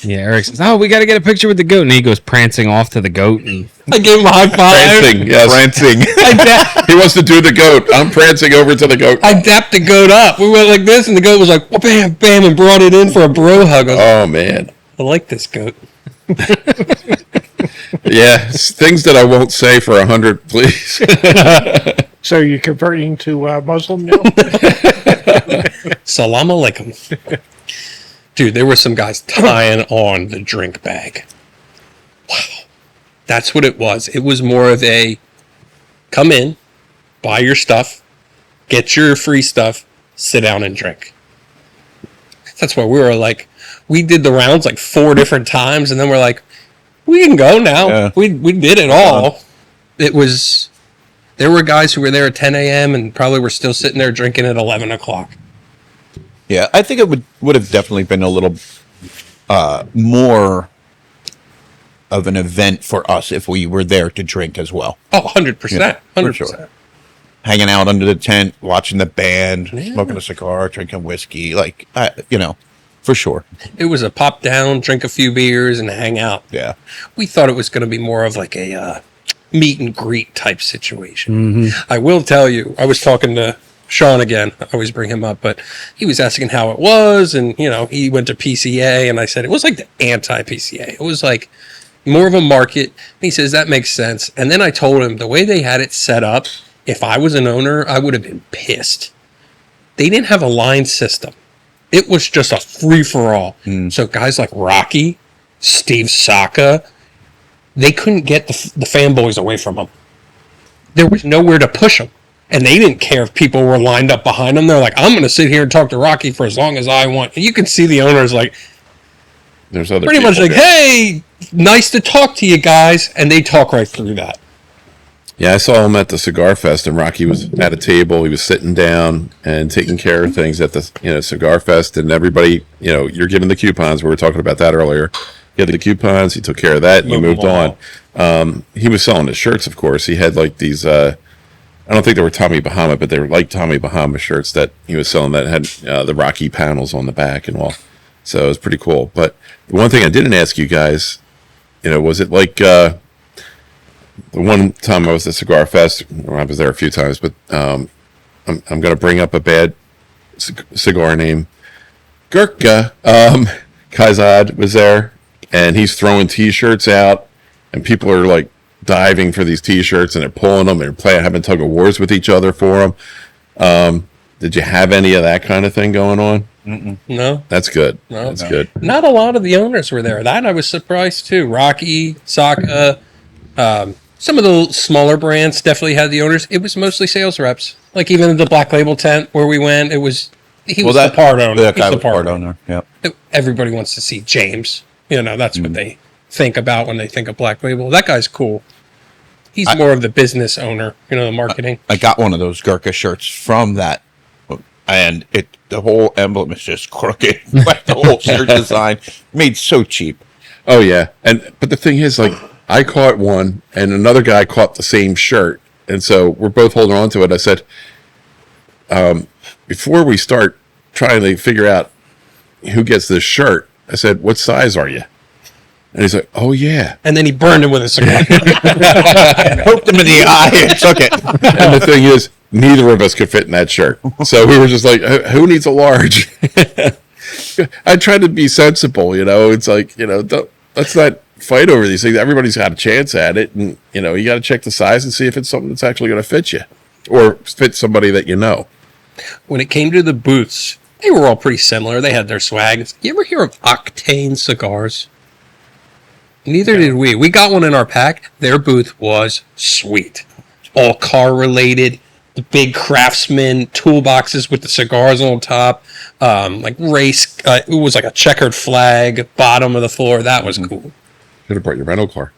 Yeah, Eric says, "Oh, we got to get a picture with the goat," and he goes prancing off to the goat. And I gave him a high five. Prancing, yes. Prancing. He wants to do the goat. I'm prancing over to the goat. I dapped the goat up. We went like this, and the goat was like, bam, bam, and brought it in for a bro hug. I was like, Oh, man. I like this goat. Yeah, things that I won't say for 100, please. So you're converting to Muslim now? Salam alaikum. Dude, there were some guys tying on the drink bag. Wow. That's what it was. It was more of a come in, buy your stuff, get your free stuff, sit down and drink. That's why we were like, we did the rounds like 4 different times, and then we're like, we can go now. Yeah. We did it all. It was, there were guys who were there at 10 a.m. and probably were still sitting there drinking at 11 o'clock. Yeah, I think it would have definitely been a little more of an event for us if we were there to drink as well. Oh, 100%. Yeah, for 100%. sure. Hanging out under the tent, watching the band, smoking a cigar, drinking whiskey, for sure. It was a pop down, drink a few beers, and hang out. Yeah. We thought it was going to be more of like a meet and greet type situation. I will tell you, I was talking to Sean again. I always bring him up, but he was asking how it was, and he went to PCA, and I said it was like the anti-PCA. It was like more of a market. And he says that makes sense. And then I told him the way they had it set up, if I was an owner, I would have been pissed. They didn't have a line system. It was just a free-for-all. So guys like Rocky, Steve Saka, they couldn't get the fanboys away from them. There was nowhere to push them. And they didn't care if people were lined up behind them. They're like, I'm going to sit here and talk to Rocky for as long as I want. And you can see the owners like, There's other pretty much people like, there. hey, nice to talk to you guys. And they talk right through that. Yeah, I saw him at the Cigarfest, and Rocky was at a table. He was sitting down and taking care of things at the Cigarfest, and everybody, you're giving the coupons. We were talking about that earlier. He had the coupons. He took care of that, and he moved on. He was selling his shirts, of course. He had like these. I don't think they were Tommy Bahama, but they were like Tommy Bahama shirts that he was selling that had the Rocky panels on the back and all. So it was pretty cool. But the one thing I didn't ask you guys, was it like the one time I was at Cigar Fest? I was there a few times, but I'm going to bring up a bad cigar name. Gurkha. Kaizad was there, and he's throwing T-shirts out, and people are like diving for these T-shirts, and they're pulling them. They're having tug of wars with each other for them. Did you have any of that kind of thing going on? No. That's good. No. That's good. Not a lot of the owners were there. That I was surprised too. Rocky, Saka, some of the smaller brands definitely had the owners. It was mostly sales reps. Like even the Black Label tent where we went, he was the part owner. That guy was the part owner. Yep. Everybody wants to see James. That's what they think about when they think of Black Label. That guy's cool. He's more of the business owner, the marketing. I got one of those Gurkha shirts from that, and the whole emblem is just crooked. Like the whole shirt design made so cheap. Oh yeah, but the thing is, like, I caught one, and another guy caught the same shirt, and so we're both holding on to it. I said, before we start trying to figure out who gets this shirt, I said, "What size are you?" And he's like, "Oh yeah." And then he burned him with a cigar. Poked him in the eye and took it. And the thing is, neither of us could fit in that shirt. So we were just like, who needs a large? I tried to be sensible, It's like, let's not fight over these things. Everybody's got a chance at it. And, you got to check the size and see if it's something that's actually going to fit you or fit somebody that you know. When it came to the booths, they were all pretty similar. They had their swag. You ever hear of Octane Cigars? Neither did we. We got one in our pack. Their booth was sweet. All car related. The big Craftsman toolboxes with the cigars on top. Like race. It was like a checkered flag. Bottom of the floor. That was cool. Should have brought your rental car.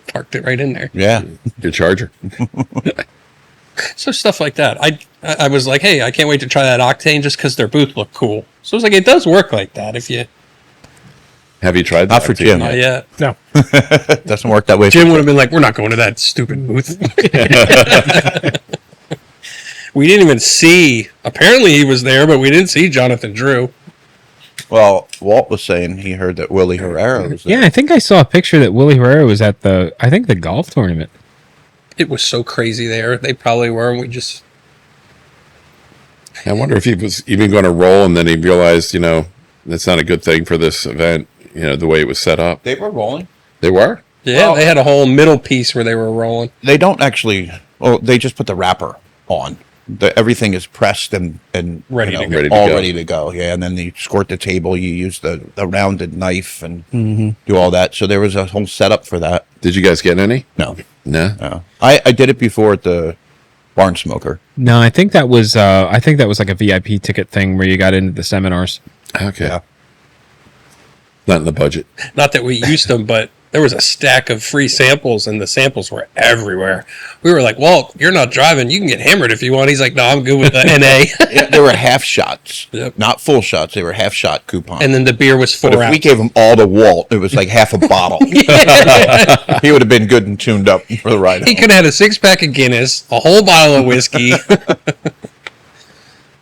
Parked it right in there. Yeah. Your Charger. So stuff like that. I was like, hey, I can't wait to try that Octane just because their booth looked cool. So I was like, it does work like that if you... Have you tried that? Not for Jim. Not yet. No. Doesn't work that way. Jim would have been like, we're not going to that stupid booth. We didn't even see, apparently he was there, but we didn't see Jonathan Drew. Well, Walt was saying he heard that Willie Herrera was there. Yeah, I think I saw a picture that Willie Herrera was at the golf tournament. It was so crazy there. They probably were, and we just... I wonder if he was even going to roll and then he realized, that's not a good thing for this event, the way it was set up. They were rolling. They were? Yeah, they had a whole middle piece where they were rolling. They don't actually... Well, they just put the wrapper on. Everything is pressed and Ready to go. Ready to go. Yeah, and then you squirt the table. You use the rounded knife and do all that. So there was a whole setup for that. Did you guys get any? No. No? I did it before at the Barn Smoker. No, I think that was like a VIP ticket thing where you got into the seminars. Okay. Yeah. Not in the budget. Not that we used them, but there was a stack of free samples, and the samples were everywhere. We were like, Walt, you're not driving. You can get hammered if you want. He's like, no, I'm good with the NA. Yeah, they were half shots. Yep. Not full shots. They were half shot coupons. And then the beer was 4 but if ounces. we gave him all to Walt, it was like half a bottle. He would have been good and tuned up for the ride He home. could have had a 6-pack of Guinness, a whole bottle of whiskey.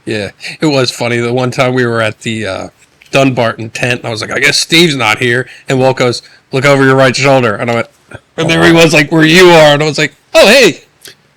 Yeah, it was funny. The one time we were at the Dunbarton tent, and I was like, I guess Steve's not here. And Walt goes, look over your right shoulder. And I went, and there he was, like, where you are. And I was like, oh, hey.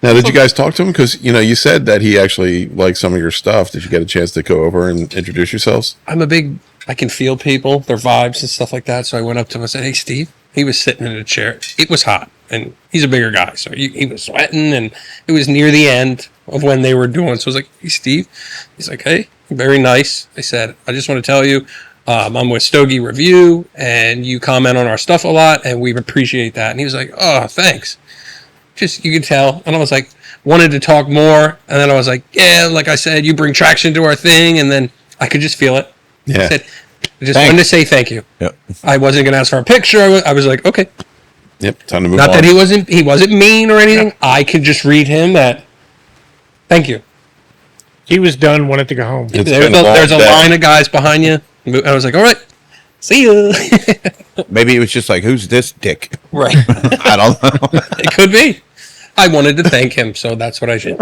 Now, did you guys talk to him? Because, you said that he actually liked some of your stuff. Did you get a chance to go over and introduce yourselves? I can feel people, their vibes and stuff like that. So I went up to him and said, hey, Steve. He was sitting in a chair. It was hot, and he's a bigger guy. So he was sweating, and it was near the end of when they were doing. So I was like, hey, Steve. He's like, hey, very nice. I said, I just want to tell you, I'm with Stogie Review, and you comment on our stuff a lot, and we appreciate that. And he was like, oh, thanks. Just, you could tell. And I was like, wanted to talk more. And then I was like, yeah, like I said, you bring traction to our thing. And then I could just feel it. Yeah. I said, I just wanted to say thank you. Yep. I wasn't going to ask for a picture. I was like, okay. Yep, time to move Not on. that he wasn't mean or anything. I could just read him that. Thank you. He was done, wanted to go home. It's There's been a long there's a day. line of guys behind you. I was like, all right, see you. Maybe it was just like, who's this dick? Right. I don't know. It could be. I wanted to thank him, so that's what I did.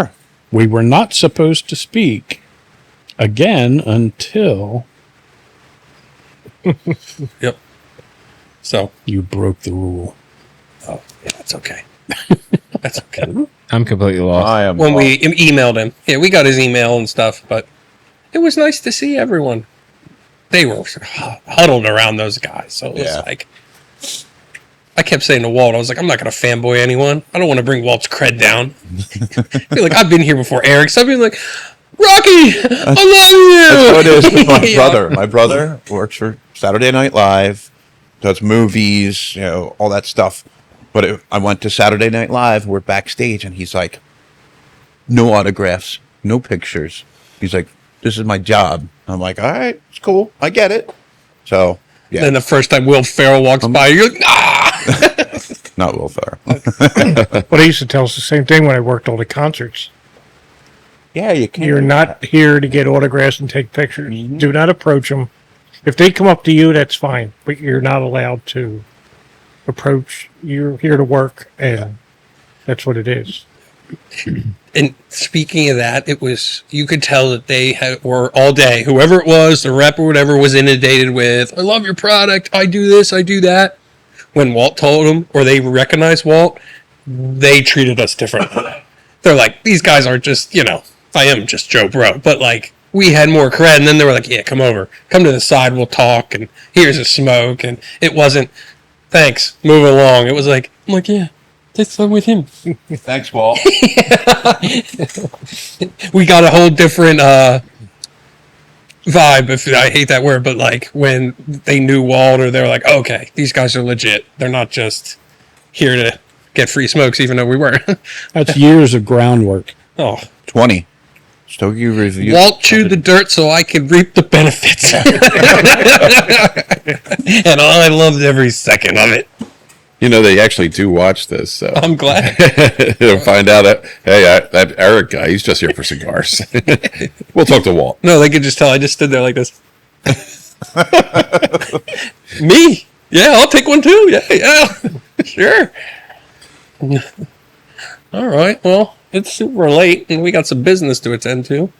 We were not supposed to speak again until Yep. So, you broke the rule. oh, yeah, that's okay. That's okay. I'm completely lost. I am. When we emailed him, yeah, we got his email and stuff, but it was nice to see everyone. They were huddled around those guys, so it was Yeah. like, I kept saying to Walt, I was like, I'm not going to fanboy anyone. I don't want to bring Walt's cred down. I feel like I've been here before Eric, so I've been like, Rocky, I love you. That's what it is with my Yeah. brother. My brother works for Saturday Night Live, does movies, all that stuff. But I went to Saturday Night Live, we're backstage, and he's like, no autographs, no pictures. He's like, this is my job. I'm like, all right, it's cool. I get it. So, yeah, Then the first time Will Ferrell walks by, you're like, nah. not Will Ferrell. But he used to tell us the same thing when I worked all the concerts. Yeah, you can't. You're not here to get autographs and take pictures. Do not approach them. If they come up to you, that's fine. But you're not allowed to approach. You're here to work, and that's what it is. And speaking of that, it was, you could tell that they were all day, whoever it was, the rep or whatever, was inundated with, I love your product, I do this, I do that. When Walt told them, or they recognized Walt, they treated us differently. They're like, these guys aren't just, I am just Joe Bro, but like, we had more cred, and then they were like, yeah, come over, come to the side, we'll talk, and here's a smoke, and it wasn't, thanks, move along. It was like, I'm like, yeah, that's with him. Thanks, Walt. We got a whole different vibe, if I hate that word, but like when they knew Walt, or they're like, okay, these guys are legit. They're not just here to get free smokes, even though we were. That's years of groundwork. Oh, 20. Stogie review. Walt chewed the dirt so I could reap the benefits. And I loved every second of it. They actually do watch this, so I'm glad. they'll find out that, hey, that Eric guy, he's just here for cigars. We'll talk to Walt. No, they could just tell I just stood there like this. Me? Yeah, I'll take one too. Yeah. Sure. All right. Well, it's super late and we got some business to attend to.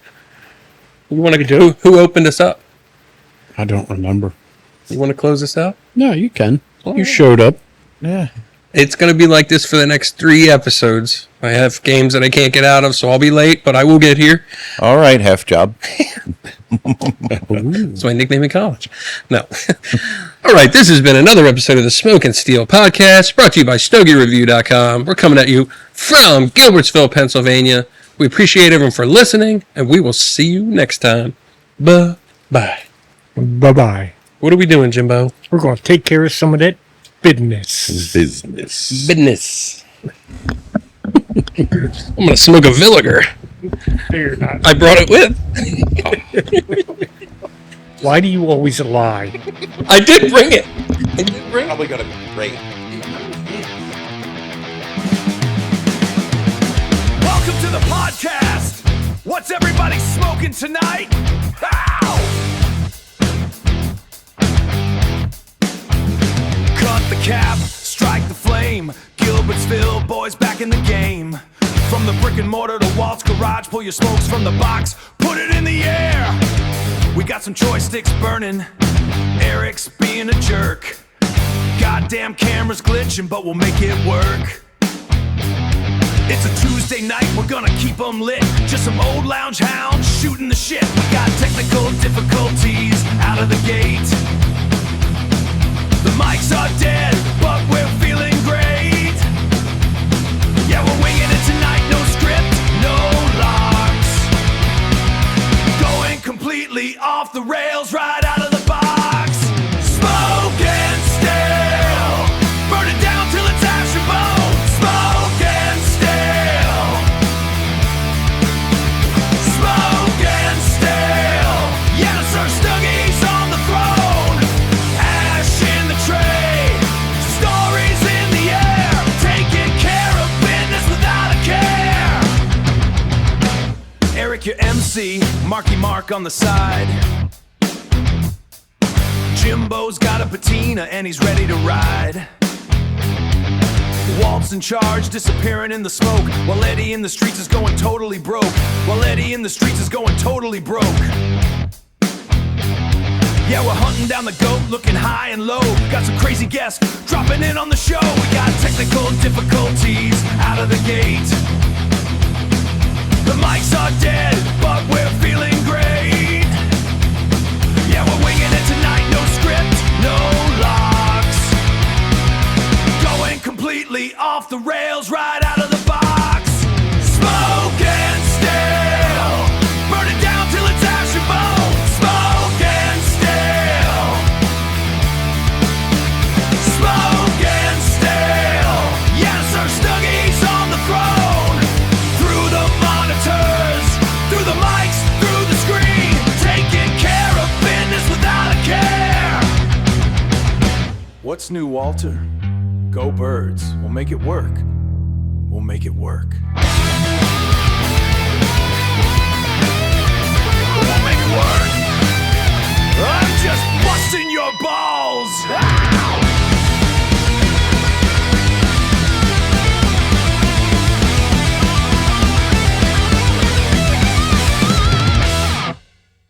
You want to do? Who opened us up? I don't remember. You want to close this out? No, you can. Oh. You showed up. Yeah. It's going to be like this for the next 3 episodes. I have games that I can't get out of, so I'll be late, but I will get here. All right, half job. That's my nickname in college. No. All right, this has been another episode of the Smoke and Steel podcast, brought to you by StogieReview.com. We're coming at you from Gilbertsville, Pennsylvania. We appreciate everyone for listening, and we will see you next time. Bye-bye. Bye-bye. What are we doing, Jimbo? We're going to take care of some of that business. Business. I'm going to smoke a Villiger. You're not. I brought it with. Why do you always lie? I did bring it. I did bring it. Probably gonna be great. Welcome to the podcast. What's everybody smoking tonight? Ow! Cut the cap, strike the flame. Gilbertsville boys back in the game. From the brick and mortar to Walt's garage, pull your smokes from the box, put it in the air. We got some choice sticks burning. Eric's being a jerk. Goddamn camera's glitching, but we'll make it work. It's a Tuesday night, we're gonna keep them lit. Just some old lounge hounds shooting the shit. We got technical difficulties out of the gate. The mics are dead, but we're feeling great. Yeah, we're winging it tonight, no script, no locks. Going completely off the rails right out of the box. Smoke and stale, burn it down till it's ash and bone. Smoke and stale, smoke and stale. Yeah, Sir Stoogie's on the throne. Ash in the tray, stories in the air. Eric, your MC, Marky Mark on the side. Jimbo's got a patina and he's ready to ride. Walt's in charge, disappearing in the smoke, while Eddie in the streets is going totally broke. While Eddie in the streets is going totally broke. Yeah, we're hunting down the goat, looking high and low. Got some crazy guests dropping in on the show. We got technical difficulties out of the gate. The mics are dead, but we're feeling great. Yeah, we're winging it tonight, no script, no locks. Going completely off the rails, right out of the box. Smoke and stale, burn it down till it's ash and bone. Smoke and stale, smoke and stale. Yes, our Stougie's on the throne. Through the monitors, through the mics, through the screen, taking care of business without a care. What's new, Walter? Go Birds. We'll make it work. We'll make it work.